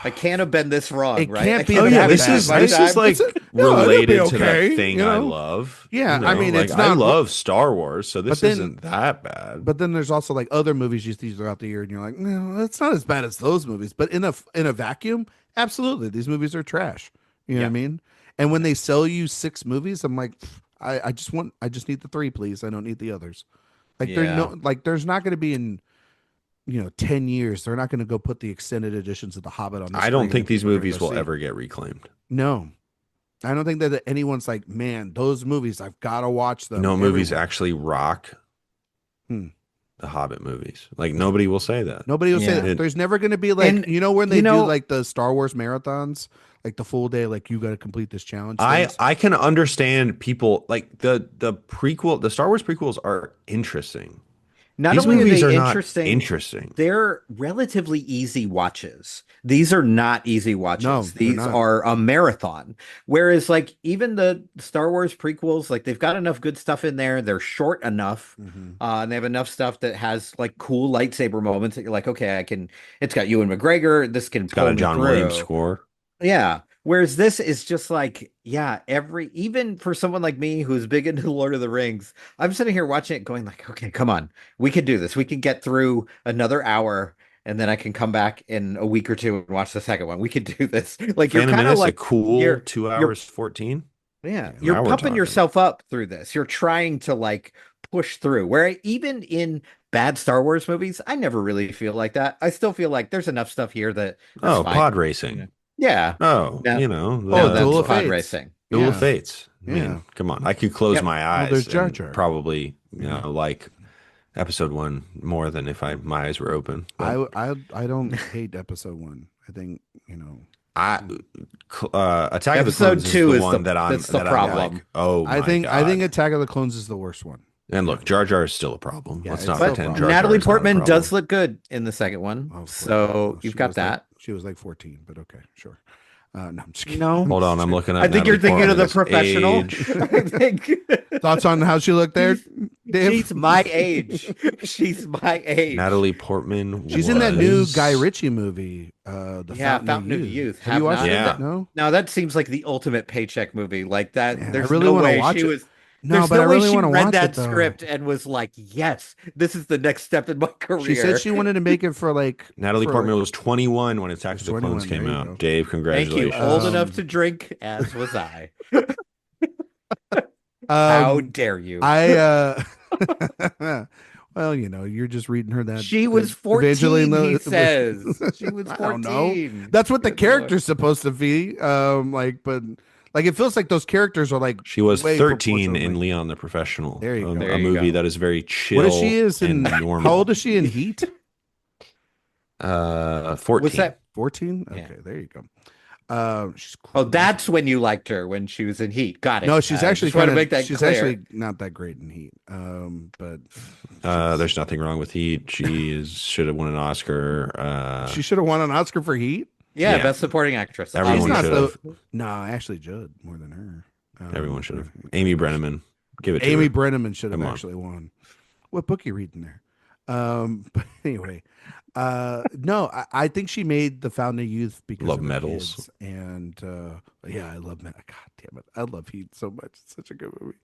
I can't have been this wrong, it right? I can't be can't Oh have yeah, been that this this bad, is my right? this is time. It's like no, it'll be related to that okay. thing I love. Yeah, I mean, Like it's I not. love Star Wars, so But this then, isn't that bad. but then there's also like other movies you see throughout the year, and you're like, no, it's not as bad as those movies. But in a vacuum, absolutely, these movies are trash. You know what I Yeah. mean? And when they sell you six movies, I'm like, I just need the three, please. I don't need the others. Like Yeah. there's not going to be in 10 years. They're not going to go put the extended editions of The Hobbit on the I don't screen think and these people are going to movies go will see. ever get reclaimed. No, I don't think that anyone's like, man, those movies, I've got to watch You them. know, movies Everyone. actually rock Hmm. the Hobbit movies. Like nobody will say that. Nobody will say Yeah. that. It, There's never going to be like, And when you they do know, like the Star Wars marathons, like the full day, like you got to complete this challenge things. I can understand people like the Star Wars prequels are interesting. Not These only are movies they are not interesting, interesting. they're relatively easy watches. These are not easy No, watches. they're These not. are a marathon. Whereas, like, even the Star Wars prequels, like, they've got enough good stuff in there. They're short enough, Hmm. and they have enough stuff that has, like, cool lightsaber moments that you're like, okay, I can, it's got Ewan McGregor. This can It's got pull a me John Williams through. score. Yeah. Whereas this is just like, yeah, even for someone like me who's big into Lord of the Rings, I'm sitting here watching it going like, okay, come on, we can do this. We can get through another hour and then I can come back in a week or two and watch the second one. We could do this. Like you're Phantom kind of Menace, a like cool two you're hours 14. yeah, Yeah, you're now we're pumping talking. yourself up through this. You're trying to like push through. Where even in bad Star Wars movies, I never really feel like that. I still feel like there's enough stuff here that's Oh, fine. pod Yeah. racing. Yeah. Oh, Now, Oh, now Duel that's of the pod Fates. racing. Duel of Yeah, Fates. I yeah. mean, come on. I could close Yep. my Oh, there's eyes Jar and Jar. probably, Yeah. like episode one more than if my eyes were open. But I don't hate episode one. I think, I Attack of the Episode Clones is the 2 is one that I'm that's the that I'm problem. like, oh I my think God. Attack of the Clones is the worst one. And look, Jar Jar is still a problem. Yeah, Let's it's not still a pretend problem. Jar Jar Natalie is not a Portman problem. does look good in the second one, Oh, of course. so She you've got was like- that. she was like 14, but okay, sure. No, I'm just kidding. No, Hold on, I'm looking up. I think you're Natalie thinking of the Portman's professional. age. I think Thoughts on how she looked there, Dave? she's my age. She's my age. Natalie Portman. She's in that new was- Guy Ritchie movie, The Yeah, Fountain of Youth. Have Have you watched not. it? Yeah. No. Now that seems like the ultimate paycheck movie. Like that, Man, I there's really no wanna way watch she it. was. No, There's but no I way really she want to read watch that it though. script and was like, "Yes, this is the next step in my career." She said she wanted to make it for like Natalie for, Portman like- was 21 when Attack of the 21, Clones came there you out. go. Dave, Thank congratulations. you. Old Um, enough to drink, as was I. How dare you? Well, you're just reading her that She was that 14, Evangeline he says. She was I don't know. 14. That's what the Good character's supposed to be. But like it feels like those characters are like She was way 13 in proportionally- Leon the Professional. There you go. There A you movie go. that is very chill. What is she is in and normal. how old is she in Heat? 14. Was that? 14? Yeah. Okay, there you go. She's Oh, cool. that's when you liked her, when she was in Heat. Got it. No, she's I actually just want kind to make of that she's clear. actually not that great in Heat. But There's nothing wrong with Heat. Should have won an Oscar. she should have won an Oscar for Heat. Yeah, Yeah. Best Supporting Actress. Everyone She's not should the have. no, Ashley Judd more than her. Everyone should have. Amy Brenneman. Give it to Amy her. Brenneman should have Come on. actually won. What book you reading there? But anyway, no, I think she made The Fountain of Youth because Love of her medals. kids. And yeah, I love medals. God damn it, I love Heat so much. It's such a good movie.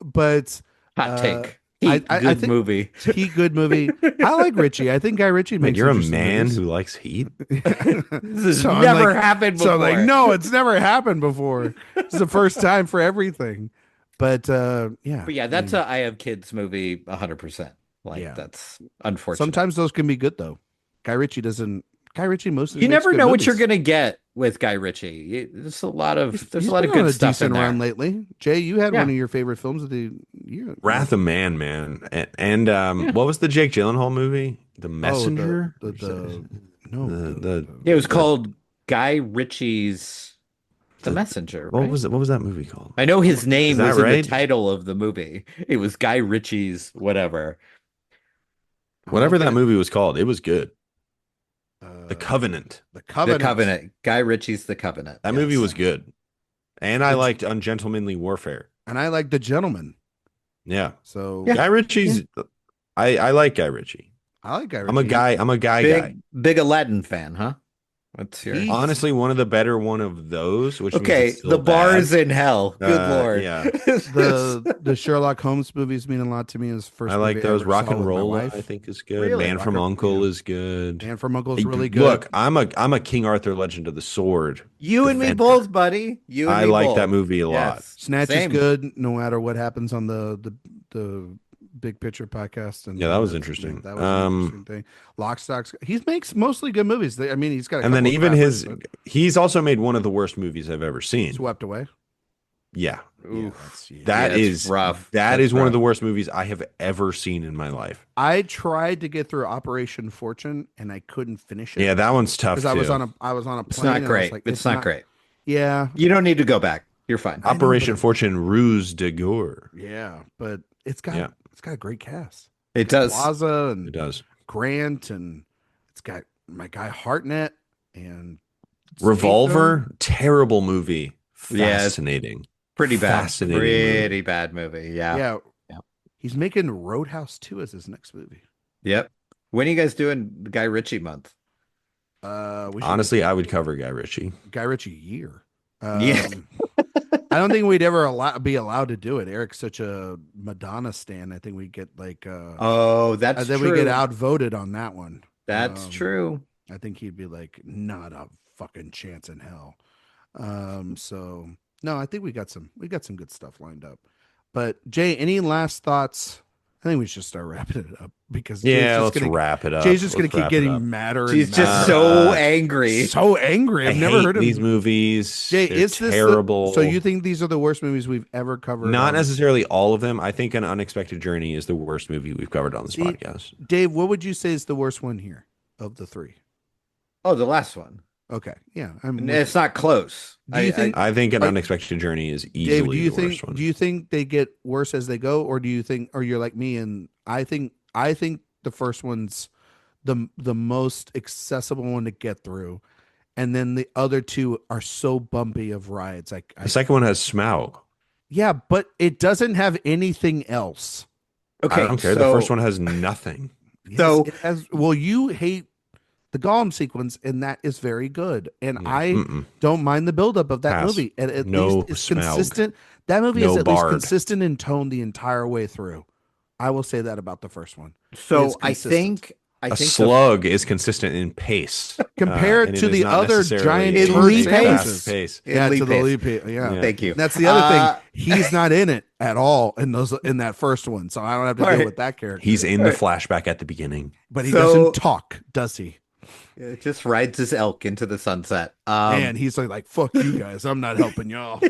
But Hot take. I Heat, good think- movie. Heat, good movie. I like Richie. I think Guy Ritchie Wait, makes. you're a interesting man movies. who likes Heat? This has So I'm never like- happened before. So I'm like, no, it's never happened before. It's the first time for everything. But yeah. But yeah, that's a I Have Kids movie 100%. Like, Yeah. that's unfortunate. Sometimes those can be good though. Guy Ritchie doesn't. Guy Ritchie mostly. you makes never good know what movies. you're gonna get with Guy Ritchie. There's a lot of He's a lot of been on good a stuff in decent there. run lately. Jay, you had Yeah. one of your favorite films of the year. Wrath of Man, man. And what was the Jake Gyllenhaal movie? The Messenger? Oh, The- Yeah, it was called Guy Ritchie's The Messenger. What right? was it? What was that movie called? I know his name that was in right? the title of the movie. It was Guy Ritchie's whatever. Whatever that movie was called, it was good. The Covenant. Covenant. The The Covenant. Covenant. Guy Ritchie's The Covenant. That Yes. movie was good. And I liked Ungentlemanly Warfare. And I like The Gentleman. Yeah. So Yeah. Guy Ritchie's I like Guy Ritchie. I like Guy Ritchie. I'm a guy Big guy. big Aladdin fan, huh? What's your He- Honestly, one of the better one of those, which means Okay, it's still the bar bad. is in hell. Good lord. yeah. The Sherlock Holmes movies mean a lot to me. As first I like movie I those. ever Rock saw and with my Roll, wife. I think is good. Really? Man from Rock and- Uncle yeah. is good. Man from Uncle's really good. Look, I'm a King Arthur Legend of the Sword. You and me Defender. both, buddy. You and I me like both. that movie a lot. Yes. Snatch Same. is good no matter what happens on the Big Picture podcast. And Yeah, that was that's- interesting. That was an interesting thing. Lock, Stock. He makes mostly good movies. I mean, he's got. A And then couple of even crappers, but he's also made one of the worst movies I've ever seen. Swept Away. Yeah. Oof. That Yeah, it's is rough. That That's is one rough. of the worst movies I have ever seen in my life. I tried to get through Operation Fortune and I couldn't finish it. Yeah, that one's tough because too. I was on a plane. It's not and I was great. like, It's not great. Yeah, You don't need to go back. You're fine. I know, Operation but Fortune Ruse de Gore. yeah, but Yeah, it's got a great cast. It does. Plaza it and does. Grant, and it's got my guy Hartnett and Statham. Revolver, terrible movie. Yeah, Fascinating. pretty bad. Fascinating movie. Pretty bad movie. Yeah. Yeah, Yeah. he's making Roadhouse 2 as his next movie. Yep. When are you guys doing Guy Ritchie month? We should Honestly, I would cover Guy Ritchie. get Guy Ritchie year. Yeah. I don't think we'd ever be allowed to do it. Eric's such a Madonna stan. I think we get like Oh, that's then true. we get outvoted on that one. That's true. I think he'd be like, not a fucking chance in hell. So no, I think we got some good stuff lined up. But Jay, any last thoughts? I think we should start wrapping it up because Yeah, let's wrap it up. Jay's just gonna Let's keep wrap it getting up. madder. She's and just madder. so angry. So angry. I've I never hate heard of these movies. Jay, They're is this terrible. so you think these are the worst movies we've ever covered? Not necessarily all of them. I think An Unexpected Journey is the worst movie we've covered on this podcast. Dave, what would you say is the worst one here of the three? Oh, the last one. Okay, yeah, It's not close. Do you think? I think An Unexpected Journey is easily Dave, do you the think? worst one. Do you think they get worse as they go, or do you think, or you're like me and I think the first one's the most accessible one to get through, and then the other two are so bumpy of rides. Like The second one has Smaug. yeah, but it doesn't have anything else. Okay, I don't care. The so- first one has nothing. Yes, So- it has. Well, you hate the Gollum sequence, and that is very good. And I Mm-mm. don't mind the buildup of that Pass. movie. And at No least it's Smaug. consistent. That movie No is at Bard. least consistent in tone the entire way through. I will say that about the first one. So It's I consistent. think A slug is consistent in pace. Compared and it to is the not other necessarily giant a turd fast sandwiches. pace. Yeah, Leap to the pace. leap. Yeah. Yeah. Thank you. That's the other thing. He's not in it at all in that first one, so I don't have to deal Right. with that character. He's in the flashback at the beginning. but he So- doesn't talk, does he? It just rides his elk into the sunset. And he's like, "Fuck you guys, I'm not helping y'all."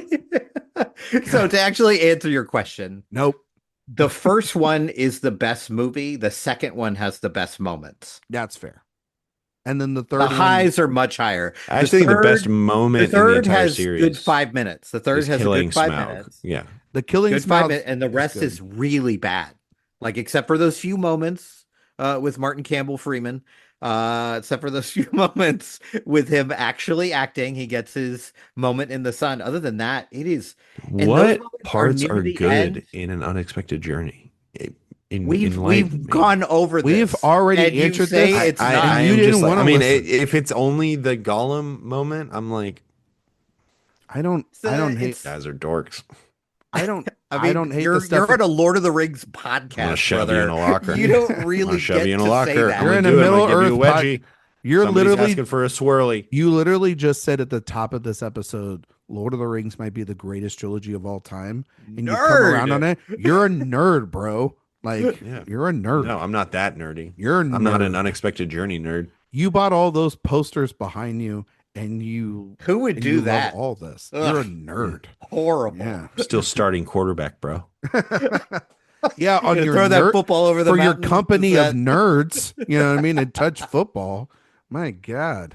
So to actually answer your question, Nope. the first one is the best movie. The second one has the best moments. That's fair. And then the third The one, highs are much higher. I actually think the best The moment in the third entire has series good 5 minutes. The third is has a killing good 5 Smaug. minutes. Yeah. the killing Good 5 Smaug minutes, and the rest good. is really bad. Like except for those few moments with Martin Campbell Freeman. Except for those few moments with him actually acting, he gets his moment in the sun. Other than that, it is. And those What moments parts near are the good end. in An Unexpected Journey? We've Enlighten me. gone over this. We've already and you answered say this. It's I, not. I You am didn't just like, wanna I mean, listen. if it's only the Gollum moment, I'm like, I don't hate. guys are dorks. I don't. I mean, I don't hate you're, the stuff. you're at a Lord of the Rings I'm gonna podcast, shove brother. you in a locker. You don't I'm gonna really shove get you in a to locker. say that. You're I'm in gonna a do it. I'm Middle gonna give you a Earth pod- wedgie. You're Somebody's literally. asking for a swirly. You literally just said at the top of this episode, Lord of the Rings might be the greatest trilogy of all time, and you come around Nerd. on it. You're a nerd, bro. Like Yeah. you're a nerd. No, I'm not that nerdy. You're a I'm not nerd. an Unexpected Journey nerd. You bought all those posters behind you, and you Who would and do you love that? all this. Ugh. You're a nerd. Horrible. Yeah. Still starting quarterback, bro. Yeah, on You your throw that nerd, football over the for your mountain, company is of that- nerds. You know what I mean? And touch football. My God.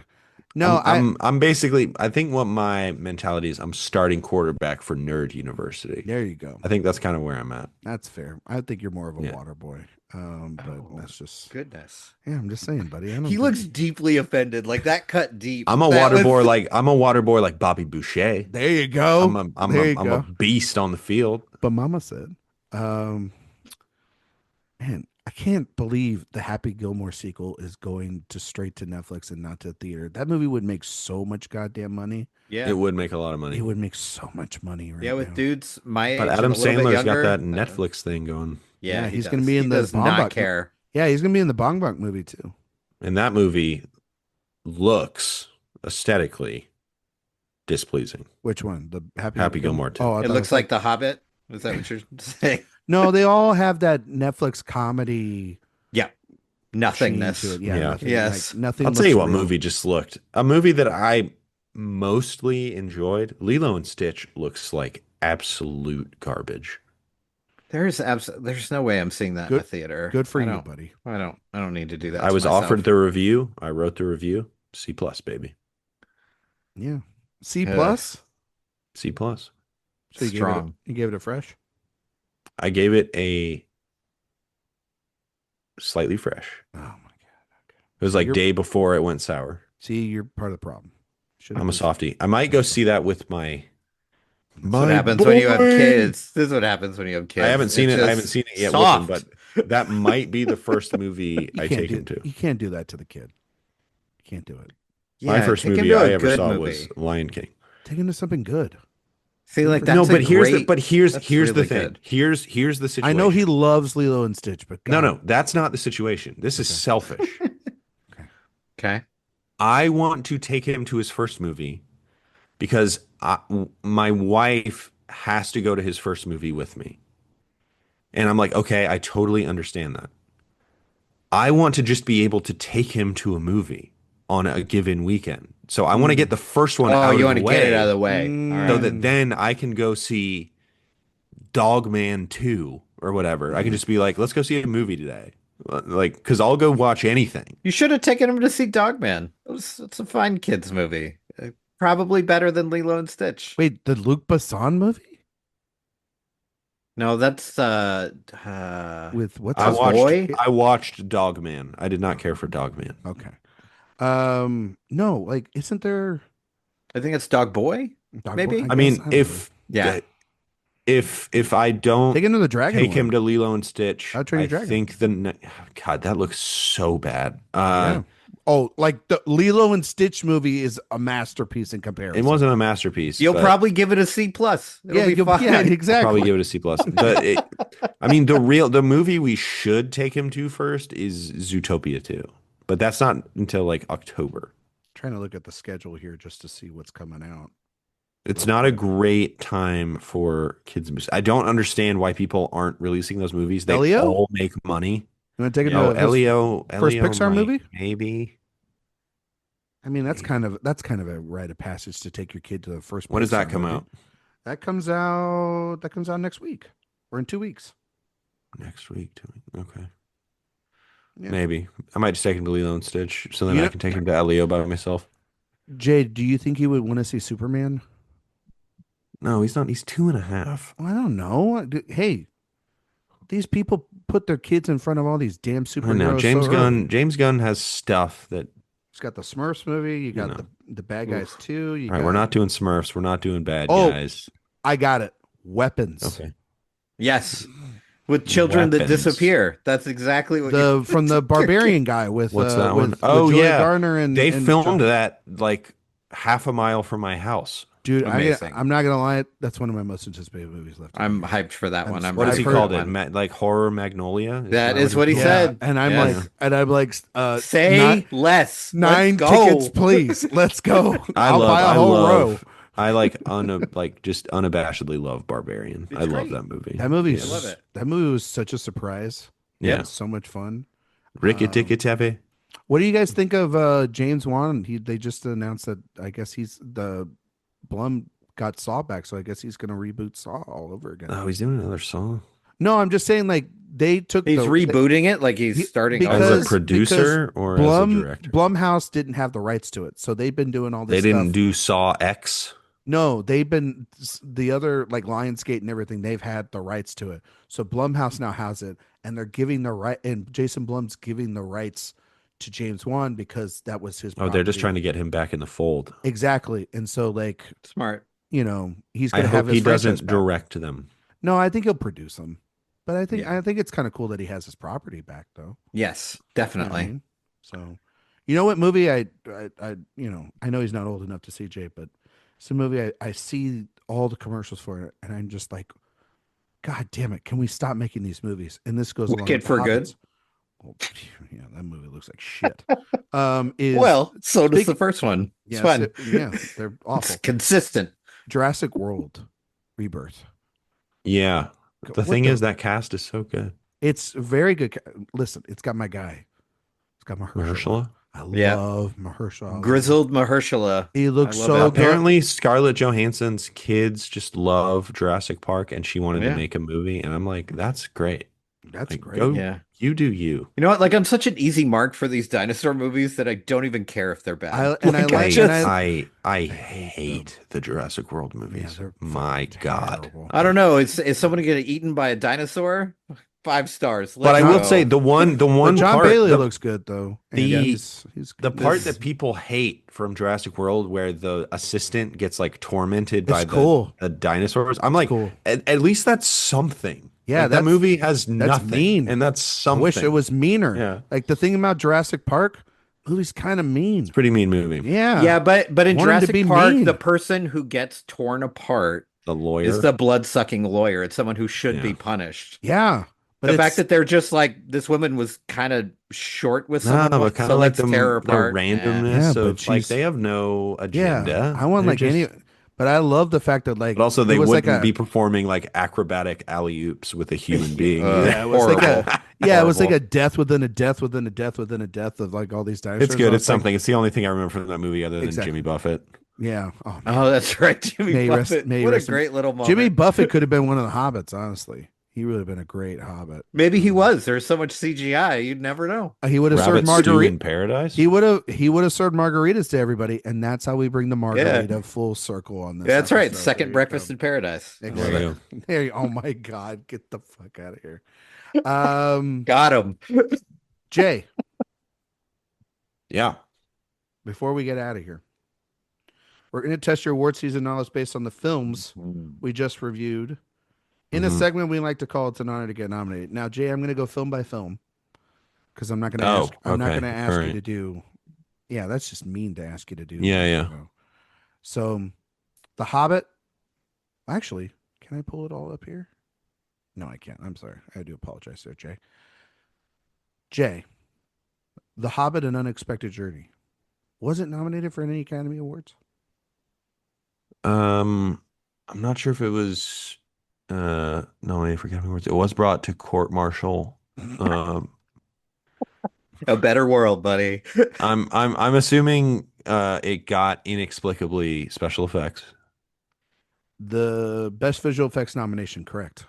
No, I'm basically. I think what my mentality is. I'm starting quarterback for Nerd University. there you go. I think that's kind of where I'm at. That's fair. I think you're more of a Yeah. water boy. But Oh, that's just Goodness. yeah. I'm just saying, buddy. I don't He think- looks deeply offended. Like that cut deep. I'm a That water was- boy like Bobby Boucher. There you go. I'm There you a go. beast on the field. But Mama said, man, I can't believe the Happy Gilmore sequel is going to straight to Netflix and not to theater. That movie would make so much goddamn money. Yeah. It would make a lot of money. It would make so much money right Yeah, with now. dudes my age. But and Adam a little bit Sandler's got younger, that Netflix thing going. Yeah, Yeah, he he's does. gonna be in He the does not Baumbach- care. Yeah, he's gonna be in the Bong Bong movie too. And that movie looks aesthetically displeasing. Which one? The Happy Gilmore 2. Oh, I It thought looks it like The Hobbit. Is that what you're saying? no. They all have that Netflix comedy sheen Nothingness. to it. Yeah, Yeah. nothing, Yes. like, nothing. I'll tell you looks what real. movie just looked. A movie that I mostly enjoyed. Lilo and Stitch looks like absolute garbage. There's no way I'm seeing that in Good- a theater. Good for I you, don't- buddy. I don't need to do that. I to was myself. offered the review. I wrote the review. C plus, baby. Yeah. C Ugh, plus. C plus. So strong. you gave it a fresh. I gave it a slightly fresh. Oh my god. It was So like you're day before it went sour. see, you're part of the problem. Should have I'm a just softie. I might go see that with my That's what my happens when you have boy. kids. This is what happens when you have I kids. haven't seen It's it. I haven't just seen it yet with him, but soft. that might be the first movie I take him to. you can't do that to the kid. You can't do it. My Yeah, first take him movie to I a ever good saw was movie. Lion King. Take him to something good. See, like No, that's a but great. here's That's the really thing. good. Here's the I know he situation. loves Lilo and Stitch, but No, God, no, that's not the situation. This is okay, selfish. okay. Okay. I want to take him to his first movie because my wife has to go to his first movie with me. And I'm like, okay, I totally understand that. I want to just be able to take him to a movie on a given weekend. So I want to get Mm, the first one Oh, out you of want the to get it out of way the way. All so right. that mm. then I can go see Dogman 2 or whatever. I can just be like, let's go see a movie today. Like, because I'll go watch anything. You should have taken him to see Dogman. It's a fine kids movie. Probably better than Lilo and Stitch. Wait, the Luc Besson movie No, that's with what's I his watched Boy. I watched Dogman. I did not care for Dogman. Okay. No, like, isn't there I think it's Dog Boy. Dog Boy? I Maybe. I guess mean, I don't know. Yeah. if I don't Take him to the Dragon take him one. to Lilo and Stitch, How to Train I Your Dragon. think God, that looks so bad. Yeah. Oh, like the Lilo and Stitch movie is a masterpiece in It comparison. wasn't a masterpiece, You'll but probably give it a C plus. It'll be fine. Yeah, I'll exactly. probably give it a C plus. I mean, the movie we should take him to first is Zootopia 2, but that's not until like October. Trying to look at the schedule here just to see what's coming out. It's not a great time for kids movies. I don't understand why people aren't releasing those movies. They Elio? all make money. You want to take him Oh, to his Elio first Pixar might, movie? maybe. I mean, that's kind of a rite of passage to take your kid to the first. When does that Pixar come movie. out? That comes out. That comes out next week or in 2 weeks. Next week, 2 weeks. Okay. Yeah. Maybe. I might just take him to Lilo and Stitch so then You I know- can take him to Elio by myself. Jade, do you think you would want to see Superman? No, he's not. He's 2.5. Well, I don't know. Hey, these people put their kids in front of all these damn I know. superheroes. So early. James Gunn has stuff that. It's got the Smurfs movie. You got know. the bad guys too. You All right, got, we're not doing Smurfs. We're not doing bad Oh. guys. I got it. Weapons. Okay. Yes. With children that Weapons. disappear. That's exactly what The from the Barbarian guy with What's that with, one? with Oh, Julia yeah. Garner and They and filmed John- that like half a mile from my house. Dude, Amazing. I'm not gonna lie. That's one of my most anticipated movies left. I'm hyped for that I'm one. s- I'm What ready does he I've for call that it? one. Like Horror Magnolia? That is what he called? said. And I'm Yes. like, Say nine, less. nine Let's go. tickets, please. Let's go. I'll buy a I whole love, row. I like just unabashedly love Barbarian. It's I love great. that movie. That movie, Yeah. I love it. That movie was such a surprise. Yeah. So much fun. Ricky Tikki Tappy. What do you guys think of James Wan? They just announced that I guess he's the Blum got Saw back, so I guess he's going to reboot Saw all over again. Oh, he's doing another song. No, I'm just saying like they took He's rebooting it like he's starting because- As over. a producer or as a director? Blumhouse didn't have the rights to it, so they've been doing all this. They didn't stuff. do Saw X. No, they've been the other like Lionsgate and everything. They've had the rights to it, so Blumhouse now has it, and they're giving the right. And Jason Blum's giving the rights to James Wan because that was his. Oh, they're just property. trying to get him back in the fold. Exactly, and so like Smart. he's I going to have hope his he franchise doesn't back. direct them. No, I think he'll produce them, but I think Yeah. it's kind of cool that he has his property back though. Yes, You know what I definitely. mean? So, you know what movie I I know he's not old enough to see Jay, but it's a movie I see all the commercials for it, and I'm just like, God damn it! Can we stop making these movies? And this goes along Wicked with for Good? Hobbits. Oh, yeah, that movie looks like shit. Well, so does Speak- the first one. It's yeah, fun. yeah, they're It's awful. consistent. Jurassic World, Rebirth. Yeah. The What thing is, that cast is so good. It's very good. Listen, it's got my guy. It's got Mahershala. Mahershala? I Yeah. love Mahershala. Grizzled Mahershala. He looks I love so it. good. Apparently, Scarlett Johansson's kids just love Jurassic Park, and she wanted Yeah. to make a movie. And I'm like, that's great. That's Like, great. go, Yeah. you do you. You know what? Like, I'm such an easy mark for these dinosaur movies that I don't even care if they're bad. I hate hate the Jurassic World Yeah, movies. they're My fucking God. terrible. I don't know. Is someone gonna get eaten by a dinosaur? 5 stars. But Let's I will go. say the But one John part, Bailey looks good though, and the he's the good. part that people hate from Jurassic World where the assistant gets like tormented It's by cool. the dinosaurs. I'm It's like, cool. at least that's something. Yeah, Like that movie has that's nothing, mean. and that's I something. wish it was meaner. Yeah, Like the thing about Jurassic Park, movie's kind of mean. it's a pretty mean movie. Yeah. Yeah, but in Want him to Jurassic be Park, mean. the person who gets torn apart The is lawyer. the blood-sucking lawyer. It's someone who should be Yeah. punished. Yeah. But The it's fact that they're just like this woman was kind of short with No, someone, but kind so of like let's tear her the apart. randomness Yeah, but of like she's they have no yeah. agenda. I want They're like just, any but I love the fact that like but also it they was like wouldn't a be performing like acrobatic alley oops with a human being. yeah, it was like horrible. it was like Horrible. a death within a death within a death within a death of like all these dinosaurs. It's good. I It's was like, something. It's the only thing I remember from that movie other than Exactly. Jimmy Buffett. yeah. Oh man. Oh, that's right, Jimmy May he rest- Buffett. may he What a rest in- great little moment. Jimmy Buffett could have been one of the hobbits, honestly. He would have been a great hobbit. Maybe he was. There's so much CGI, you'd never know. He would have served Rabbit stew in margarita. paradise. He would have served margaritas to everybody, and that's how we bring the margarita full circle on this. That's right. episode. Second There you breakfast go. in paradise. There you Exactly. go. There you- oh my God, get the fuck out of here. Got him. Jay, Yeah. before we get out of here, we're going to test your award season knowledge based on the films we just reviewed in a Mhm. segment we like to call "It's an Honor to Get Nominated." Now, Jay, I'm going to go film by film because I'm not going to Oh, ask. I'm not okay. going to ask All you right. to do. Yeah, that's just mean to ask you to do. Yeah, yeah. So, The Hobbit. Actually, can I pull it all up here? No, I can't. I'm sorry. I do apologize there, Jay. Jay, The Hobbit: An Unexpected Journey. Was it nominated for any Academy Awards? I'm not sure if it was nominated for Academy Awards. It was brought to court martial. A better world, buddy. I'm assuming it got inexplicably special effects. The Best Visual Effects nomination, correct.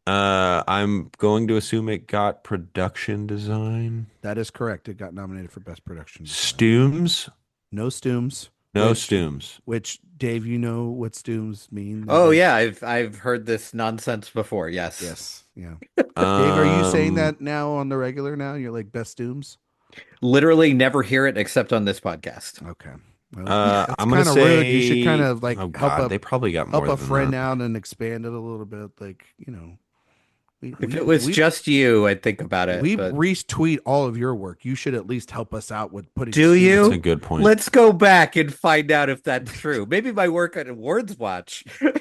I'm going to assume it got production design. That is correct. It got nominated for Best Production Design. Stooms? No Stooms. No Which- Stooms. Which, Dave, you know what Stooms mean? Oh yeah, I've heard this nonsense before. Yes. Yes. Yeah. Dave, are you saying Um, that now on the regular now? You're like Best Stooms? Literally never hear it except on this podcast. Okay. Well, that's I'm gonna kinda rude. You should say- kind of like Oh, help God, they probably got more a than friend that. out and expand it a little bit. Like, If it was just you, I'd think about it. we but retweet all of your work. You should at least help us out with putting. Do you? That's a good point. Let's go back and find out if that's true. Maybe my work at AwardsWatch.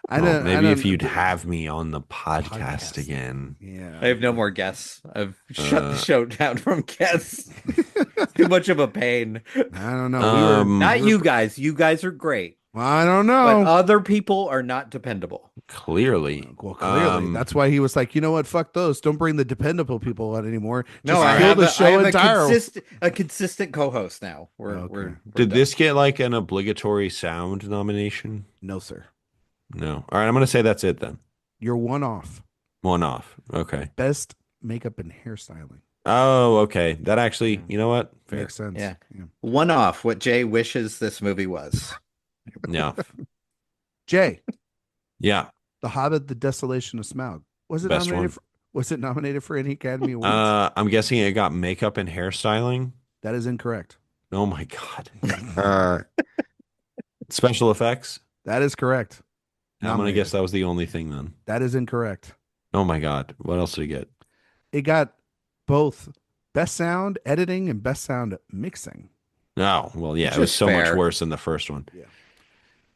I Well, don't. maybe if you'd have me on the podcast Podcast. again. Yeah. I have no more guests. I've shut the show down from guests. Too much of a pain. I don't know. Not you guys. You guys are great. Well, I don't But know. other people are not dependable. Clearly. Well, clearly, that's why he was like, you know what? Fuck those. Don't bring the dependable people out anymore. Just No, I kill have, the I show have entirely. a consistent co-host now. Okay. We're Did done. this get like an obligatory sound nomination? No, sir. No. All right, I'm going to say that's it then. You're one off. One off. Okay. Best makeup and hairstyling. Oh, okay. That actually, you know what? Fair. Makes sense. Yeah. one off what Jay wishes this movie was? Yeah. Jay, Yeah. The Hobbit: The Desolation of Smaug. Was it Best nominated? one. Was it nominated for any Academy Awards? I'm guessing it got makeup and hairstyling. That is incorrect. Oh my God. Special effects. That is correct. I'm going to Nominated. guess that was the only thing then. That is incorrect. Oh my God. What else did it get? It got both best sound editing and best sound mixing. Oh, well, yeah. Which It was is so much fair. worse than the first one.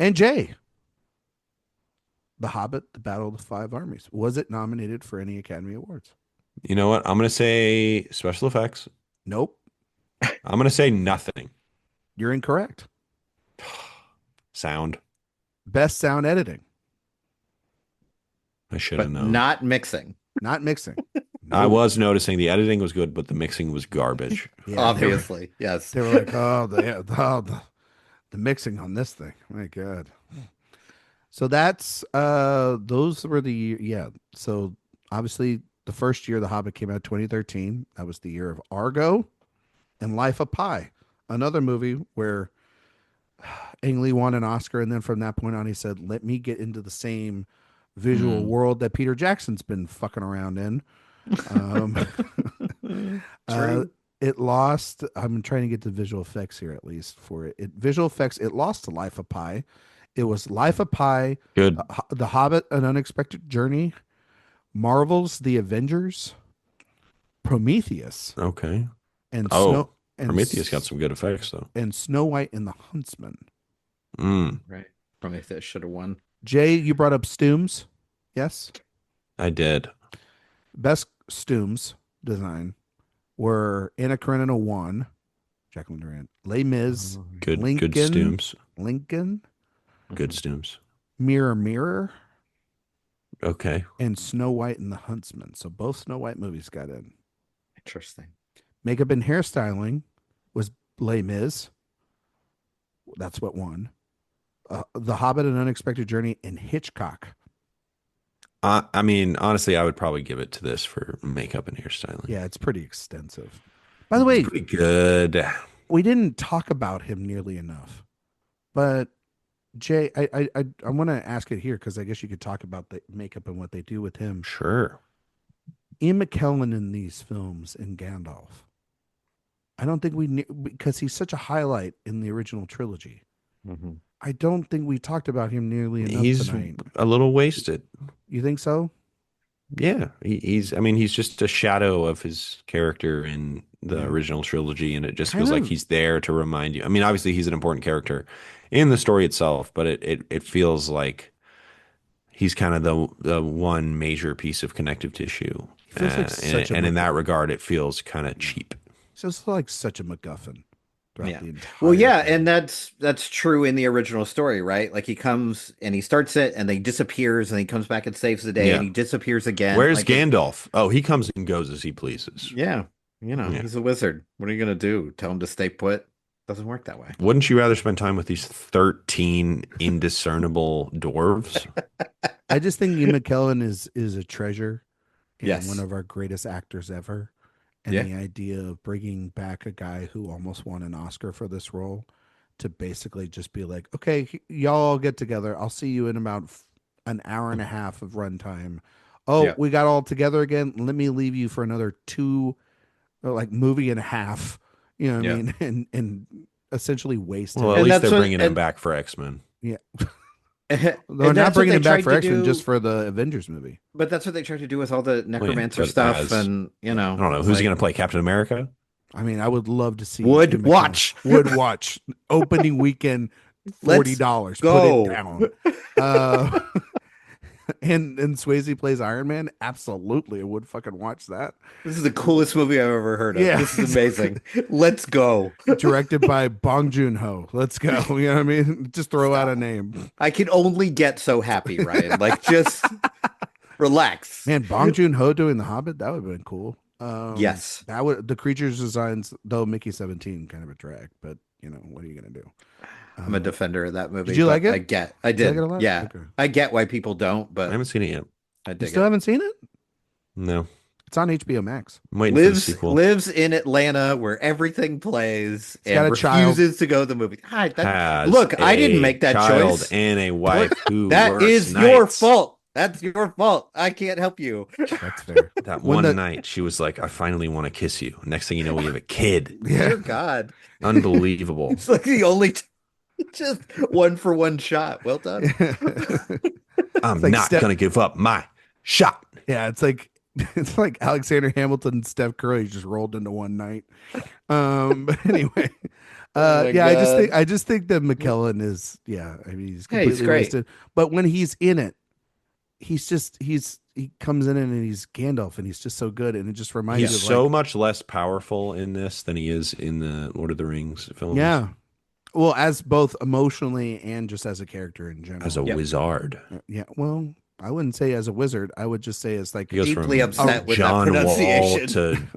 And Jay, The Hobbit: The Battle of the Five Armies. Was it nominated for any Academy Awards? You know what? I'm going to say special effects. Nope. I'm going to say nothing. You're incorrect. Sound. Best sound editing, I should But have known. not mixing. not mixing. I was noticing the editing was good, but the mixing was garbage. Yeah, they were- Obviously. Yes. They were like, the mixing on this thing. My God. So that's those were the So Obviously, the first year The Hobbit came out, 2013. That was the year of Argo and Life of Pi, another movie where Ang Lee won an Oscar, and then from that point on, he said, "Let me get into the same visual world that Peter Jackson's been fucking around in." Um, uh, True. it lost. I'm trying to get the visual effects here at least for it. Visual effects. It lost to Life of Pi. It was Life of Pi, Good. The Hobbit: An Unexpected Journey, Marvel's The Avengers, Prometheus, Okay. and Oh, Snow and Prometheus got some good effects though. and Snow White and the Huntsman. Right. Prometheus should have won. Jay, you brought up Stooms. Yes. I did. Best Stooms design were Anna Karenina 1, Jacqueline Durant, Les Mis, Good Lincoln, Stooms. Lincoln, Good Stooms. Mirror Mirror, Okay. and Snow White and the Huntsman. So both Snow White movies got in. Interesting. Makeup and hairstyling was Les Mis. That's what won. The Hobbit: An Unexpected Journey, and Hitchcock. I mean, honestly, I would probably give it to this for makeup and hairstyling. Yeah, it's pretty extensive. By the way, It's pretty good. we didn't talk about him nearly enough. But Jay, I want to ask it here because I guess you could talk about the makeup and what they do with him. Sure. Ian McKellen in these films in Gandalf. I don't think because he's such a highlight in the original trilogy. Mm-hmm. I don't think we talked about him nearly enough He's tonight. a little wasted. You think so? Yeah, he's. I mean, he's just a shadow of his character in the original trilogy, and it just feels like he's there to remind you. I mean, obviously, he's an important character in the story itself, but it feels like he's kind of the one major piece of connective tissue, Feels like such a and in that MacGuffin. regard, it feels kind of cheap. So it's like such a MacGuffin throughout Yeah. the entire Well, yeah, thing. and that's true in the original story, right? Like he comes and he starts it and he disappears and he comes back and saves the day Yeah. and he disappears again. Where's Like Gandalf? Oh, he comes and goes as he pleases. yeah, Yeah. he's a wizard. What are you gonna do? Tell him to stay put? Doesn't work that way. Wouldn't you rather spend time with these 13 indiscernible dwarves? I just think Ian McKellen is a treasure and Yes. one of our greatest actors ever. And Yeah. the idea of bringing back a guy who almost won an Oscar for this role to basically just be like, okay, y'all all get together. I'll see you in about an hour and a half of runtime. Oh, Yeah. we got all together again. Let me leave you for another movie and a half. You know what I Yeah. mean? And essentially waste Well, at him. And least that's they're what- bringing him and- back for X-Men. Yeah. And They're not that's what bringing they him back tried for to X-Men do- just for the Avengers movie. But that's what they tried to do with all the necromancer but stuff, as- and I don't know. Who's like, he going to play? Captain America? I mean, I would love to see Would Ian McKellen- watch. Would watch opening weekend, $40. go. Put it down. And Swayze plays Iron Man. Absolutely, I would fucking watch that. This is the coolest movie I've ever heard of. Yeah. This is amazing. Let's go. Directed by Bong Joon-ho. Let's go. You know what I mean? Just throw out a name. I can only get so happy, Ryan. Like, just relax. Man, Bong Joon-ho doing The Hobbit. That would have been cool. Yes. That would the creatures designs though Mickey 17 kind of a drag, but you know what are you gonna do? I'm a defender of that movie. Did you but like it? I You did. like it a lot? Yeah. Okay. I get why people don't, I but haven't seen it yet. I You dig still it. haven't seen it? No. It's on HBO Max. I'm waiting for the Lives sequel. lives in Atlanta where everything plays He's got and a child. refuses to go to the movie. Hi, Has look, I didn't a make that child choice. and a wife who That works is your nights. fault. That's your fault. I can't help you. That's fair. That When one the- night, she was like, "I finally want to kiss you." Next thing you know, we have a kid. Yeah. Dear God. Unbelievable. It's like the only just one for one shot. Well done. I'm like not Steph- gonna give up my shot. Yeah, it's like Alexander Hamilton and Steph Curry just rolled into one night. But anyway, Oh my yeah, God. I just think that McKellen is I mean he's Yeah, he's completely great. wasted. But when he's in it, he comes in and he's Gandalf and he's just so good and it just reminds He's you of so like, much less powerful in this than he is in the Lord of the Rings films. yeah. Well, as both emotionally and just as a character in general. as a Yep. wizard. Yeah, well, I wouldn't say as a wizard. I would just say as like He goes Deeply from upset with that John Wall pronunciation. to,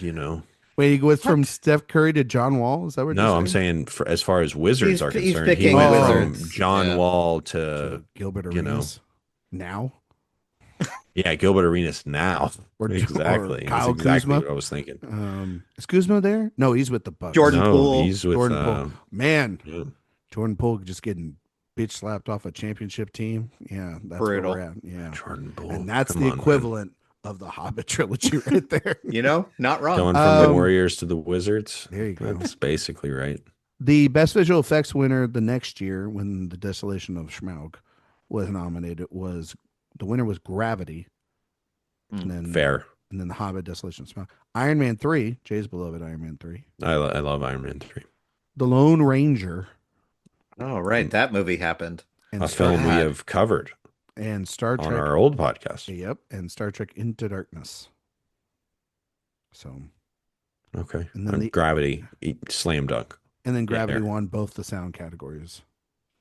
you know. wait, he goes from Steph Curry to John Wall. Is that what No, you're I'm saying as far as wizards are He's concerned, he picking went from wizards. John Yeah. Wall So to Gilbert you know. Arenas now? Yeah, Gilbert Arenas now. Or Exactly. That's Kyle exactly Kuzma. what I was thinking. Is Kuzma there? No, he's with the Bucks. Jordan No, Poole. he's with Jordan Poole. Man, yeah. Jordan Poole just getting bitch slapped off a championship team. Yeah, that's where we're Brutal. at. Yeah. Jordan Poole. And that's Come the on, man. equivalent of the Hobbit trilogy right there. Not wrong. Going from the Warriors to the Wizards. There you go. That's basically right. The best visual effects winner the next year, when the Desolation of Smaug was nominated, was the winner was Gravity. And then Fair. And then the Hobbit, Desolation of Smaug. Iron Man 3, Jay's beloved Iron Man 3. I love Iron Man 3. The Lone Ranger. Oh, right. That movie happened. And A film we have covered and Star Trek on our old podcast. Yep, and Star Trek Into Darkness. So Okay. And then Gravity, slam dunk. And then Gravity there. won both the sound categories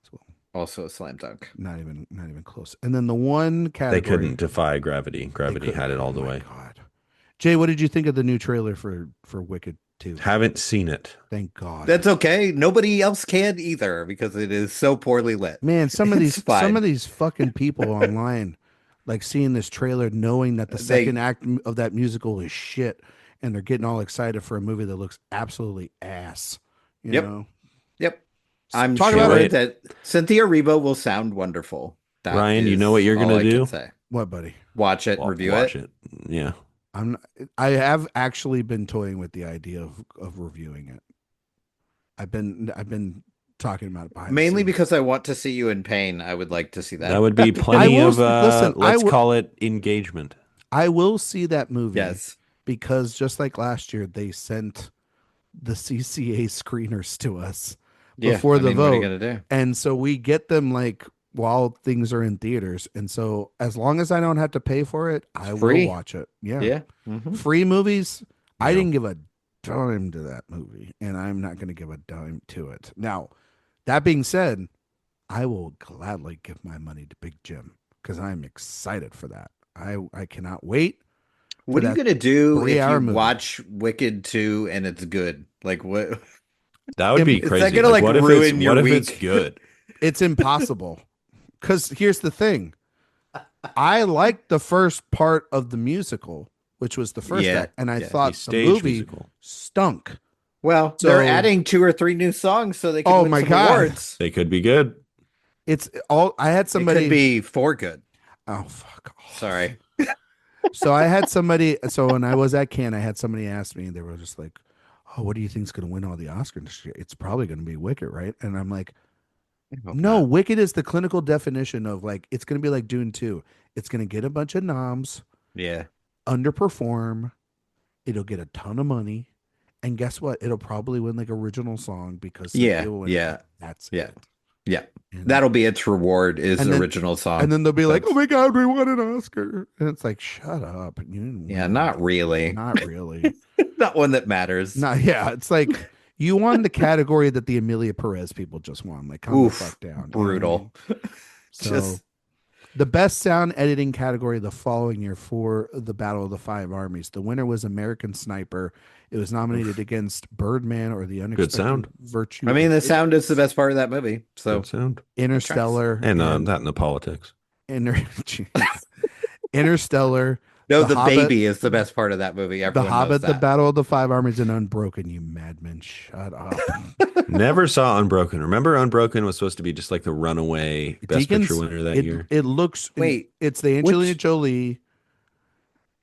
as well. Also a slam dunk. Not even close. And then the one category They couldn't defy Gravity. Gravity had it all the way. God. Jay, what did you think of the new trailer for Wicked 2? Haven't seen it. Thank God. That's okay. Nobody else can either because it is so poorly lit. Man, some of It's these fine. fucking people online, like seeing this trailer, knowing that the second act of that musical is shit, and they're getting all excited for a movie that looks absolutely ass. You know? Yep. I'm Talk sure about it. that Cynthia Erivo will sound wonderful. That Ryan, you is know what you're all gonna I can do? say. What, buddy? Watch it, review Watch it. it. Yeah. I have actually been toying with the idea of reviewing it. I've been talking about it behind the Mainly scenes. because I want to see you in pain. I would like to see that. That would be plenty of, listen, let's call it engagement. I will see that movie. Yes. Because just like last year, they sent the CCA screeners to us before the vote. What are you gonna do? And so we get them like while things are in theaters. And so as long as I don't have to pay for it, I will watch it. Yeah. Yeah. Mm-hmm. Free movies. I didn't give a dime to that movie, and I'm not going to give a dime to it. Now, that being said, I will gladly give my money to Big Jim because I'm excited for that. I cannot wait. What are you gonna do if you movie. watch Wicked 2 and it's good? Like what? That would be Is crazy. that gonna like what if ruin your what week? if it's good? It's impossible. Because here's the thing. I liked the first part of the musical, which was the first act, and I thought the movie stunk. Well, So- they're adding 2 or 3 new songs so they can win some awards. They could be good. It's all I had somebody It could be for good. Oh fuck off. Sorry. So I had somebody. So when I was at Cannes, I had somebody ask me, and they were just like, "Oh, what do you think's going to win all the Oscars this year? It's probably going to be Wicked, right?" And I'm like, "No, Wicked is the clinical definition of like it's going to be like Dune 2. It's going to get a bunch of noms, Yeah. underperform. It'll get a ton of money, and guess what? It'll probably win like original song because that's it. Yeah. And That'll be its reward is and the then- original song. And then they'll be like, "Oh my god, we won an Oscar!" And it's like, shut up. You didn't yeah, win. not really. Not really. Not one that matters. Yeah, it's like you won the category that the Amelia Perez people just won. Like, calm the fuck down. Brutal. You know what I mean? So the best sound editing category the following year for the Battle of the Five Armies. The winner was American Sniper. It was nominated against Birdman or The Unexpected sound. Virtue. I mean, the sound is the best part of that movie. So Good sound. Interstellar And that in the politics. Interstellar. no, The the Hobbit- baby is the best part of that movie. The Everyone knows Hobbit, the that. Battle of the Five Armies, and Unbroken. You madman, shut up. Never saw Unbroken. Remember Unbroken was supposed to be just like the runaway best Deakins, picture winner that year. It looks. Wait, it's the Angelina which- Jolie,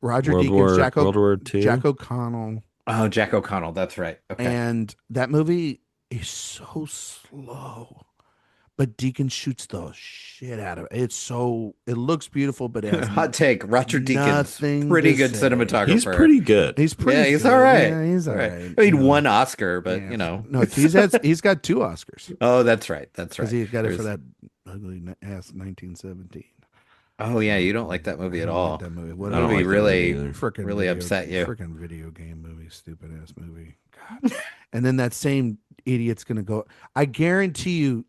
Roger World Deakins, War, Jack, World War II. Jack O'Connell, Oh, Jack O'Connell. That's right. Okay. and that movie is so slow, but Deakins shoots the shit out of it. It looks beautiful, but it has Hot take. Roger Deakins. nothing Pretty to good say. cinematographer. He's pretty good. He's pretty. Yeah, he's good. all right. Yeah, he's all All right. right. I mean, you know. one Oscar, but Yeah. you know. No, he's got 2 Oscars Oh, that's right. That's right. because he got it for There's- that ugly ass 1917. Oh yeah, you don't like that movie at I don't all. like that movie. What I don't movie like that really- movie either. freaking really upset you. Freaking video game movie, stupid ass movie. God. And then that same idiot's gonna go. I guarantee you,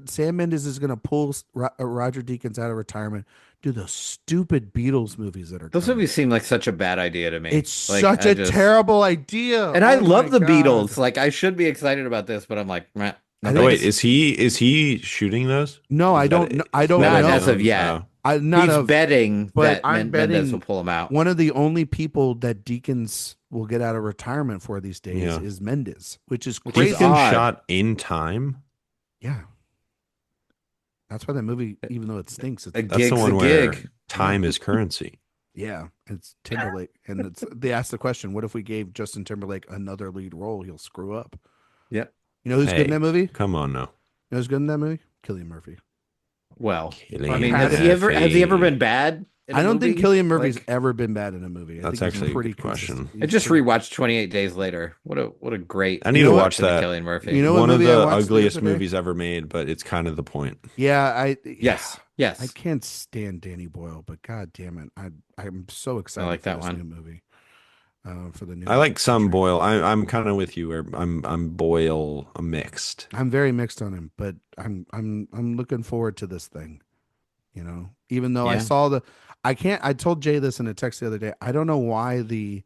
Sam Mendes is gonna pull Roger Deakins out of retirement. Do the stupid Beatles movies that are. Those coming. movies seem like such a bad idea to me. It's Like, such I a just- terrible idea. And I Oh love my the God. Beatles. Like I should be excited about this, but I'm like, meh. I Oh, think wait, it's- is he shooting those? No, I Is don't. that- I don't Not know. as of yet. Not He's of, betting but that I'm Mendez will betting pull him out. one of the only people that Deakins will get out of retirement for these days Yeah. is Mendez, which is Which is crazy. Deacon odd. shot in time. Yeah. That's why that movie, even though it stinks, A it's That's the gig's a one where gig. time is currency. yeah, it's Timberlake. And they asked the question, what if we gave Justin Timberlake another lead role? He'll screw up. Yep. You know who's good in Hey, that movie? You come on now. know who's good in that movie? Cillian Murphy. Well, I Cillian mean, Murphy. has he ever been bad in a I don't movie? think Cillian Murphy's Like, ever been bad in a movie. I That's think he's actually a pretty good question. consistent. I He's just pretty- rewatched 28 Days Later. What a great I need You know to what? watch that. Cillian Murphy. You know what One of movie I the watched the ugliest other day? movies ever made, but it's kind of the point. Yeah, Yes. I Yes. can't stand Danny Boyle, but god damn it, I'm so excited like for that this one. new movie. For the new. I like some feature. Boyle. I'm kind of with you. Where I'm Boyle mixed. I'm very mixed on him, but I'm looking forward to this thing. You know, even though I Yeah. saw I can't. I told Jay this in a text the other day. I don't know why the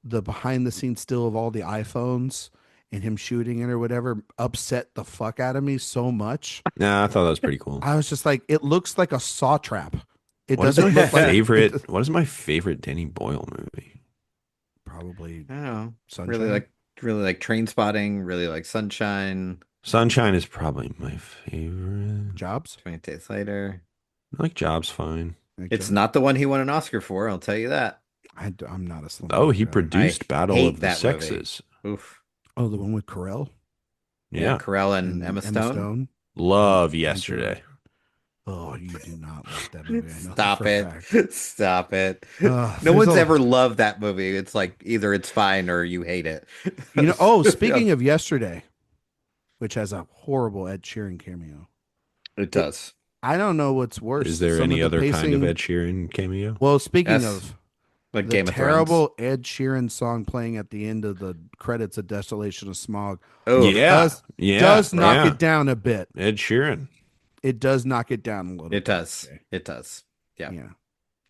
behind the scenes still of all the iPhones and him shooting it or whatever upset the fuck out of me so much. Nah, I thought that was pretty cool. I was just like, it looks like a saw trap. It What is doesn't my look like favorite? What is my favorite Danny Boyle movie? Probably I don't know. Sunshine. Really like Train Spotting, really like Sunshine, Sunshine is probably my favorite. Jobs. 28 Days Later. I like Jobs fine. Like It's Jobs. not the one he won an Oscar for, I'll tell you that. I'm not a Slumdog Oh, he guy. produced I Battle hate of the that movie. Sexes. Oof. Oh, the one with Carell Yeah. Carell and Emma Stone. Love Yesterday. Oh, you do not like that movie. I know Stop for a it. fact. Stop it. No No one's ever loved that movie. It's like either it's fine or you hate it. You know. Oh, speaking of Yesterday, which has a horrible Ed Sheeran cameo. It does. I don't know what's worse. Is there some any of the other kind of pacing- Ed Sheeran cameo? Well, speaking Yes. of Like the Game of Thrones. terrible Ed Sheeran song playing at the end of the credits of Desolation of Smog, Oh, Yeah. does knock yeah. it down a bit. Ed Sheeran. It does knock it down a little. it bit. does. It does. Yeah. Yeah.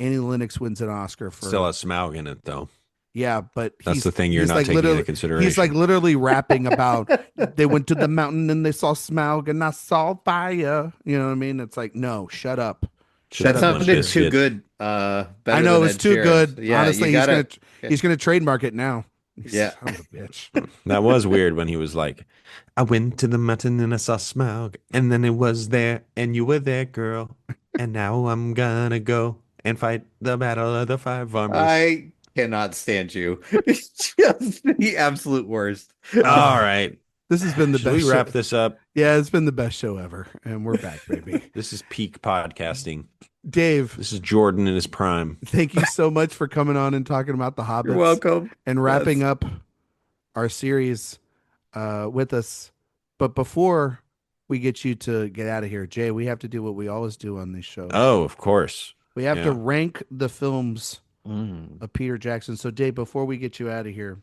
Annie Lennox wins an Oscar for Still has Smaug in it though. yeah, but That's the thing you're he's not like taking literally- into consideration. He's like literally rapping about they went to the mountain and they saw Smaug and I saw fire. You know what I mean? It's like, no, shut up. Shut That up, sounded Limp too Bizkit. good. I Better know than it's Ed too Sheeran's. good. Yeah, Honestly, you gotta, he's gonna trademark it now. Yeah. Son of a bitch. That was weird when he was like, I went to the mountain and I saw Smaug, and then it was there, and you were there, girl. And now I'm gonna go and fight the battle of the Five Armies. I cannot stand you. It's just the absolute worst. All right. This has been the Should best. we wrap show. this up? Yeah, it's been the best show ever, and we're back, baby. This is peak podcasting. Dave, This is Jordan in his prime. thank you so much for coming on and talking about the Hobbits. You're welcome. And wrapping Yes. up our series with us. But before we get you to get out of here, Jay, we have to do what we always do on these shows. Oh, of course. We have to yeah. rank the films Mm. of Peter Jackson. So, Dave, before we get you out of here,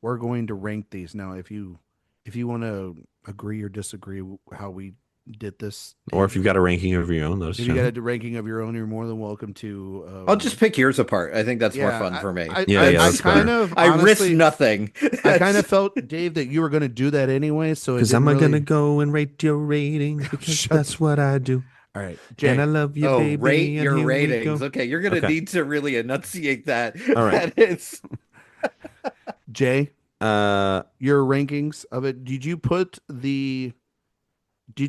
we're going to rank these. Now, if you want to agree or disagree how we did this, Or if you've got a ranking of your own, let us if you know. got a ranking of your own, you're more than welcome to. I'll just pick yours apart. I think that's more fun for me. I that's kind better. of I risk honestly, nothing. I kind of felt, Dave, that you were going to do that anyway. So Because I'm going to go and rate your ratings because Shut that's what I do. All right, Jay. And I love you, Oh, baby. rate and your here we ratings. go. Okay, you're gonna Okay. need to really enunciate that. All right. That is Jay, Uh, your rankings of it. Did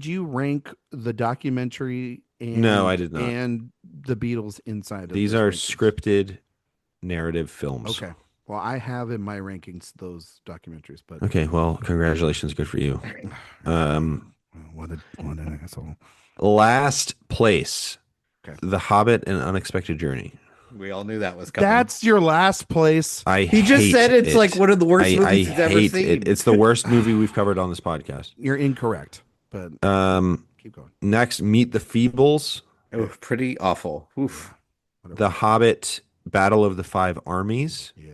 you rank the documentary? And, No, I did not. And the Beatles inside of these those are rankings? scripted narrative films. Okay. Well, I have in my rankings those documentaries, but Okay, well, congratulations. Good for you. What an asshole. Last place, Okay. The Hobbit and Unexpected Journey. we all knew that was coming. That's your last place. He just hate said it's it. like one of the worst I movies he's ever hate seen. it. It's the worst movie we've covered on this podcast. You're incorrect, but keep going. Next, Meet the Feebles, Oh, pretty awful. Oof. The Hobbit, Battle of the Five Armies, Yeah.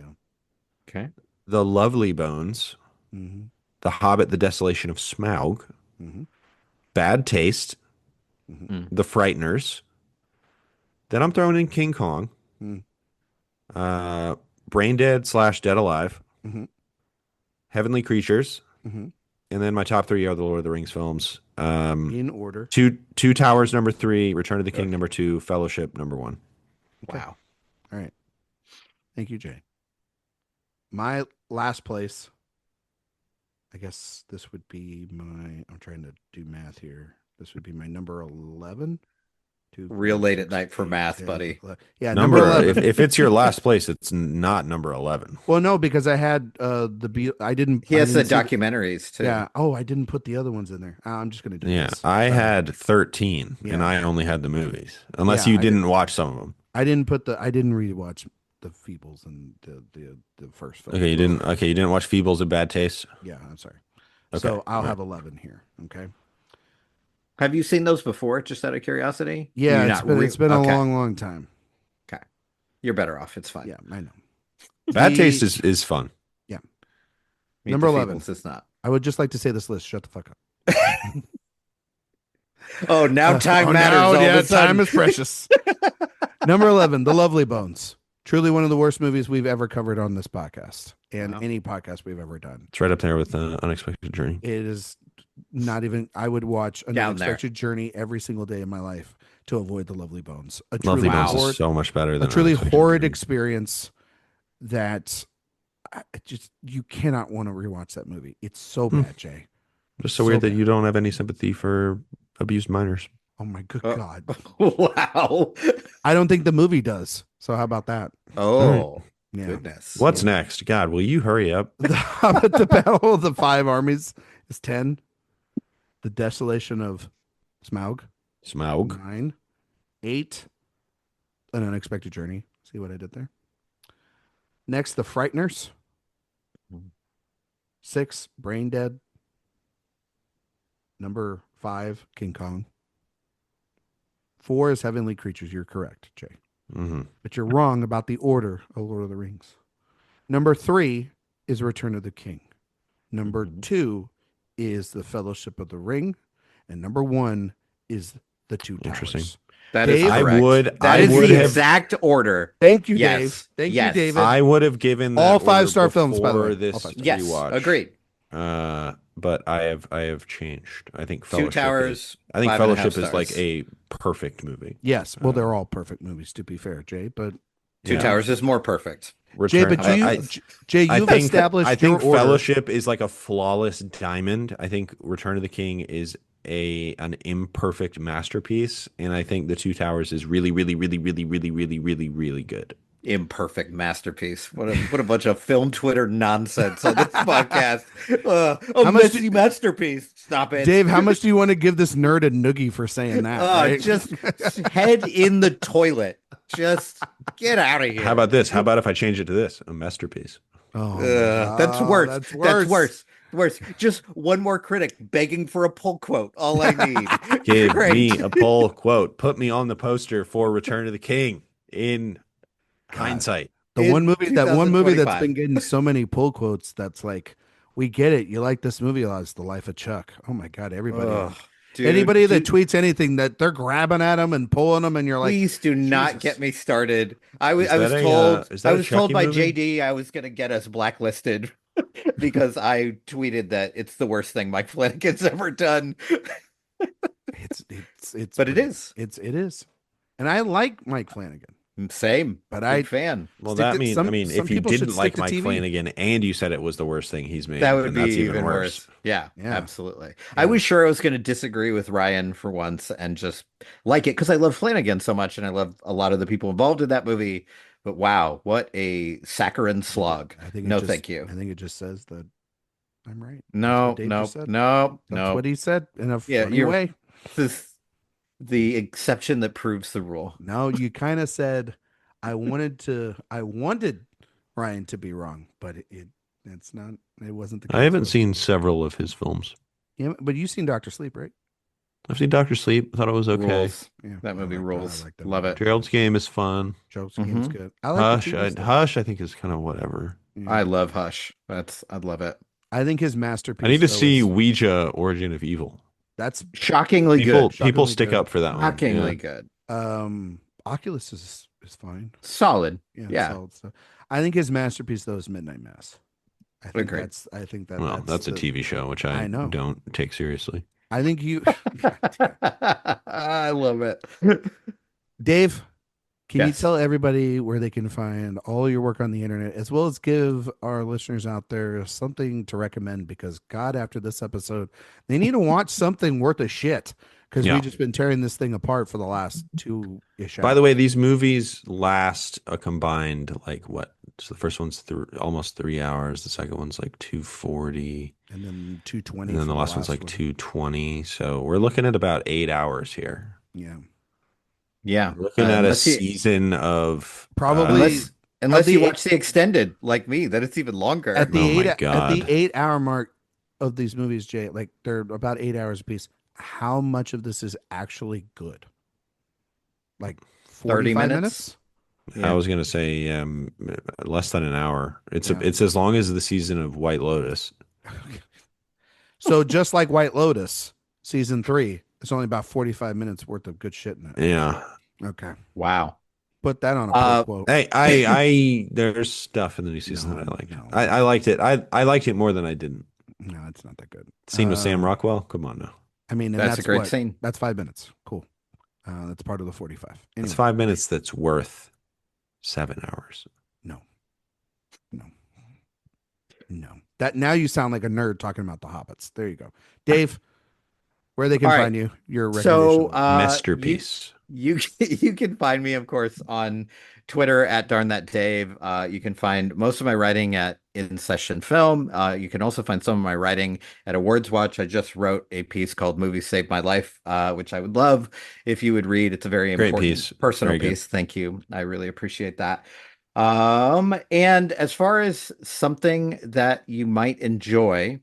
Okay. The Lovely Bones, Mm-hmm. The Hobbit, The Desolation of Smaug, Mm-hmm. Bad Taste, Mhm. The Frighteners. Then I'm throwing in King Kong, Mm. Brain Dead / Dead Alive, Mhm. Heavenly Creatures, Mhm. And then my top three are the Lord of the Rings films. In order. Two Towers number 3, Return of the King number 2, Fellowship number 1. Okay. Wow. All right. Thank you, Jay. My last place, I guess this would be I'm trying to do math here. This would be my number 11. Real late at night for math, buddy. Yeah, number 11. If it's your last place, it's not number 11. Well, no, because I had I didn't. He I has the didn't see documentaries too. Yeah. Oh, I didn't put the other ones in there. I'm just gonna do this. I had 13, Yeah. and I only had the movies. Unless Yeah, you didn't watch some of them. I didn't rewatch the Feebles and the first film. Okay, you didn't. Okay, you didn't watch Feebles of Bad Taste. Yeah, I'm sorry. Okay, So I'll right. have 11 here. Okay. Have you seen those before? Just out of curiosity. Yeah, You're it's been a okay. long time. Okay, you're better off. It's fine. Yeah, I know. Bad Taste is fun. Yeah. Meet Number the 11. Feebles, it's not. I would just like to say this list. Shut the fuck up. Oh, now time matters. Now, all yeah, of a sudden. time is precious. Number 11, The Lovely Bones. Truly one of the worst movies we've ever covered on this podcast and any podcast we've ever done. It's right up there with Unexpected Journey. It is not even. I would watch An Unexpected Journey every single day of my life to avoid The Lovely Bones. Lovely Bones is so much better than a truly Unexpected horrid Journey. experience that you cannot want to rewatch that movie. It's so bad, Jay. Just so weird that you don't have any sympathy for abused minors. Oh my good God. Wow. I don't think the movie does. So how about that? Oh, Yeah. goodness. What's next? God, will you hurry up? The Battle of the Five Armies is 10. The Desolation of Smaug. Smaug. 9. 8. An Unexpected Journey. See what I did there? Next, The Frighteners. 6. Brain Dead. Number 5, King Kong. 4 is Heavenly Creatures. You're correct, Jay. Mm-hmm. But you're wrong about the order of Lord of the Rings. Number 3 is Return of the King. Number 2 is The Fellowship of the Ring. And number 1 is The Two Towers. Interesting. That is Dave, correct. That is the exact order. Thank you, Yes. Dave. Thank Yes. you, David. I would have given that all order 5-star films, by the before way. this Yes, rewatch. agreed. But I have changed. I think Two Fellowship Towers. I think 5.5 Fellowship is stars. like a perfect movie. Yes. Well, they're all perfect movies, to be fair, Jay. But Two Towers is more perfect. Jay, but Jay, you've established I think your order. Fellowship is like a flawless diamond. I think Return of the King is an imperfect masterpiece, and I think The Two Towers is really, really, really, really, really, really, really, really good. Imperfect masterpiece. What a bunch of film Twitter nonsense on this podcast. A messy masterpiece. Stop it, Dave. How much do you want to give this nerd a noogie for saying that? Right? Just head in the toilet. Just get out of here. How about this? How about if I change it to this? A masterpiece. Oh, that's worse. That's That's worse. Worse. Just one more critic begging for a pull quote. All I need. Give me a pull quote. Put me on the poster for Return of the King in hindsight. That one movie that's 2025. been getting so many pull quotes. That's like, we get it. You like this movie a lot. It's The Life of Chuck. Oh my God, everybody. Anybody that tweets anything that they're grabbing at them and pulling them, and you're like, please do not Jesus. get me started. I was a told by movie? JD I was gonna get us blacklisted because I tweeted that it's the worst thing Mike Flanagan's ever done. it's But it is. It is. And I like Mike Flanagan. Same, but big fan. Well, Stick that to- means some- I mean, some if you people should didn't stick like to Mike TV. Flanagan and you said it was the worst thing he's made, That would then be that's even worse. Yeah, Yeah. absolutely. I was sure I was going to disagree with Ryan for once and just like it because I love Flanagan so much and I love a lot of the people involved in that movie. But wow, what a saccharine slog. I think Thank you. I think it just says that I'm right. No, Dave no, just said. no, That's no. what he said in a Yeah, funny you're- way. This is the exception that proves the rule. No, you kind of said I wanted Ryan to be wrong, but it's not. It wasn't the case. I haven't seen several of his films. Yeah, but you've seen Doctor Sleep, right? I've seen Doctor Sleep. I thought it was okay. Rules. Yeah, That movie I like rules. I like that Love movie. it. Gerald's Game is fun. Joe's Mhm. game's good. I like the TV stuff. Hush, I think is kind of whatever. Yeah. I love Hush. I love it. I think his masterpiece. I need to though, see is- Ouija: Origin of Evil. That's Shockingly People good. Shockingly stick good. up for that one. Shockingly Yeah. good. Oculus is fine. Solid. Yeah, Yeah. solid stuff. I think his masterpiece though is Midnight Mass. Agreed. I think that Well, that's a TV show, which I know. don't take seriously. I think you, I love it. Dave. Can you Yes. tell everybody where they can find all your work on the internet, as well as give our listeners out there something to recommend? Because God, after this episode, they need to watch something worth a shit. Because Yeah. we've just been tearing this thing apart for the last 2-ish hours. By the way, these movies last a combined like what? So the first one's almost 3 hours. The second one's like 240, and then 220, and then for the last one's like one. 220. So we're looking at about 8 hours here. Yeah, Yeah. We're looking at a Unless you, season of probably unless the you eight- watch the extended like me, then it's even longer. at the Oh my at the God. 8 hour mark of these movies, Jay. Like they're about 8 hours a piece. How much of this is actually good? Like 30 45 minutes? I was gonna say less than an hour. It's Yeah. it's as long as the season of White Lotus. So just like White Lotus, season 3, it's only about 45 minutes worth of good shit in it. Yeah. Okay. Wow. Put that on a quote. Hey, I there's stuff in the new season No, that I liked. no. I liked it. I liked it more than I didn't. No, it's not that good. Scene with Sam Rockwell. Come on now. I mean, and That's a great what? scene. That's 5 minutes. Cool. That's part of the 45. Anyway, It's 5 minutes that's worth 7 hours. No. That now you sound like a nerd talking about the Hobbits. There you go, Dave. Where they can All right. find you? Your So recommendation. Masterpiece. You you can find me, of course, on Twitter at Darn That Dave. You can find most of my writing at InSession Film. You can also find some of my writing at AwardsWatch. I just wrote a piece called "Movies Saved My Life," which I would love if you would read. It's a very Great important piece. personal Very good. piece. Thank you. I really appreciate that. And as far as something that you might enjoy,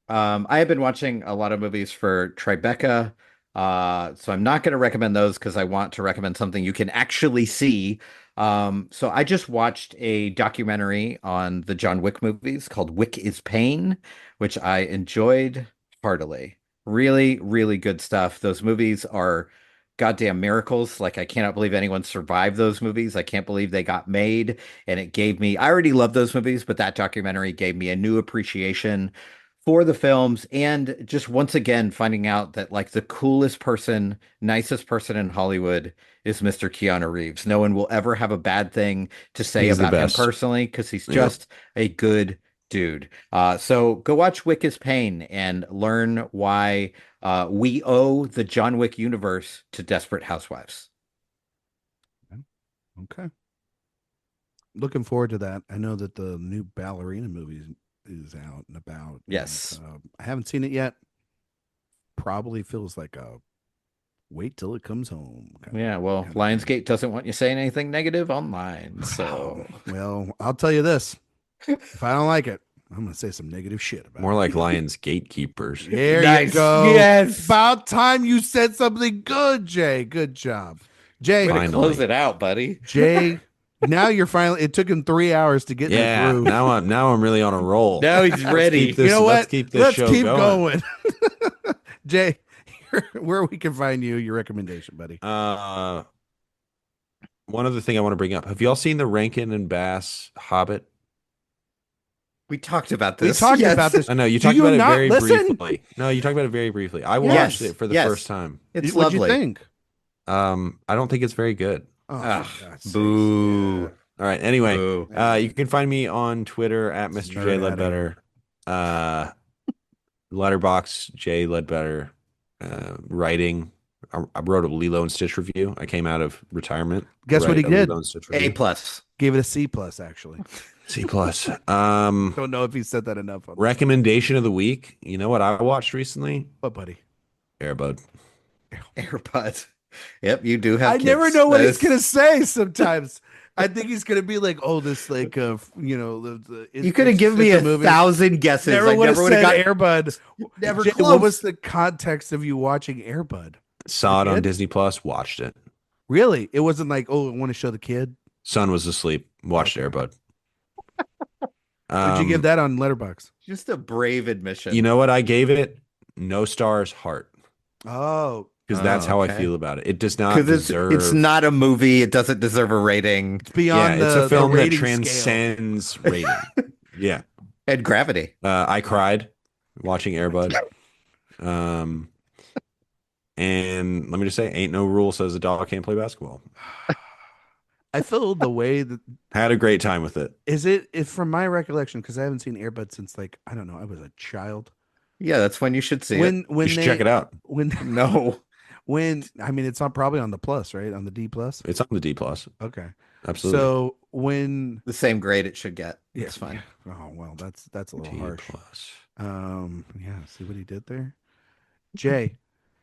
I have been watching a lot of movies for Tribeca. So I'm not going to recommend those because I want to recommend something you can actually see. So I just watched a documentary on the John Wick movies called Wick is Pain, which I enjoyed heartily. Really, really good stuff. Those movies are goddamn miracles. Like, I cannot believe anyone survived those movies. I can't believe they got made. And it gave me, I already love those movies, but that documentary gave me a new appreciation for the films, and just once again finding out that like the coolest person, nicest person in Hollywood is Mr. Keanu Reeves. No one will ever have a bad thing to say He's the about him best. personally because he's Yep. just a good dude. So go watch Wick is Pain and learn why we owe the John Wick universe to Desperate Housewives. Okay. Looking forward to that. I know that the new ballerina movie is out and about. Yes. And, I haven't seen it yet. Probably feels like a wait till it comes home. Yeah, well, kind of Lionsgate doesn't want you saying anything negative online, so Well, I'll tell you this. If I don't like it, I'm going to say some negative shit about More it. like Lions gatekeepers. There you Nice. go. Yes. About time you said something good, Jay. Good job. Jay, way to Finally. close it out, buddy. Jay, now you're finally, it took him 3 hours to get in the Yeah. groove. Now I'm really on a roll. Now he's ready. Keep this, You know what? Let's keep this Let's show keep going. Jay, where we can find you, your recommendation, buddy. One other thing I want to bring up. Have y'all seen the Rankin and Bass Hobbit? We talked about We this. talked Yes. about this. I know you Do talked you about it not very listen? briefly. No, you talked about it very briefly. I Yes. watched it for the Yes. first time. It's What'd lovely. you think? I don't think it's very good. Oh, Ugh, for God's sakes. boo. All right. Anyway, Boo. you can find me on Twitter at Mr. J Nerd Ledbetter. Letterbox J Ledbetter. Writing. I wrote a Lilo and Stitch review. I came out of retirement. Guess to what he write a did? Lilo and Stitch A review. plus. Gave it a C plus, actually. C plus. Don't know if he said that enough. On Recommendation of the week. You know what I watched recently? what, buddy? Airbud. AirPods. Yep, you do have I kids. never know what That he's is- gonna say. Sometimes I think he's gonna be like, "Oh, this like, You could have given me 1,000 guesses. Never I would have never would said have got Airbud. never Jay, close. what was the context of you watching Airbud? Saw it Your on kid? Disney Plus. Watched it. Really? It wasn't like, "Oh, I want to show the kid." Son was asleep. Watched Okay. Airbud. Would you give that on Letterboxd? just a brave admission. You know what I gave it? No stars, heart. Oh, Because that's Oh, how I okay. feel about it. It does not because deserve. it's not a movie. It doesn't deserve a rating. it's beyond Yeah, it's the a film that rating scale. transcends rating. Yeah. And Gravity. I cried watching Airbud. Um, and let me just say, ain't no rule says a dog can't play basketball. I feel the way that Had a great time with it. is it if from my recollection, because I haven't seen Airbud since like I don't know, I was a child. Yeah, that's when you should see it. You should check it out. when No. when I mean it's on probably on the plus, right? On the D plus. It's on the D plus. Okay. Absolutely. So when The same grade it should get. yeah, It's fine. oh well, that's a little D harsh. plus. Yeah, see what he did there? Jay,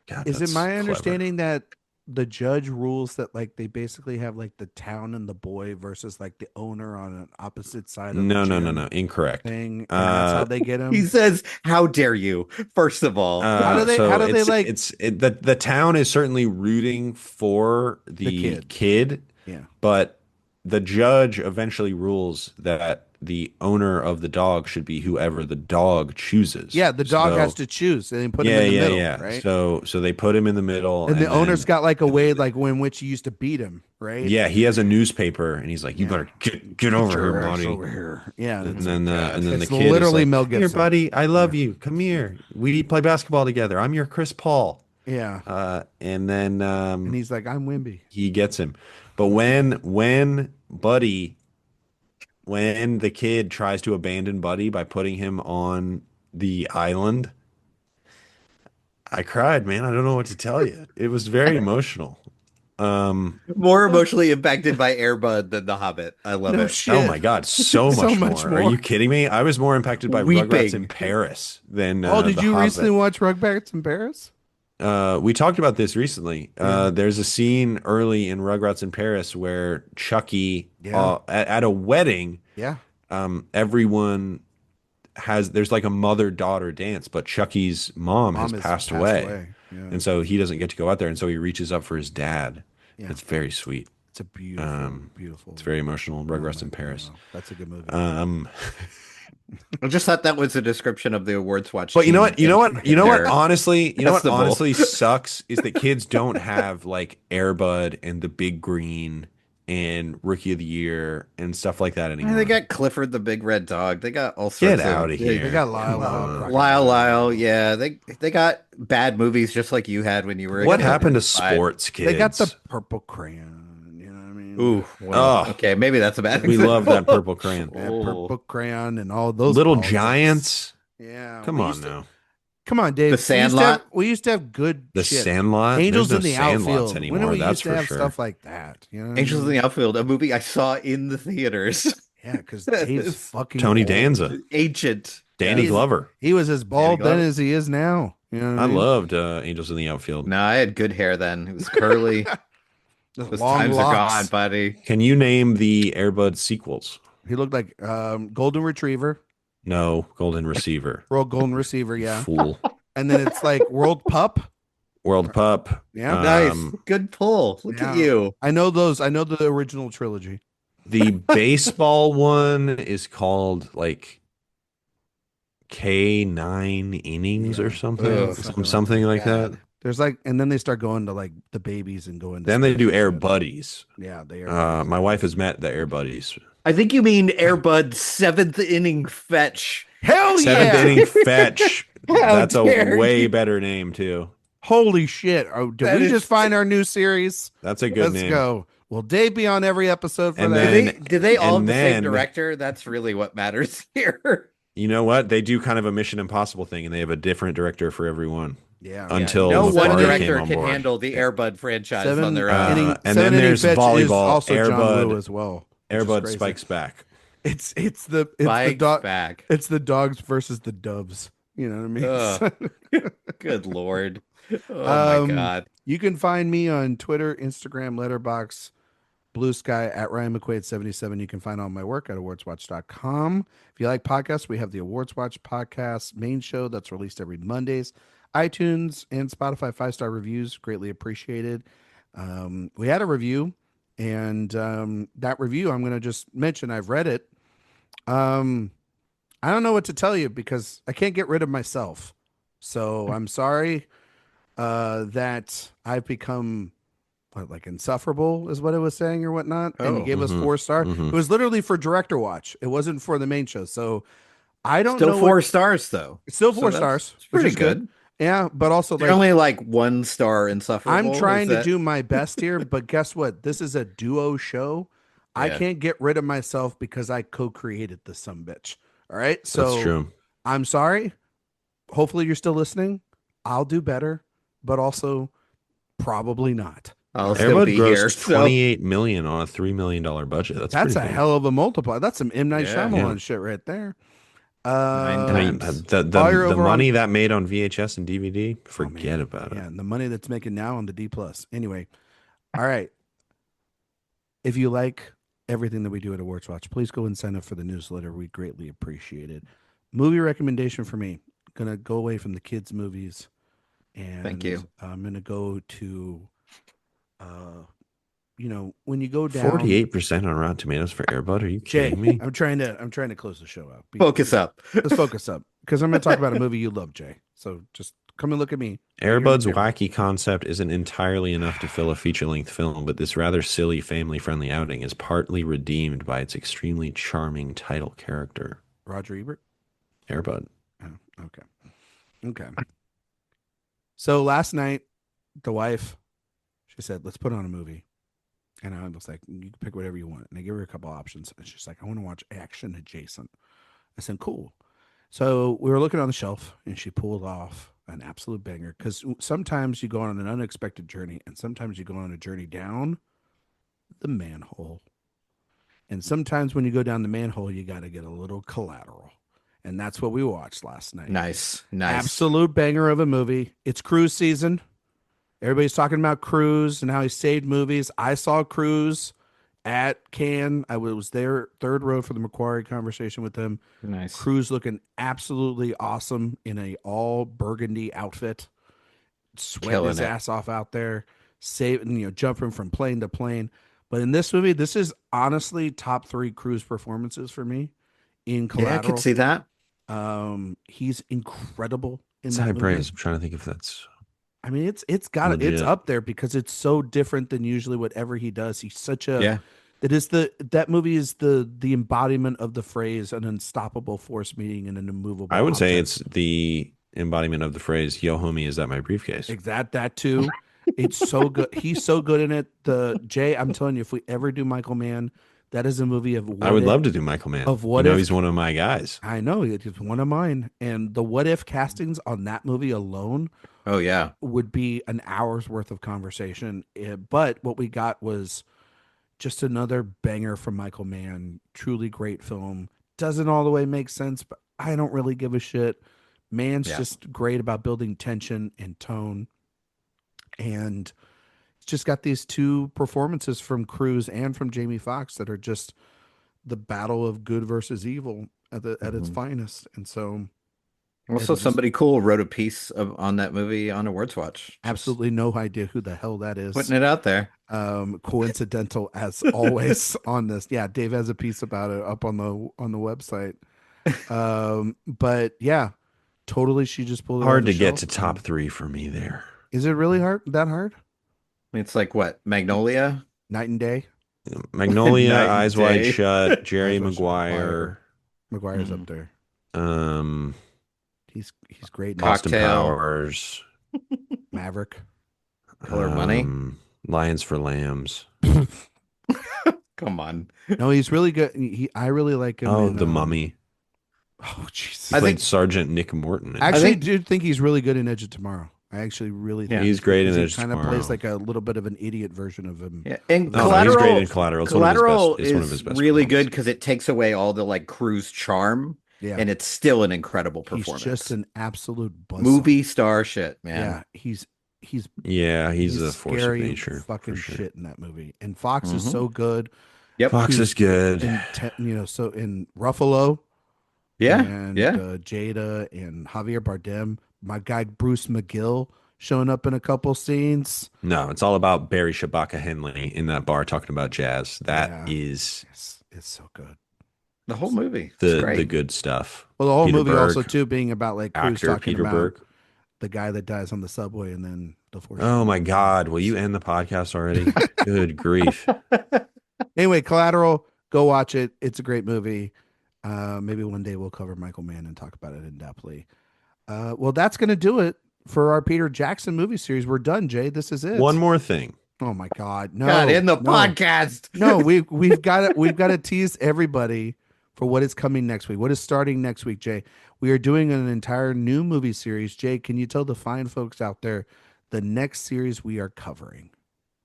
God, is it that's my clever. understanding that the judge rules that like they basically have like the town and the boy versus like the owner on an opposite side of No, the no, no, gym no. Incorrect. thing, and that's how they get him? He says, "How dare you?" First of all, How do they- So how do they, like- the town is certainly rooting for the kid, Yeah. but the judge eventually rules that the owner of the dog should be whoever the dog chooses. Yeah, the dog So- has to choose, and they put yeah, him in the yeah, middle, yeah. right? So they put him in the middle, and the then- owner's got like a way like in which he used to beat him, right? yeah, he has a newspaper, and he's like, "You Yeah. better get over here, Your ass buddy." over here. Yeah, And then it's the kid literally is like, Mel "Here, Gibson. buddy, I love you. Come here. We play basketball together. I'm your Chris Paul." yeah, And then and he's like, I'm Wimby. he gets him. But when the kid tries to abandon Buddy by putting him on the island, I cried, man. I don't know what to tell you. It was very emotional. more emotionally impacted by Airbud than The Hobbit. I love No it. shit. Oh my God, so So much much more. Are more. you kidding me? I was more impacted by Weeping. Rugrats in Paris than Oh, did The you Hobbit. recently watch Rugrats in Paris? We talked about this recently. Yeah. There's a scene early in Rugrats in Paris where Chucky, Yeah. at a wedding, Yeah. everyone there's like a mother-daughter dance, but Chucky's mom has passed away. Yeah. And so he doesn't get to go out there. And so he reaches up for his dad. Yeah. It's very sweet. It's a beautiful, beautiful. It's very emotional. Rugrats in Paris. Wow. That's a good movie. I just thought that was a description of the AwardsWatch. But you know team what? in their Honestly, festival. sucks is that kids don't have like Airbud and the Big Green and Rookie of the Year and stuff like that anymore. They got Clifford the Big Red Dog. They got all Get sorts out of here. They got Lyle, Come Lyle, Lyle. Yeah, they got bad movies just like you had when you were. a What kid. happened to Fine. sports kids? They got the purple crayon. You know what I mean? Ooh, well, Oh. okay, maybe that's a bad. We love that example. purple crayon. Yeah, Oh. purple crayon and all those Little balls. Giants. Yeah. Come we on used to- now. Come on, Dave. The Sandlot? We used to have good The shit. Sandlot. Angels There's in no the Sandlots Outfield. anymore. When did we That's used to for have sure. stuff like that? You know what I Angels in mean? the Outfield, a movie I saw in the theaters. Yeah, because Dave's fucking Tony old. Danza, Ancient. Danny He's- Glover. He was as bald Glover. then as he is now. You know what I mean? loved Angels in the Outfield. No, I had good hair then. It was curly. Those Those long times locks. are gone, buddy. Can you name the Airbud sequels? He looked like golden retriever, No, Golden Receiver. world golden receiver, yeah. Fool. And then it's like world pup. World Pup. Yeah. Nice. Good pull. Look yeah. at you. I know those. I know the original trilogy. The baseball one is called like K9 innings or something. Ugh. Something like that. There's like, and then they start going to like the babies and going. Then they do Air Buddies. Yeah, they are. My wife has met the Air Buddies. I think you mean Airbud's seventh inning fetch. Hell Seventh yeah! inning fetch. How That's a dare way you. better name too. Holy shit! Oh, did That we is- just find our new series? That's a good Let's name. go. Will Dave be on every episode for And that? then- Did they all have and the same then- director? That's really what matters here. You know what? They do kind of a Mission Impossible thing, and they have a different director for every one. yeah. Until no McQuade one came director on can board. handle the Airbud franchise Seven on their own. inning, and seven then inning there's fetch is volleyball, also Air John Bud. Woo as well. which is Airbud crazy. Spikes Back. It's the Spikes dog. back. It's the dogs versus the doves. You know what I mean? Ugh. Good lord. Oh my god. You can find me on Twitter, Instagram, Letterbox, Blue Sky at Ryan McQuade 77. You can find all my work at awardswatch.com. If you like podcasts, we have the Awards Watch podcast main show that's released every Mondays. iTunes and Spotify 5-star reviews, greatly appreciated. We had a review, and that review I'm going to just mention. I've read it. I don't know what to tell you because I can't get rid of myself. So I'm sorry that I've become like insufferable is what it was saying or whatnot. And he Oh. gave us Mhm. 4-star. Mhm. It was literally for director watch. It wasn't for the main show. So I don't Still know what. 4 stars though. It's still So 4 stars, it's which pretty is good. good. Yeah, but also They're like only like 1 star I'm insufferable. Is trying to that? do my best here, but guess what? This is a duo show. I Yeah. can't get rid of myself because I co-created this sumbitch. All right. That's So true. I'm sorry. Hopefully you're still listening. I'll do better, but also probably not. All I'll right. still Airbud be here. grossed So 28 million on a $3 million budget. That's That's pretty a cool. hell of a multiplier. That's some M. Night yeah, Yeah. Shyamalan shit right there. nine I mean, times. While you're the over on money that made on VHS and DVD, oh forget man, about it. yeah, and the money that's making now on the D plus. Anyway, all right. If you like everything that we do at AwardsWatch, please go and sign up for the newsletter. We greatly appreciate it. Movie recommendation for me. Gonna go away from the kids' movies, Thank and you. I'm gonna go to, uh, when you go down. 48% on Rotten Tomatoes for Airbud. Are you Jay, kidding me? I'm trying to close the show out. Focus up. Let's focus up because I'm gonna talk about a movie you love, Jay. So just come and look at me. Right here in the Airbud's camera. wacky concept isn't entirely enough to fill a feature-length film, but this rather silly family-friendly outing is partly redeemed by its extremely charming title character, Roger Ebert. Airbud. Oh, okay. Okay. So last night, the wife, she said, let's put on a movie. And I was like, you can pick whatever you want. And I gave her a couple options. And she's like, I want to watch action adjacent. I said, cool. So we were looking on the shelf and she pulled off an absolute banger. Because sometimes you go on an unexpected journey and sometimes you go on a journey down the manhole. And sometimes when you go down the manhole, you got to get a little collateral. And that's what we watched last night. Nice. Absolute banger of a movie. It's cruise season. Everybody's talking about Cruise and how he saved movies. I saw Cruise at Cannes. I was there, third row for the McQuade conversation with him. Nice. Cruise looking absolutely awesome in a all burgundy outfit, sweating Killing his it. ass off out there, saving, jumping from plane to plane. But in this movie, this is honestly top 3 Cruise performances for me in Yeah, I Collateral. could see that. He's incredible in It's that high movie. praise. I'm trying to think if that's I mean, it's legit. up there because it's so different than usually whatever he does. He's such a Yeah. that movie is the embodiment of the phrase an unstoppable force meeting an immovable. I would say object. it's the embodiment of the phrase "Yo, homie, is that my briefcase?" that too. It's so good. He's so good in it. Jay, I'm telling you, if we ever do Michael Mann, that is a movie of I would love to do Michael Mann. of what you know, if- he's one of my guys. I know it's one of mine, and the what if castings on that movie alone Oh yeah. would be an hour's worth of conversation. But what we got was just another banger from Michael Mann. Truly great film. Doesn't all the way make sense, but I don't really give a shit. Mann's Yeah. just great about building tension and tone. And it's just got these 2 performances from Cruise and from Jamie Foxx that are just the battle of good versus evil at its Mhm. finest. And so Also, just- somebody cool wrote a piece on that movie on AwardsWatch. Just absolutely no idea who the hell that is. putting it out there. Coincidental as always on this. Yeah, Dave has a piece about it up on the website. But yeah, totally. She just pulled it Hard off to the get shelf. to top 3 for me there. Is it really hard? That hard? It's like what? Magnolia? Night and day. Magnolia, Night and Eyes Wide Day. Shut, Jerry Eyes Wide Shut, Maguire, Maguire's Mhm. up there. um, He's great. in Cock- Austin Cocktail. Powers, Maverick. Color Money? Lions for Lambs. Come on. No, he's really good. I really like him. Oh, in, The Mummy. Oh, Jesus. He I played think- Sergeant Nick Morton. in it. I actually think- do think he's really good in Edge of Tomorrow. I actually really think Yeah. He's great in he Edge of kind of plays Tomorrow. like a little bit of an idiot version of him. Yeah. And No, no, he's Collateral, great in Collateral. It's Collateral one of his is best really good performances. because it takes away all the like Cruise charm, Yeah. and it's still an incredible He's performance. just an absolute buzzsaw. Movie star shit, man. Yeah, he's Yeah, he's a force of scary nature. fucking for sure. shit in that movie. And Fox is Mhm. so good. Yep. Fox Who's is good. So in Ruffalo, Yeah. and Yeah. Jada and Javier Bardem, my guy Bruce McGill showing up in a couple scenes. No, it's all about Barry Shabaka Henley in that bar talking about jazz. That is It's so good. The whole movie. It's the great. good stuff. Well, the whole Peter movie Berg, also too being about like Cruise Actor talking Peter about Berg. the guy that dies on the subway and then the force. Oh my God! Will you end the podcast already? Good grief! Anyway, Collateral, go watch it. It's a great movie. Maybe one day we'll cover Michael Mann and talk about it in depthly. Well, that's going to do it for our Peter Jackson movie series. We're done, Jay. This is One it. more thing. Oh my God. God, No, in the no, podcast. no. We've got it. We've got to tease everybody for what is coming next week. What is starting next week, Jay? We are doing an entire new movie series. Jay, can you tell the fine folks out there the next series we are covering?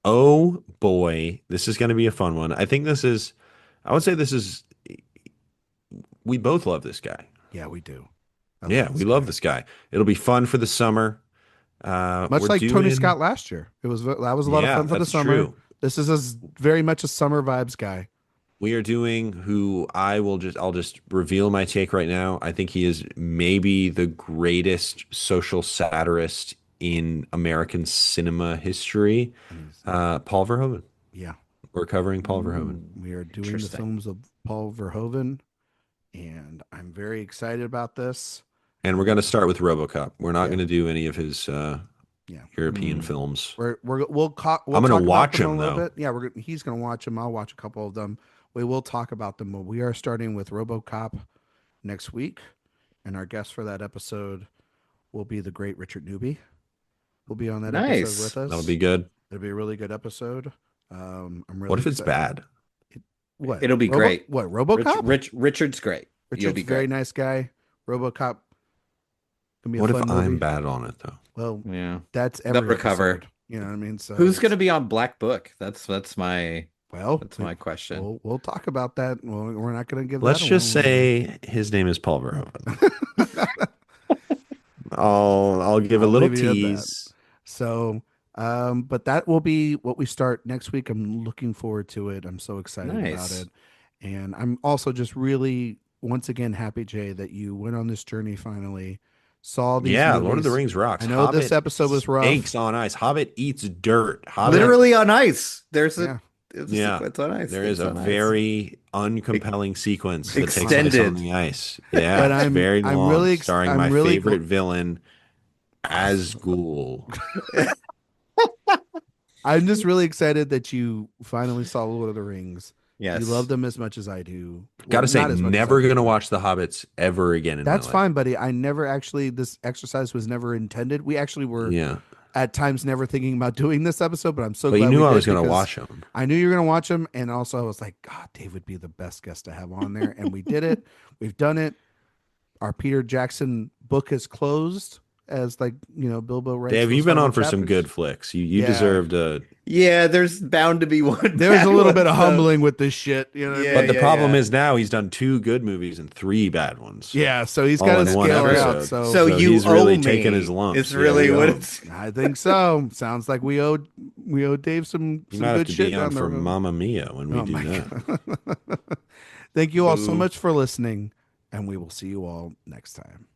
Oh boy, this is going to be a fun one. I would say this is, we both love this guy. Yeah, we do. I Yeah, love we this love guy. this guy. It'll be fun for the summer. Much We're like Tony doing, Scott last year. That was a lot of yeah, fun for the that's summer. true. This is very much a summer vibes guy. We are doing who I'll just reveal my take right now. I think he is maybe the greatest social satirist in American cinema history. Amazing. Paul Verhoeven. Yeah, We're covering Paul Verhoeven. we are doing the Interesting. films of Paul Verhoeven, and I'm very excited about this. And we're going to start with RoboCop. We're not Yeah. going to do any of his Yeah, European Mm. films. we'll I'm gonna talk about watch them a him, little though. bit. Yeah, he's gonna watch them. I'll watch a couple of them. We will talk about them. But we are starting with RoboCop next week, and our guest for that episode will be the great Richard Newby. Will be on that episode Nice. with us. That'll be good. It'll be a really good episode. I'm really What if it's excited. bad? What? It'll be great. What? RoboCop? Richard's great. You'll Richard's be a very great. nice guy. RoboCop can be a What if fun I'm movie. bad on it, though? Well, Yeah. that's They'll every recover. episode. You know what I mean? So Who's going to be on Black Book? That's my well? question. We'll talk about that. Well, we're not going to give. Let's that just away. say his name is Paul Verhoeven. I'll give a I'll little leave you at that. tease. So, but that will be what we start next week. I'm looking forward to it. I'm so excited about Nice. it, and I'm also just really once again happy, Jay, that you went on this journey finally. Saw these Yeah, movies. Lord of the Rings rocks. I know this Hobbit episode was rough. Snakes on ice. Hobbit eats dirt. Hobbit, Literally on ice. There's Yeah. a Yeah. sequence on ice. there is Snakes a on ice. very uncompelling sequence that takes place on Extended. the ice. Yeah, But it's I'm- very I'm long, really ex- starring I'm my really favorite villain, Asgul. I'm just really excited that you finally saw Lord of the Rings. Yes. You love them as much as I do. Gotta say, not as much as never I do. gonna watch the Hobbits ever again in That's my life. fine, buddy. I never actually. This exercise was never intended. We actually were Yeah, at times never thinking about doing this episode, but I'm so but glad you knew we I did was gonna because watch them. I knew you were gonna watch them, and also I was like, God, Dave would be the best guest to have on there, and we did it. We've done it. Our Peter Jackson book has closed, as Bilbo writes. Dave, those you've been final on for some chapters. good flicks. You Yeah. deserved a. Yeah, there's bound to be one. There's a bad little one, bit of so- humbling with this shit, you know. What I Yeah, mean? But the problem yeah. is now he's done 2 good movies and 3 bad ones. Yeah, so he's All got to in one scale it out. episode. So, So you he's owe really me. taking his lumps. It's Yeah, really we what owe him. it's. I think so. Sounds like we owe Dave some You might have good to shit be on down the for road. Mamma Mia when we Oh do my that. God. Thank you all so Boo. much for listening, and we will see you all next time.